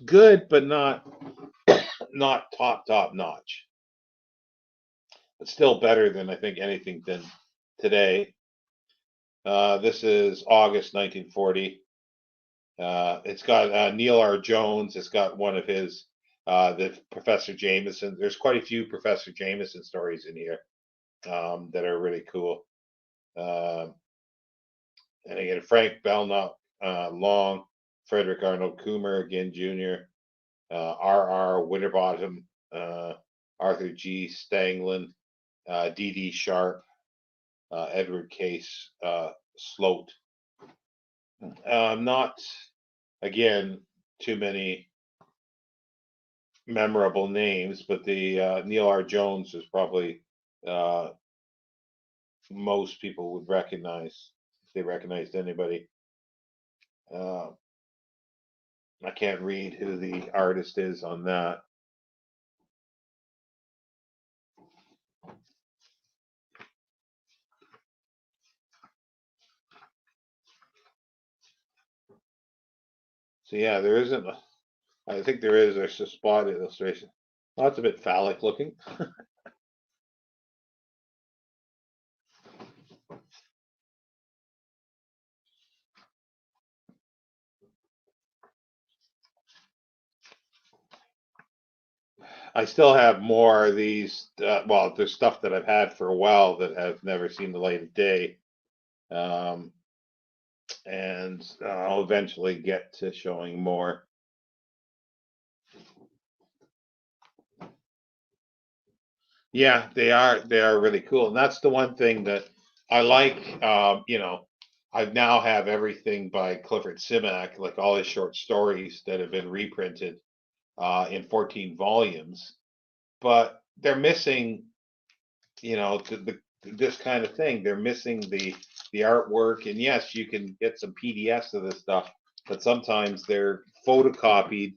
good, but not top notch. It's still better than, I think, anything than today. This is August 1940. It's got Neil R. Jones. It's got one of his, the Professor Jameson. There's quite a few Professor Jameson stories in here that are really cool. And again, Frank Belknap, Long, Frederick Arnold Coomer, again, Jr., R.R. Winterbottom, Arthur G. Stanglin, D.D. Sharp, Edward Case Sloat. Not, again, too many memorable names, but the Neil R. Jones is probably most people would recognize if they recognized anybody. I can't read who the artist is on that. So yeah, there isn't. I think there is. There's a spot illustration. Well, that's a bit phallic looking. I still have more of these. Well, there's stuff that I've had for a while that have never seen the light of day, um, and I'll eventually get to showing more. Yeah, they are. They are really cool, and that's the one thing that I like. I now have everything by Clifford Simak, like all his short stories that have been reprinted in 14 volumes, but they're missing, this kind of thing. They're missing the artwork, and yes, you can get some PDFs of this stuff, but sometimes they're photocopied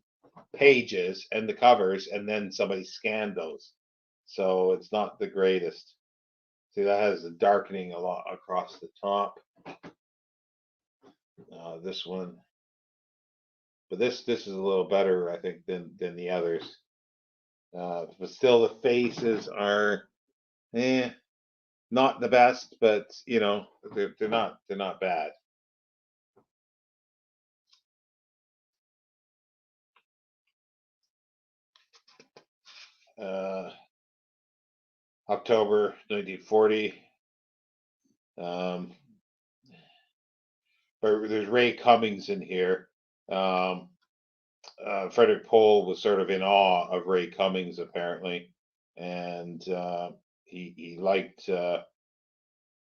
pages and the covers, and then somebody scanned those, so it's not the greatest. See, that has the darkening a lot across the top. This one, but this is a little better, I think, than the others. But still, the faces are, not the best, but they're not bad. Uh, October 1940. Um, but there's Ray Cummings in here. Um, Frederick Pohl was sort of in awe of Ray Cummings apparently, and he liked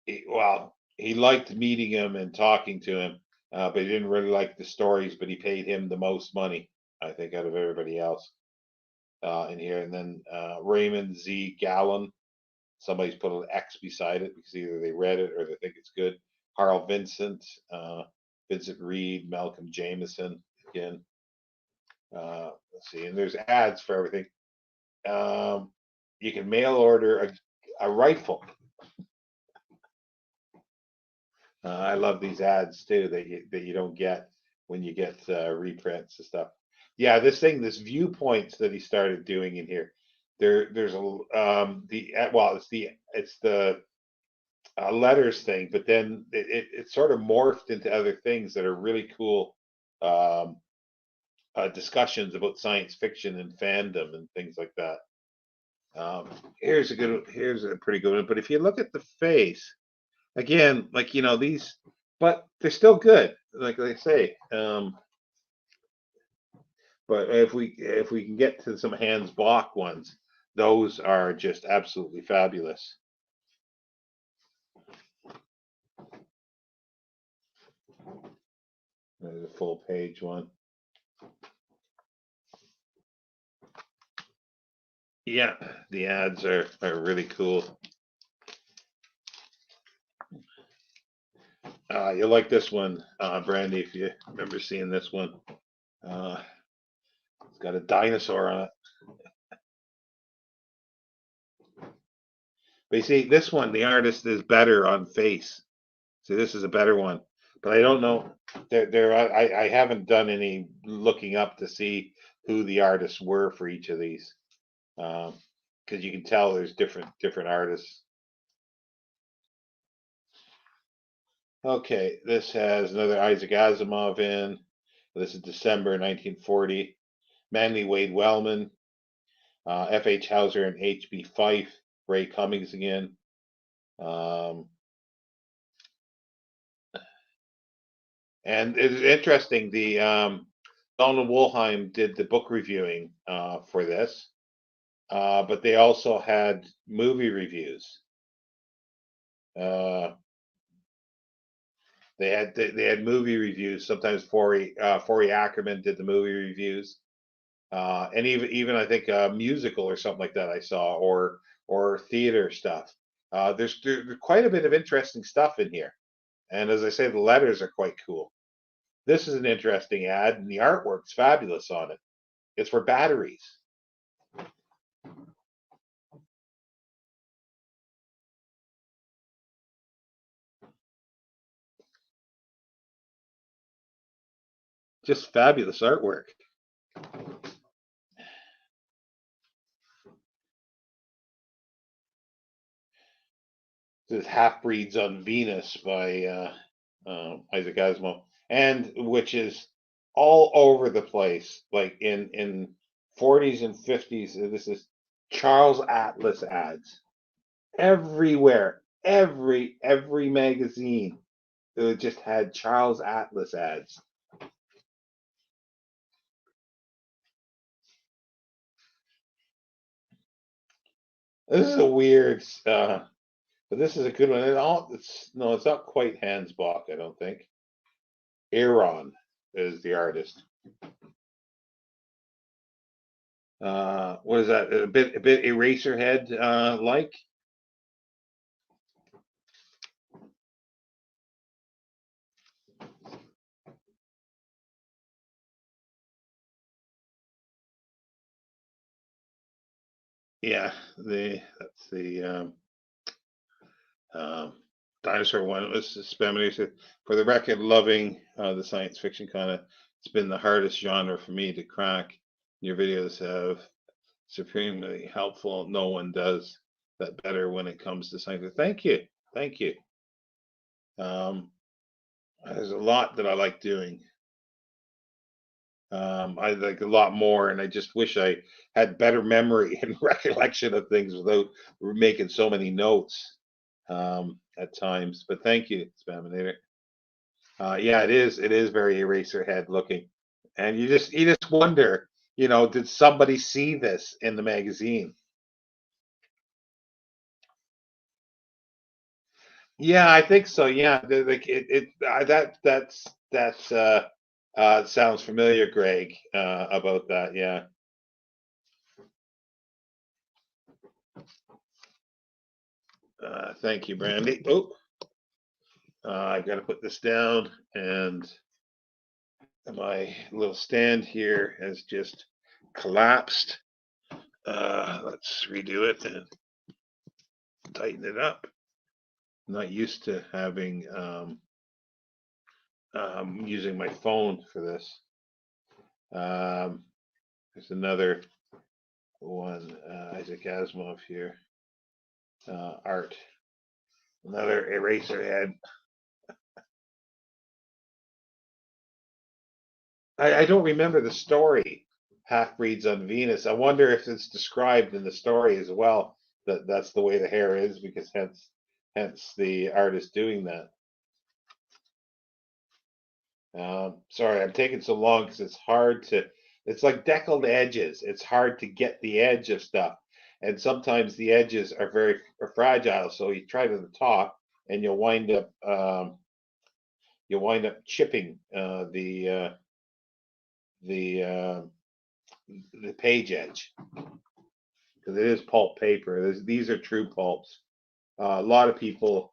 he liked meeting him and talking to him, but he didn't really like the stories. But he paid him the most money, I think, out of everybody else in here. And then Raymond Z. Gallen. Somebody's put an X beside it because either they read it or they think it's good. Harl Vincent, Vincent Reed, Malcolm Jameson again. Let's see, and there's ads for everything. You can mail order a rifle. I love these ads too that you don't get when you get reprints and stuff. Yeah, this viewpoints that he started doing in here. There's a it's the letters thing, but then it sort of morphed into other things that are really cool. Um, Discussions about science fiction and fandom and things like that. Here's a pretty good one. But if you look at the face again, like these, but they're still good, like they say. But if we can get to some Hans Block ones, those are just absolutely fabulous. There's a full page one. Yeah, the ads are really cool. You'll like this one, Brandy, if you remember seeing this one. It's got a dinosaur on it. But you see, this one, the artist is better on face. See, this is a better one. But I don't know. I haven't done any looking up to see who the artists were for each of these, because you can tell there's different artists. Okay, this has another Isaac Asimov in. This is December 1940. Manly Wade Wellman, F.H. Hauser, and H.B. Fife. Ray Cummings again. And it is interesting. The Donald Wollheim did the book reviewing for this, but they also had movie reviews. They had movie reviews. Sometimes Forey Ackerman did the movie reviews, and even I think a musical or something like that I saw, or theater stuff. There's quite a bit of interesting stuff in here, and as I say, the letters are quite cool. This is an interesting ad, and the artwork's fabulous on it. It's for batteries. Just fabulous artwork. This is Half Breeds on Venus by Isaac Asimov, and which is all over the place, like in 40s and 50s. This is Charles Atlas ads everywhere. Every magazine just had Charles Atlas ads. This is a weird, but this is a good one. It's not quite Hans Bach, I don't think. Aaron is the artist. What is that? A bit Eraserhead like. Yeah, that's the dinosaur one. It was Spammy. For the record, loving the science fiction kind of. It's been the hardest genre for me to crack. Your videos have supremely helpful. No one does that better when it comes to science. Thank you, thank you. There's a lot that I like doing. I like a lot more, and I just wish I had better memory and recollection of things without making so many notes at times. But thank you, Spaminator. Yeah, it is. It is very Eraserhead looking, and you just wonder, did somebody see this in the magazine? Yeah, I think so. Yeah, like that's sounds familiar, Greg, about that. Yeah. Thank you, Brandy. Oh, I got to put this down, and my little stand here has just collapsed. Let's redo it and tighten it up. I'm not used to having using my phone for this. There's another one, Isaac Asimov here. Art. Another eraser head. I don't remember the story. Half breeds on Venus. I wonder if it's described in the story as well. That's the way the hair is, because hence the artist doing that. Sorry, I'm taking so long because it's hard to. It's like deckled edges. It's hard to get the edge of stuff, and sometimes the edges are very fragile. So you try to the top, and you'll wind up chipping the uh, the page edge, because it is pulp paper. These are true pulps. A lot of people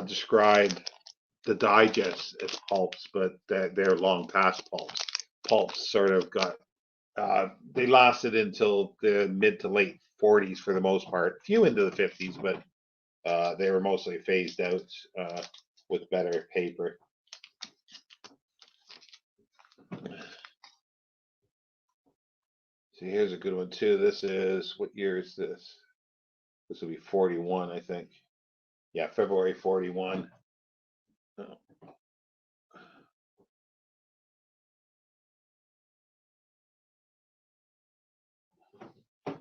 describe the digests as pulps, but they're long past pulps. Pulps sort of got they lasted until the mid to late 40s for the most part. Few into the 50s, but they were mostly phased out with better paper. See, here's a good one too. This is, what year is this? This will be 41, I think. Yeah, February 41. Oh.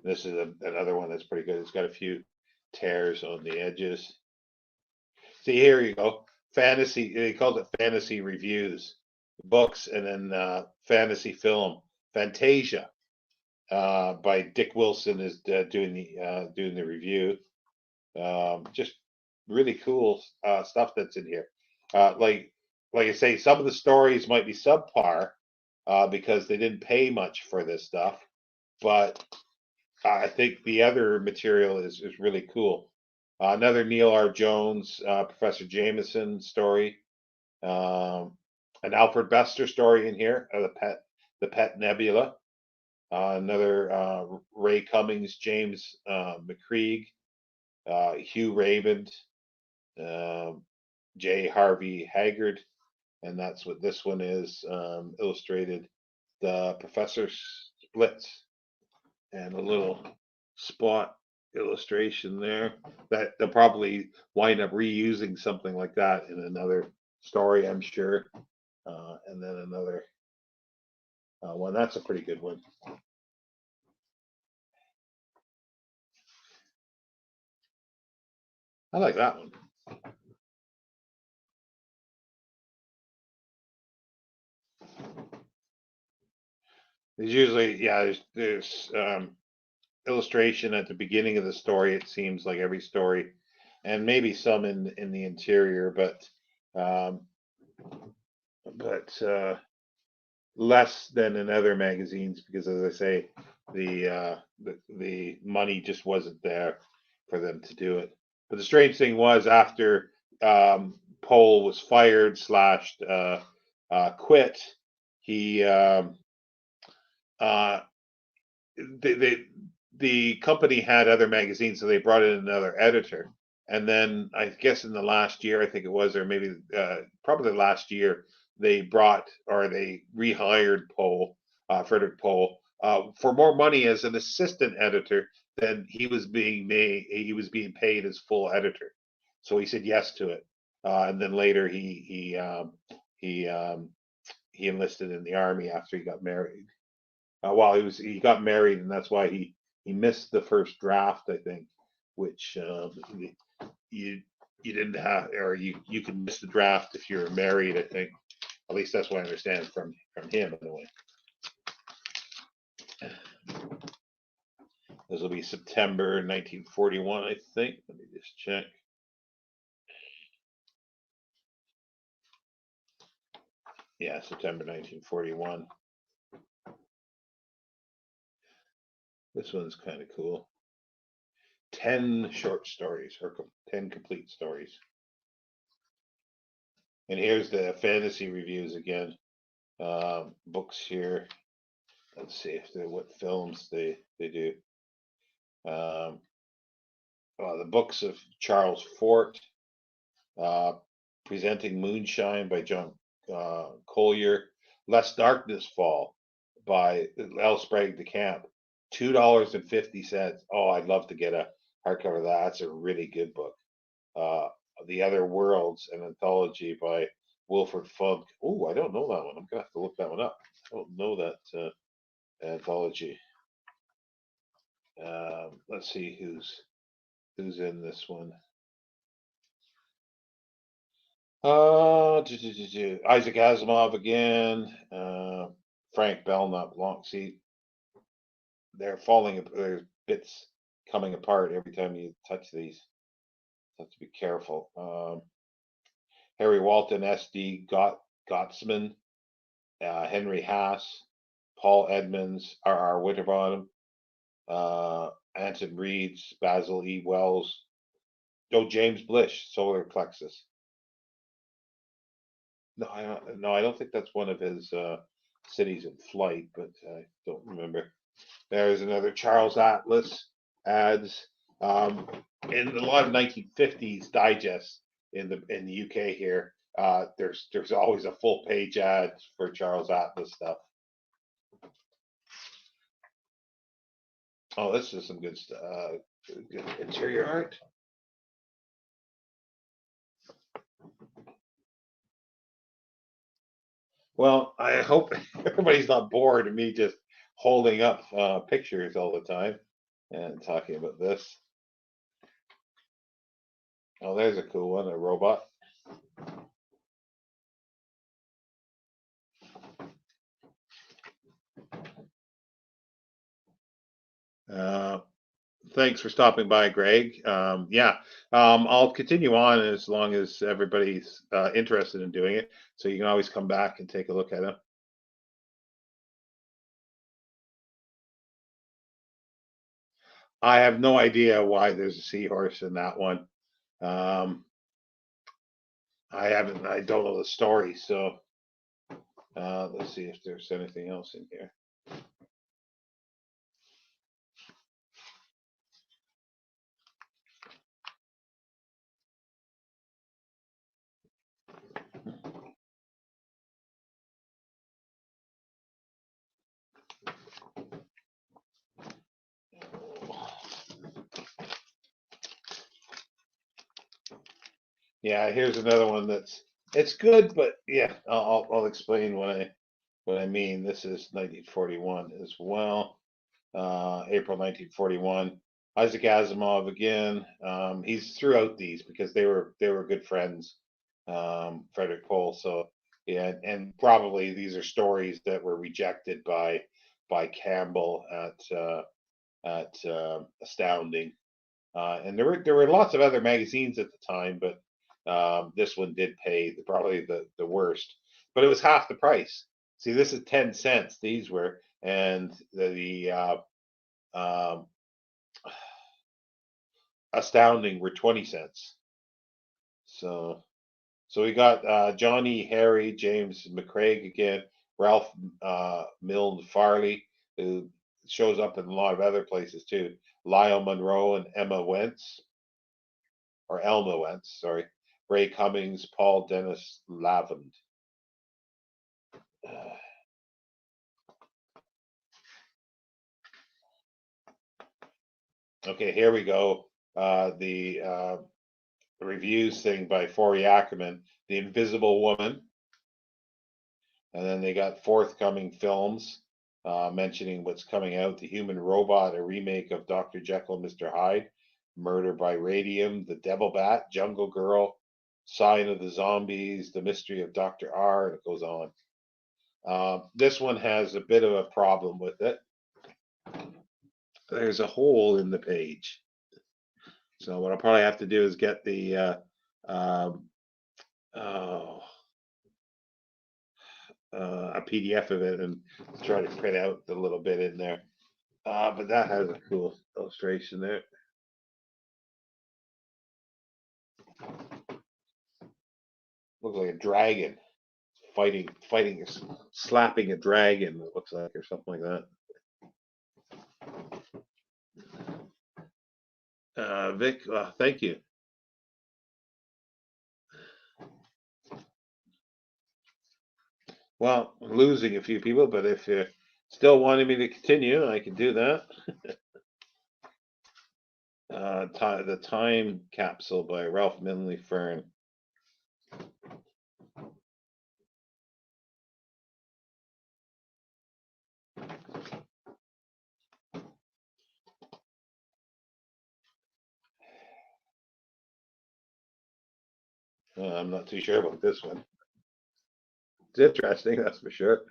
This is another one that's pretty good. It's got a few tears on the edges. See, here you go. Fantasy, he calls it fantasy reviews, books, and then fantasy film. Fantasia by Dick Wilson is doing the review. Just really cool stuff that's in here. Like I say, some of the stories might be subpar because they didn't pay much for this stuff, but I think the other material is really cool. Another Neil R. Jones, Professor Jameson story, um, an Alfred Bester story in here, the Pet Nebula. Another Ray Cummings, James McCreag, Hugh Raymond, J. Harvey Haggard. and that's what this one is, illustrated. The professor splits, and a little spot illustration there that they'll probably wind up reusing something like that in another story, I'm sure. And then another one. That's a pretty good one. I like that one. There's usually, yeah, there's illustration at the beginning of the story. It seems like every story, and maybe some in the interior, um, but less than in other magazines because, as I say, the money just wasn't there for them to do it. But the strange thing was, after Pohl was fired slashed quit, he uh, they the company had other magazines, so they brought in another editor. And then I guess in the last year, I think it was, or maybe probably last year, they brought or they rehired Frederick Pohl, for more money as an assistant editor than he was being made. He was being paid as full editor, so he said yes to it. And then later he he enlisted in the army after he got married. Well, he got married, and that's why he missed the first draft, I think, which you you didn't have, or you can miss the draft if you're married. I think, at least that's what I understand from him anyway. This will be September 1941, I think. Let me just check. Yeah, September 1941. This one's kind of cool. 10 short stories, or 10 complete stories. And here's the fantasy reviews again. Books here. Let's see if they what films they do. Um, the books of Charles Fort, uh, Presenting Moonshine by John Collier, Lest Darkness Fall by L. Sprague de Camp, $2.50. Oh, I'd love to get a hardcover of that. That's a really good book. Uh, the Other Worlds, an anthology by Wilfred Funk. Oh, I don't know that one. I'm gonna have to look that one up. I don't know that anthology. Let's see who's in this one. Isaac Asimov again. Frank Belknap. Long. See, they're falling. There's bits coming apart every time you touch these. You have to be careful. Harry Walton, S.D. Gottsman, Henry Haas, Paul Edmonds, R.R. Winterbottom, Anton Reeds, Basil E. Wells, James Blish, Solar Plexus. No, I don't think that's one of his cities in flight, but I don't remember. There's another Charles Atlas ads, in a lot of 1950s digests in the UK here. There's always a full page ad for Charles Atlas stuff. Oh, this is some good interior art. Well, I hope everybody's not bored of me just holding up pictures all the time and talking about this. Oh, there's a cool one, a robot. Uh, Thanks for stopping by, Greg. Yeah, I'll continue on as long as everybody's interested in doing it. So you can always come back and take a look at them. I have no idea why there's a seahorse in that one. Um, I don't know the story. So let's see if there's anything else in here. Yeah, here's another one it's good, but yeah, I'll explain what I mean. This is 1941 as well. April 1941. Isaac Asimov again. He's throughout these because they were good friends. Frederick Pohl. So yeah, and probably these are stories that were rejected by Campbell at Astounding. And there were lots of other magazines at the time, but this one did pay probably the worst. But it was half the price. See, this is 10 cents. These were, and the um, Astounding were 20 cents. So we got Johnny, Harry, James McCraig again, Ralph Milne Farley, who shows up in a lot of other places too. Lyle Monroe and Elma Wentz, sorry. Ray Cummings, Paul Dennis Lavand. Okay, here we go. The reviews thing by Forey Ackerman, The Invisible Woman. And then they got forthcoming films mentioning what's coming out: The Human Robot, a remake of Dr. Jekyll and Mr. Hyde, Murder by Radium, The Devil Bat, Jungle Girl, Sign of the Zombies, The Mystery of Dr. R, and it goes on. This one has a bit of a problem with it. There's a hole in the page. So what I'll probably have to do is get the a PDF of it and try to print out the little bit in there. But that has a cool illustration there. Looks like a dragon fighting, slapping a dragon. It looks like, or something like that. Vic, thank you. Well, I'm losing a few people, but if you're still wanting me to continue, I can do that. The Time Capsule by Ralph Minley Fern. I'm not too sure about this one. It's interesting, that's for sure.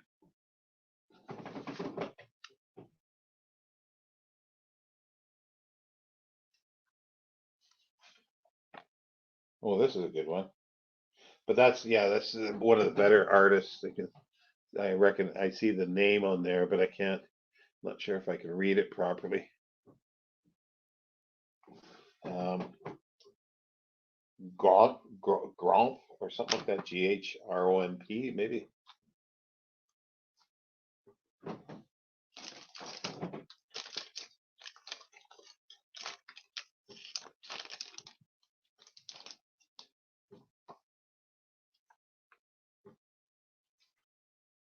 Oh, this is a good one. But that's one of the better artists. I reckon I see the name on there, but I can't. Not sure if I can read it properly. Gromp or something like that. GHROMP maybe.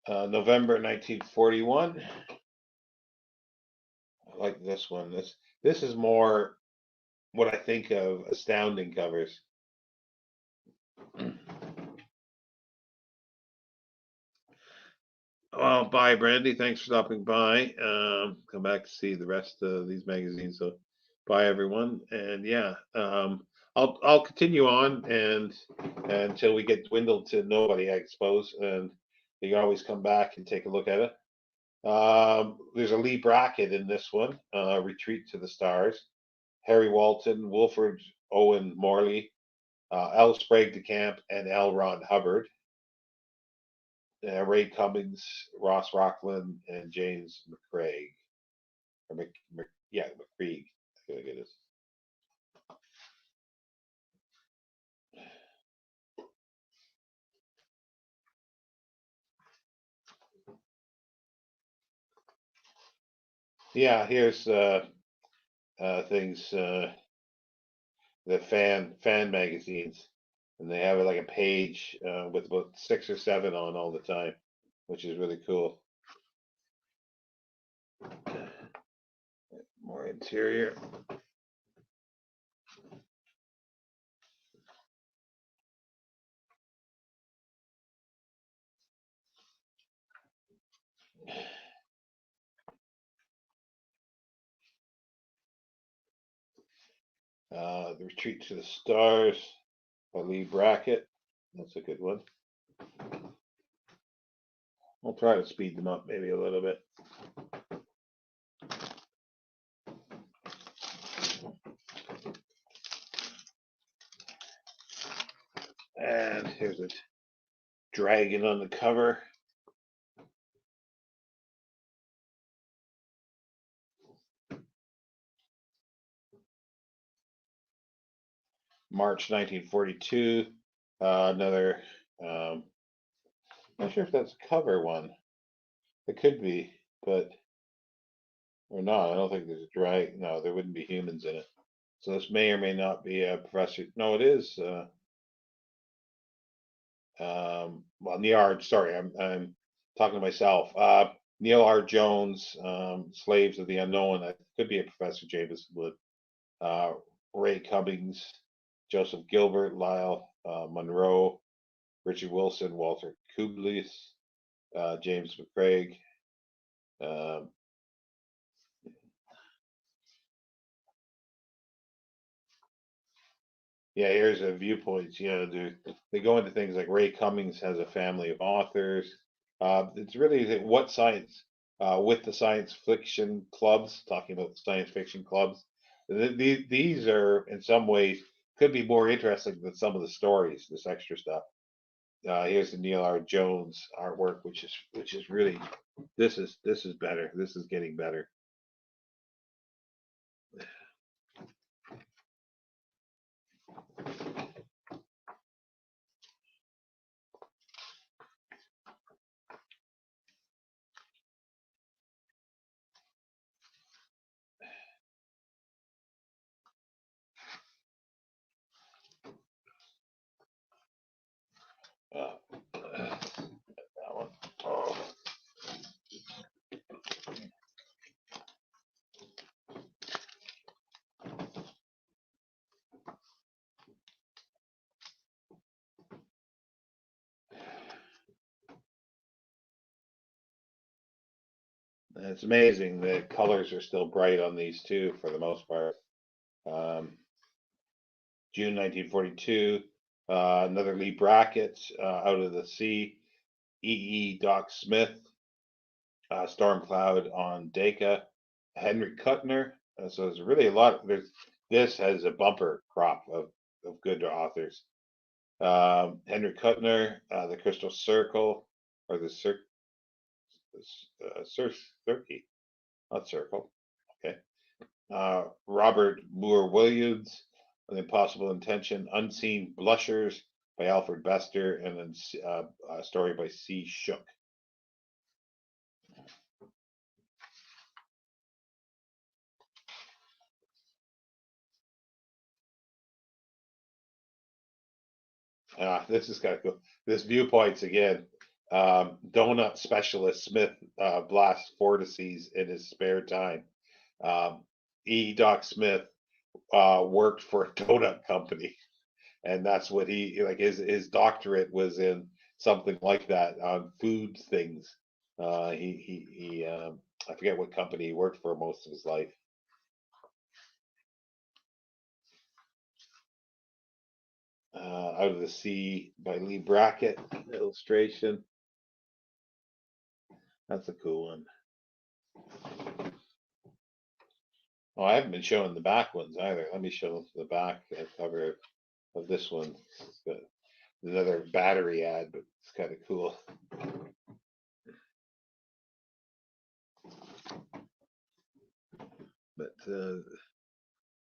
November 1941. I like this one. This is more what I think of Astounding covers. Well, bye, Brandy. Thanks for stopping by. Come back to see the rest of these magazines. So, bye, everyone. And yeah, I'll continue on and until we get dwindled to nobody, I suppose. And you can always come back and take a look at it. There's a Lee Brackett in this one. Retreat to the Stars. Harry Walton, Wilfred Owen Morley, L. Sprague de Camp, and L. Ron Hubbard. Ray Cummings, Ross Rockland, and James McCraig. Or McCraig, I feel like it is. Yeah, here's things, the fan magazines, and they have like a page with about 6 or 7 on all the time, which is really cool. interior. The Retreat to the Stars by Lee Brackett. That's a good one. I'll try to speed them up maybe a little bit. And here's a dragon on the cover. March 1942. Another, not sure if that's a cover one. It could be, but, or not. I don't think there's a dragon. No, there wouldn't be humans in it. So this may or may not be a Professor. No, it is. Well, Neil R. Sorry, I'm talking to myself. Neil R. Jones, Slaves of the Unknown. That could be a Professor Jameson Wood. Ray Cummings, Joseph Gilbert, Lyle Monroe, Richard Wilson, Walter Kublis, James McCraig. Yeah, here's a viewpoints. You know, they go into things like Ray Cummings has a family of authors. It's really what science with the science fiction clubs, talking about the science fiction clubs. These are in some ways could be more interesting than some of the stories. This extra stuff. Here's the Neil R. Jones artwork, which is really this is better. This is getting better. That one. Oh. It's amazing. The colors are still bright on these too, for the most part. June 1942. Another Lee Brackett, Out of the Sea. Doc Smith. Storm Cloud on Dacre. Henry Kuttner. So there's really a lot. This has a bumper crop of good authors. Henry Kuttner, The Crystal Circle, or the Circle, not Circle. Okay. Robert Moore Williams, An Impossible Intention, Unseen Blushers by Alfred Bester, and then a story by C. Shook. This is kind of cool. This viewpoints again. Donut specialist Smith blasts vortices in his spare time. Doc Smith worked for a donut company, and that's what he like. His doctorate was in something like that on food things. I forget what company he worked for most of his life. Out of the Sea by Lee Brackett illustration. That's a cool one. Oh, I haven't been showing the back ones either. Let me show the back cover of this one. It's got another battery ad, but it's kind of cool. But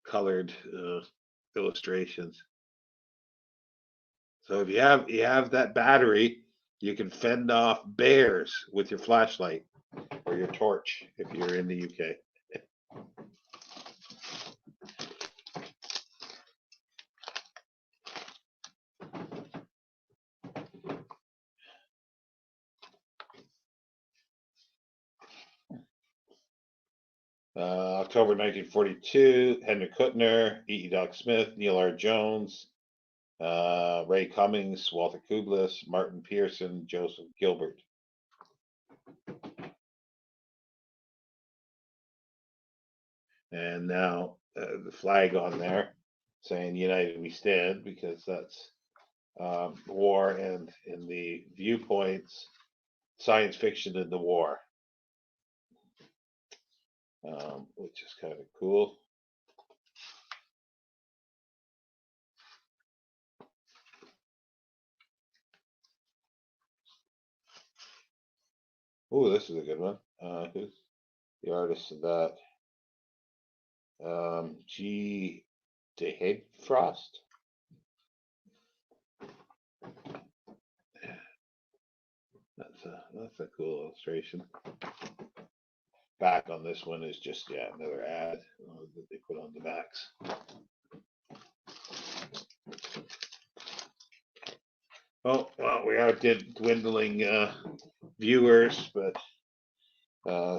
colored illustrations. So if you have that battery, you can fend off bears with your flashlight or your torch if you're in the UK. October 1942, Henry Kuttner, E. Doc Smith, Neil R. Jones, Ray Cummings, Walter Kublis, Martin Pearson, Joseph Gilbert. And now the flag on there saying United We Stand, because that's war and in the viewpoints, science fiction in the war, which is kind of cool. Oh, this is a good one. Who's the artist of that? G. DeHeadfrost. That's a cool illustration. Back on this one is just another ad that they put on the backs. Oh well, we are dwindling viewers, but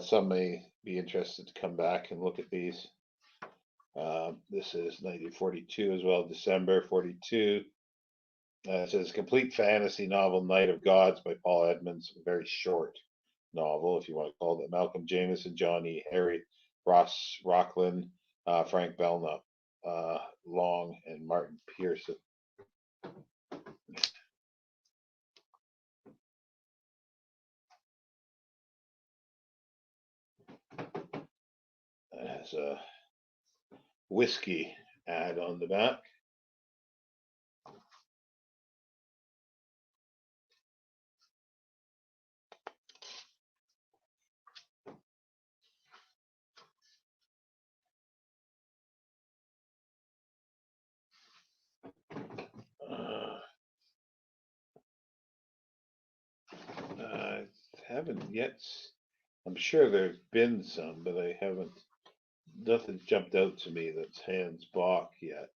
some may be interested to come back and look at these. This is 1942 as well, December 42. It says complete fantasy novel, Night of Gods by Paul Edmonds. A very short novel, if you want to call it. Malcolm Jameson, John E. Harry, Ross Rocklin, Frank Belknap, Long, and Martin Pearson. It has a whiskey ad on the back. I haven't yet. I'm sure there's been some, but I haven't. Nothing's jumped out to me that's Hans Bach yet.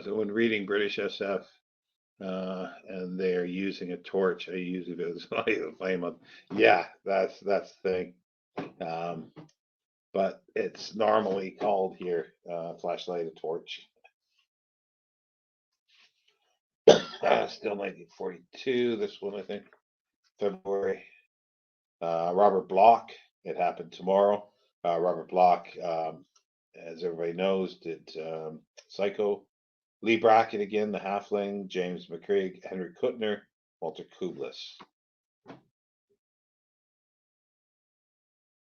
So when reading British SF, and they're using a torch, I use it as a flame up. Yeah, that's the thing. But it's normally called here flashlight, a torch. Still 1942. This one, I think, February. Robert Bloch. It happened tomorrow. Robert Bloch, as everybody knows, did Psycho. Lee Brackett again, The Halfling, James McCraig, Henry Kuttner, Walter Kublis.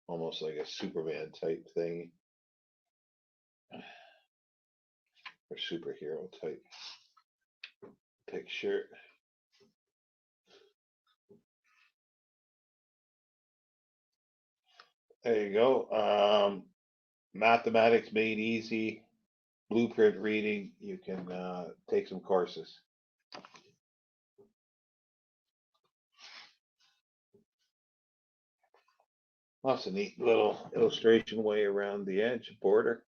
Almost like a Superman type thing. Or superhero type picture. There you go. Mathematics made easy. Blueprint reading. You can take some courses. Lots of neat little illustration way around the edge border.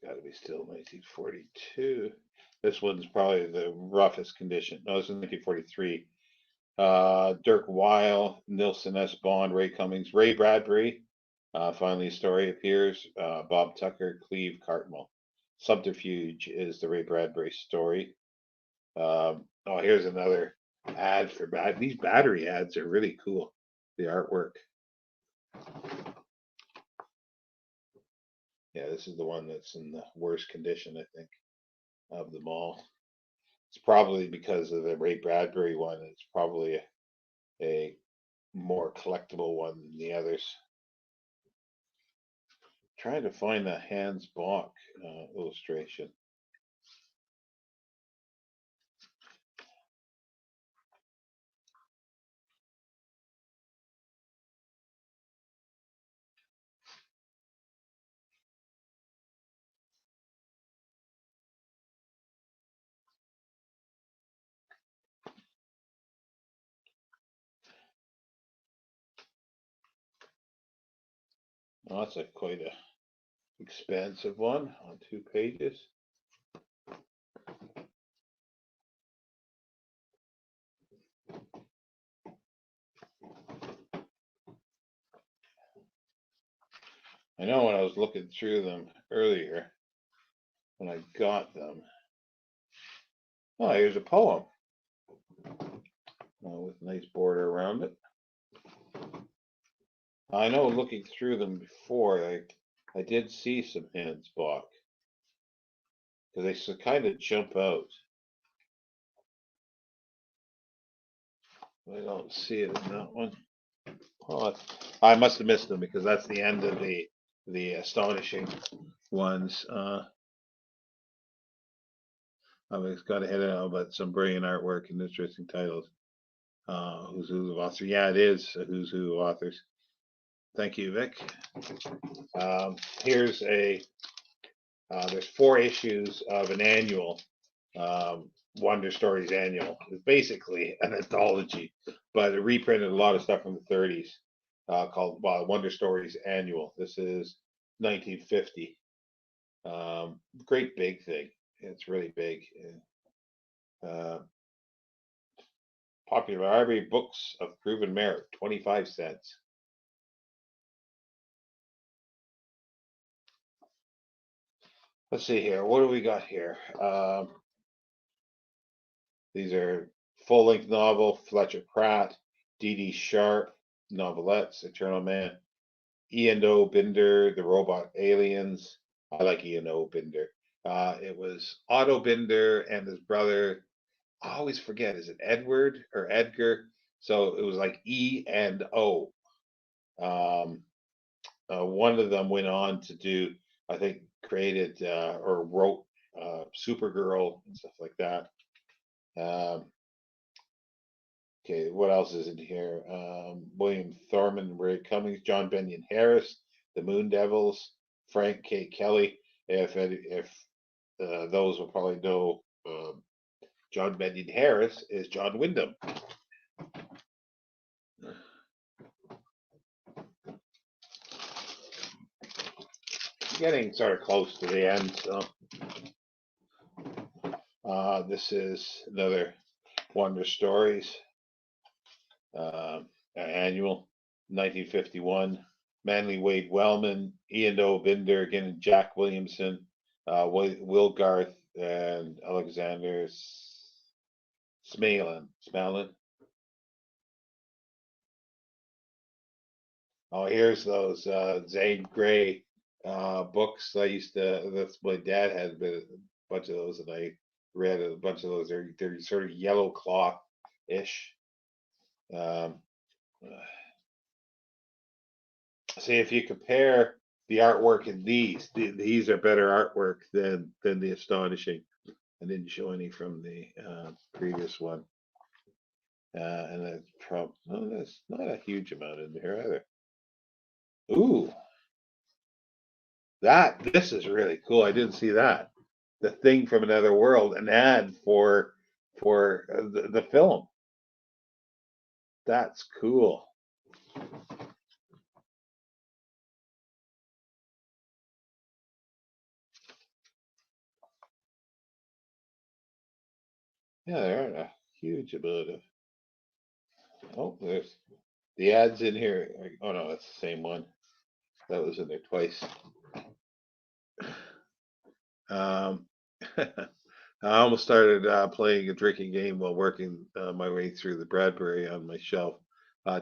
Got to be still 1942. This one's probably the roughest condition. No, this is 1943. Dirk Weil, Nilsson S. Bond, Ray Cummings, Ray Bradbury. Finally, a story appears. Bob Tucker, Cleve Cartmel. Subterfuge is the Ray Bradbury story. Oh, here's another ad for these battery ads are really cool. The artwork. Yeah, this is the one that's in the worst condition, I think. of them all. It's probably because of the Ray Bradbury one. It's probably a more collectible one than the others. Trying to find the Hans Bach illustration. Oh, that's quite a expansive one on 2 pages. I know when I was looking through them earlier, when I got them. Oh, here's a poem with a nice border around it. I know looking through them before, I did see some Hans Bach because they kind of jump out. I don't see it in that one. Oh, I must have missed them because that's the end of the astonishing ones. I've got ahead of but some brilliant artwork and interesting titles. Who's Who of Authors? Yeah, it is a Who's Who of Authors. Thank you, Vic. Here's there's 4 issues of an annual, Wonder Stories annual. It's basically an anthology, but it reprinted a lot of stuff from the 30s, called Wonder Stories Annual. This is 1950. Great big thing. It's really big. Popular Library Books of Proven Merit, 25 cents. Let's see here. What do we got here? These are full-length novel, Fletcher Pratt, D.D. Sharp, novelettes, Eternal Man, E&O Binder, The Robot Aliens. I like E&O Binder. It was Otto Binder and his brother. I always forget, is it Edward or Edgar? So it was like E and O. One of them went on to do, I think, created or wrote Supergirl and stuff like that. Okay, what else is in here? William Thorman, Ray Cummings, John Benyon Harris, the Moon Devils, Frank K. Kelly. If those will probably know, John Benyon Harris is John Wyndham. Getting sort of close to the end, so this is another Wonder Stories annual, 1951. Manly Wade Wellman, E&O Binder, again, Jack Williamson, Will Garth, and Alexander Smalin. Oh, here's those Zane Grey books. That's my dad had a bunch of those, and I read a bunch of those. They're sort of yellow cloth-ish. See, if you compare the artwork in these are better artwork than the Astonishing. I didn't show any from the previous one. And that's probably, no, that's not a huge amount in there either. Ooh, this is really cool. I didn't see that. The Thing from Another World, an ad for the film. That's cool. Yeah, there aren't a huge amount of. Oh, there's the ads in here. Oh no, that's the same one. That was in there twice. Um, I almost started playing a drinking game while working my way through the Bradbury on my shelf.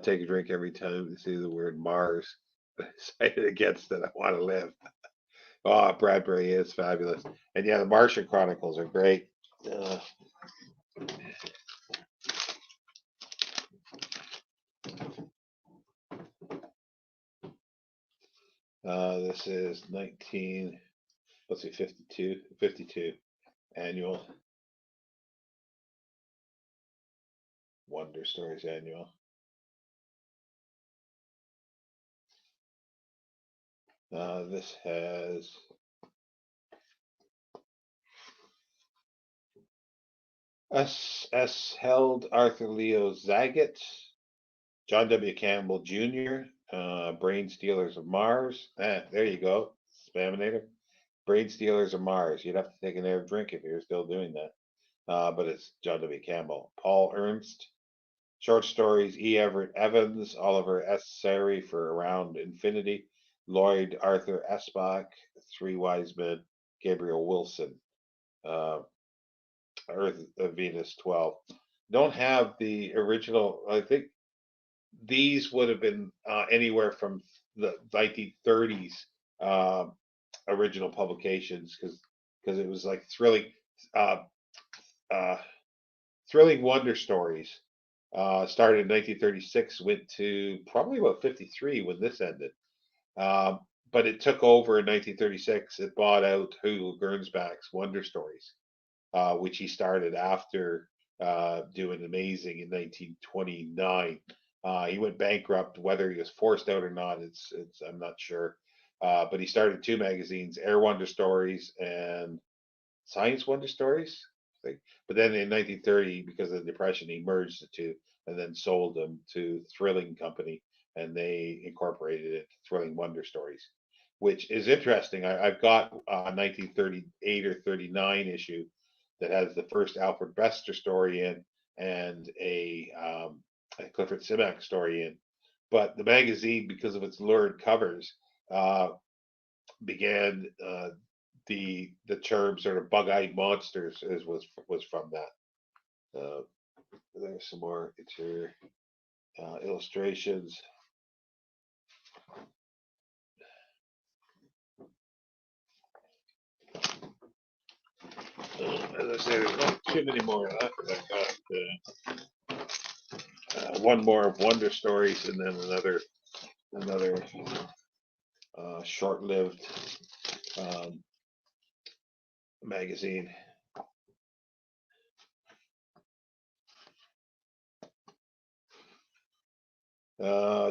Take a drink every time you see the word Mars. I decided against it. I want to live. Oh, Bradbury is fabulous. And yeah, the Martian Chronicles are great. This is 19, let's see, 52 annual. Wonder Stories annual. This has S. Held, Arthur Leo Zagat, John W. Campbell Jr., Brain Stealers of Mars. There you go, Spaminator. Brain Stealers of Mars. You'd have to take an air drink if you're still doing that. But it's John W. Campbell. Paul Ernst. Short stories, E. Everett Evans, Oliver S. Sari for Around Infinity, Lloyd Arthur Esbach, Three Wise Men, Gabriel Wilson, uh, Earth Venus 12. Don't have the original. I think these would have been anywhere from the 1930s original publications because it was like uh, uh, thrilling wonder stories. Started in 1936, went to probably about 53 when this ended. Um, but it took over in 1936. It bought out Hugo Gernsback's Wonder Stories, which he started after doing Amazing in 1929. He went bankrupt. Whether he was forced out or not, it's I'm not sure. But he started two magazines: Air Wonder Stories and Science Wonder Stories. I think. But then in 1930, because of the Depression, he merged the two and then sold them to Thrilling Company, and they incorporated it to Thrilling Wonder Stories, which is interesting. I've got a 1938 or 39 issue that has the first Alfred Bester story in and a Clifford Simak story in. But the magazine, because of its lurid covers, uh, began the term sort of bug-eyed monsters was from that. There's some more interior illustrations. As I say, there's not too many more of that. I've got one more of Wonder Stories, and then another short-lived um, magazine.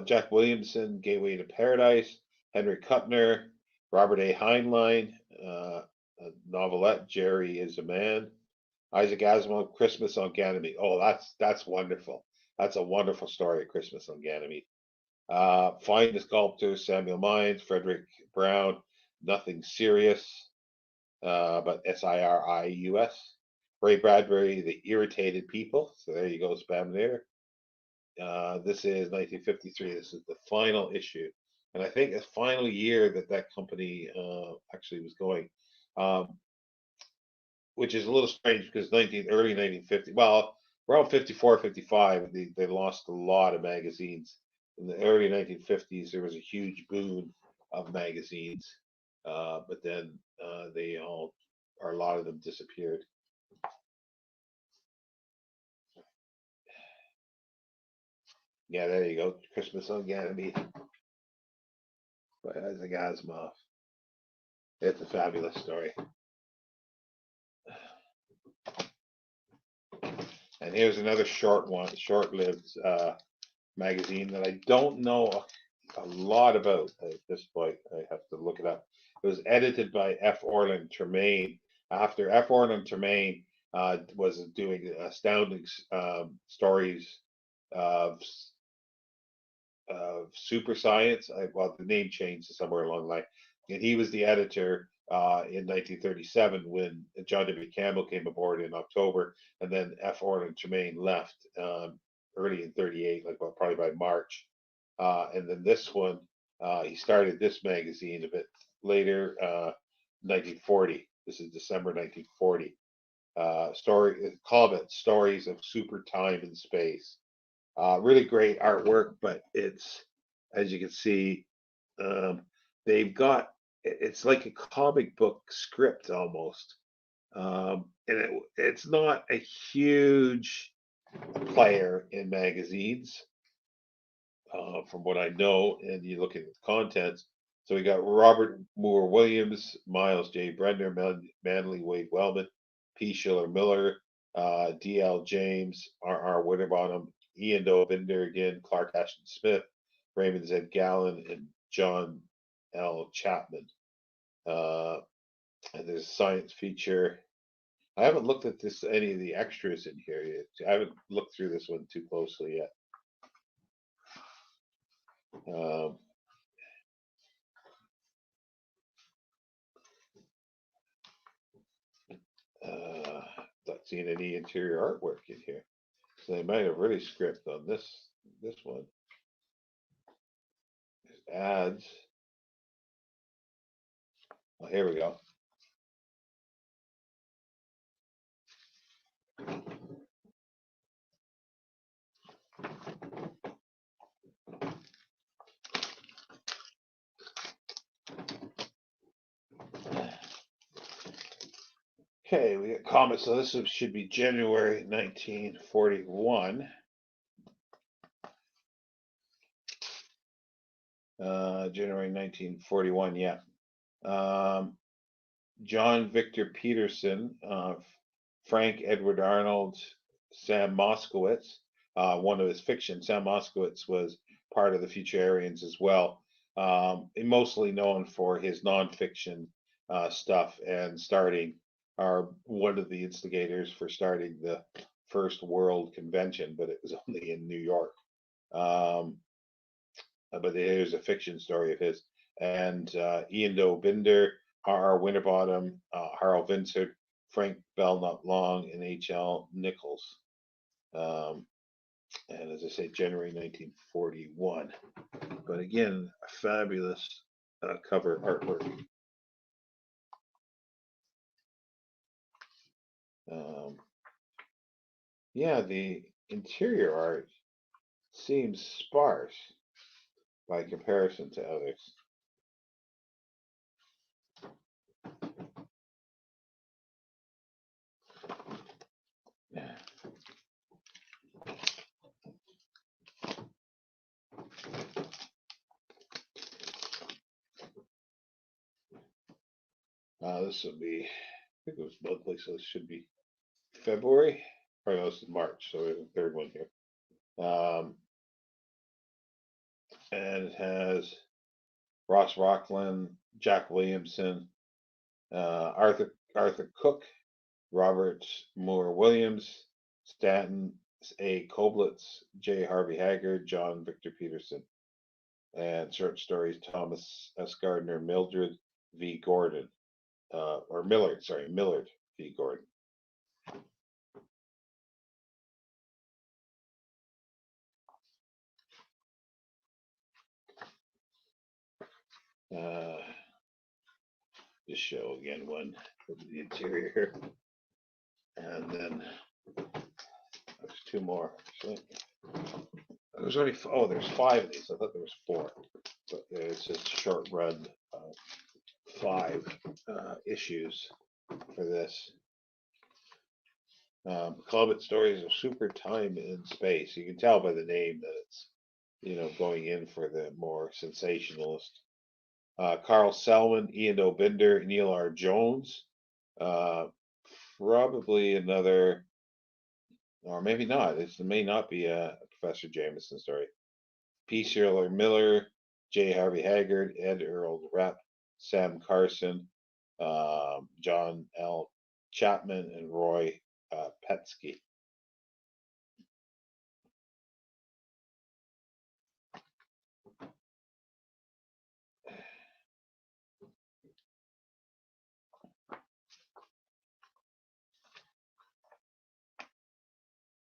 Jack Williamson, Gateway to Paradise, Henry Kuttner, Robert A. Heinlein, a novelette, Jerry is a Man, Isaac Asimov, Christmas on Ganymede. Oh, that's wonderful. That's a wonderful story, Christmas on Ganymede. Find the Sculptor, Samuel Mines, Frederick Brown, Nothing Serious, but Sirius. Ray Bradbury, The Irritated People. So there you go, Spaminator. This is 1953. This is the final issue, and I think the final year that company actually was going, um, which is a little strange because early 1950. Well, around 54, 55, they lost a lot of magazines. In the early 1950s, there was a huge boom of magazines, but then they all, or a lot of them, disappeared. Yeah, there you go. Christmas on Ganymede by Isaac Asimov. It's a fabulous story. And here's another short-lived magazine that I don't know a lot about at this point. I have to look it up. It was edited by F. Orland Tremaine. After F. Orland Tremaine was doing astounding stories of super science. Well, the name changed somewhere along the line, and he was the editor in 1937 when John W. Campbell came aboard in October, and then F. Orland Tremaine left early in 38, like probably by March. And then this one, he started this magazine a bit later, 1940. This is December 1940. Called it Stories of Super Time and Space. Really great artwork, but it's, as you can see, um, they've got it's like a comic book script almost. And it's not a huge player in magazines, from what I know. And you look at the contents. So we got Robert Moore Williams, Miles J. Brenner, Manley Wade Wellman, P. Schiller Miller, D.L. James, R.R. Winterbottom, Ian Dovinder again, Clark Ashton Smith, Raymond Z. Gallen, and John L. Chapman. Uh, and there's a science feature. I haven't looked at any of the extras in here yet. I haven't looked through this one too closely yet. Um, not seeing any interior artwork in here, so they might have really script on this one. There's ads. Oh, here we go. Okay, we got comments. So this should be January 1941. January 1941, yeah. John Victor Peterson, Frank Edward Arnold, Sam Moskowitz. One of his fiction, Sam Moskowitz was part of the Futurarians as well. Mostly known for his nonfiction stuff and one of the instigators for starting the first World Convention, but it was only in New York. But there's a fiction story of his. And Ian Dovinder, R.R. Winterbottom, Harold Vincent, Frank Belknap Long, and H.L. Nichols. And as I say, January 1941. But again, a fabulous cover artwork. Yeah, the interior art seems sparse by comparison to others. This will be, I think it was monthly, so this should be February. Probably no, this is March, so we have a third one here. And it has Ross Rockland, Jack Williamson, Arthur Cook, Robert Moore Williams, Stanton A. Koblitz, J. Harvey Haggard, John Victor Peterson, and short stories Thomas S. Gardner, Mildred V. Gordon, Millard V. Gordon. Just show again one of the interior, and then there's two more. Actually. There's only there's 5 of these. I thought there was 4, but it's just short run, 5 issues for this. Comet Stories of Super Time and Space. You can tell by the name that it's going in for the more sensationalist. Carl Selwyn, Ian Dovinder, Neil R. Jones. Probably another, or maybe not. It may not be a Professor Jameson story. P. Schiller Miller, J. Harvey Haggard, Ed Earl Rapp, Sam Carson, John L. Chapman, and Roy Petsky.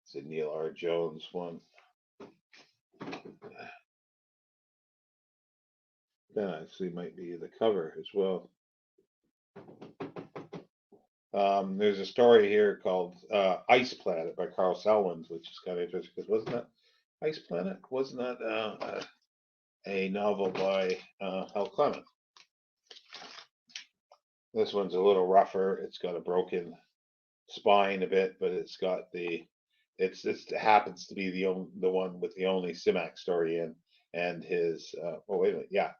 It's a Neil R. Jones one. That actually might be the cover as well. There's a story here called Ice Planet by Carl Selwyn, which is kind of interesting because wasn't that Ice Planet? Wasn't that a novel by Hal Clement? This one's a little rougher. It's got a broken spine a bit, but it's got it happens to be the one with the only Simac story in, and his oh wait a minute, yeah,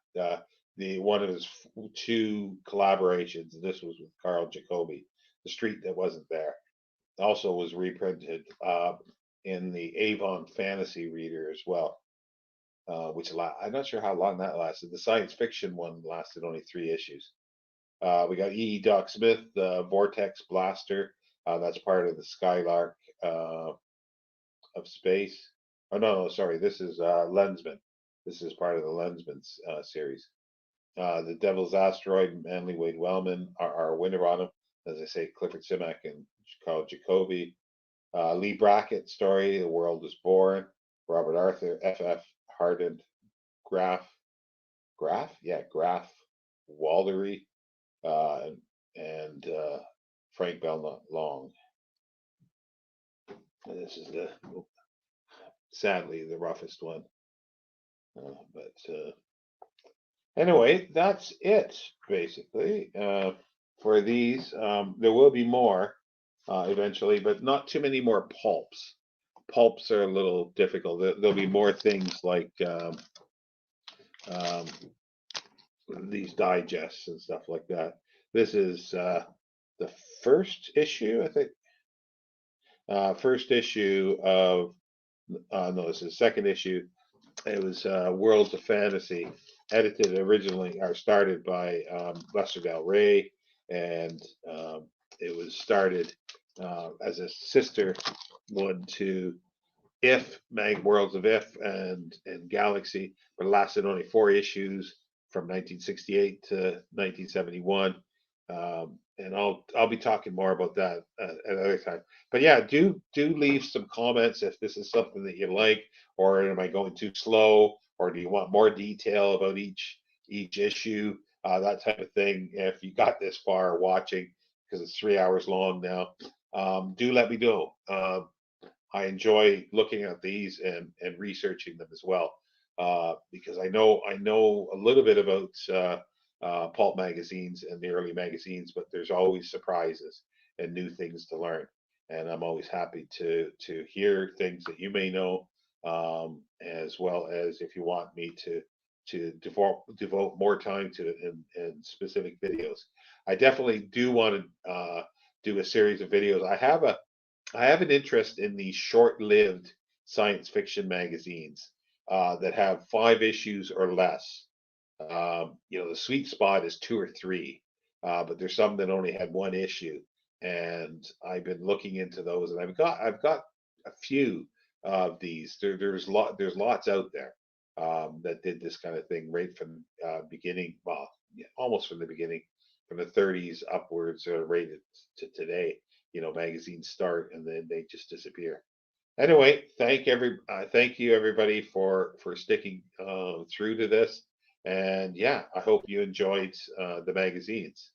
the one of his two collaborations. This was with Carl Jacobi, The Street That Wasn't There. Also was reprinted in the Avon Fantasy Reader as well, I'm not sure how long that lasted. The science fiction one lasted only 3 issues. We got E. Doc Smith, the Vortex Blaster. That's part of the Skylark of Space. Oh no, sorry, this is Lensman. This is part of the Lensman series. The Devil's Asteroid, Manly Wade Wellman are Winterbottom. As I say, Clifford Simac and Carl Jacobi. Lee Brackett story, The World is Born. Robert Arthur, F.F. Hardin, Graf Waldery, and Frank Long. And this is sadly the roughest one. But anyway, that's it basically for these. There will be more eventually, but not too many more pulps. Pulps are a little difficult. There'll be more things like these digests and stuff like that. This is the first issue, I think. First issue of no, this is second issue. It was Worlds of Fantasy, edited originally or started by Lester Del Rey, and it was started as a sister one to Worlds of If and Galaxy, but it lasted only 4 issues from 1968 to 1971. And I'll be talking more about that at another time. But yeah, do leave some comments if this is something that you like, or am I going too slow, or do you want more detail about each issue, that type of thing. If you got this far watching, because it's 3 hours long now, do let me know. I enjoy looking at these and researching them as well, because I know a little bit about pulp magazines and the early magazines, but there's always surprises and new things to learn, and I'm always happy to hear things that you may know, as well as if you want me to devote more time to it in specific videos. I definitely do want to do a series of videos. I have an interest in these short-lived science fiction magazines that have 5 issues or less. The sweet spot is 2 or 3, but there's some that only had 1 issue, and I've been looking into those, and I've got a few of these. There's lots out there that did this kind of thing right from beginning, well, yeah, almost from the beginning, from the 30s upwards, right to today. Magazines start and then they just disappear. Anyway, thank you everybody for sticking through to this, and yeah, I hope you enjoyed the magazines,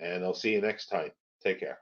and I'll see you next time. Take care.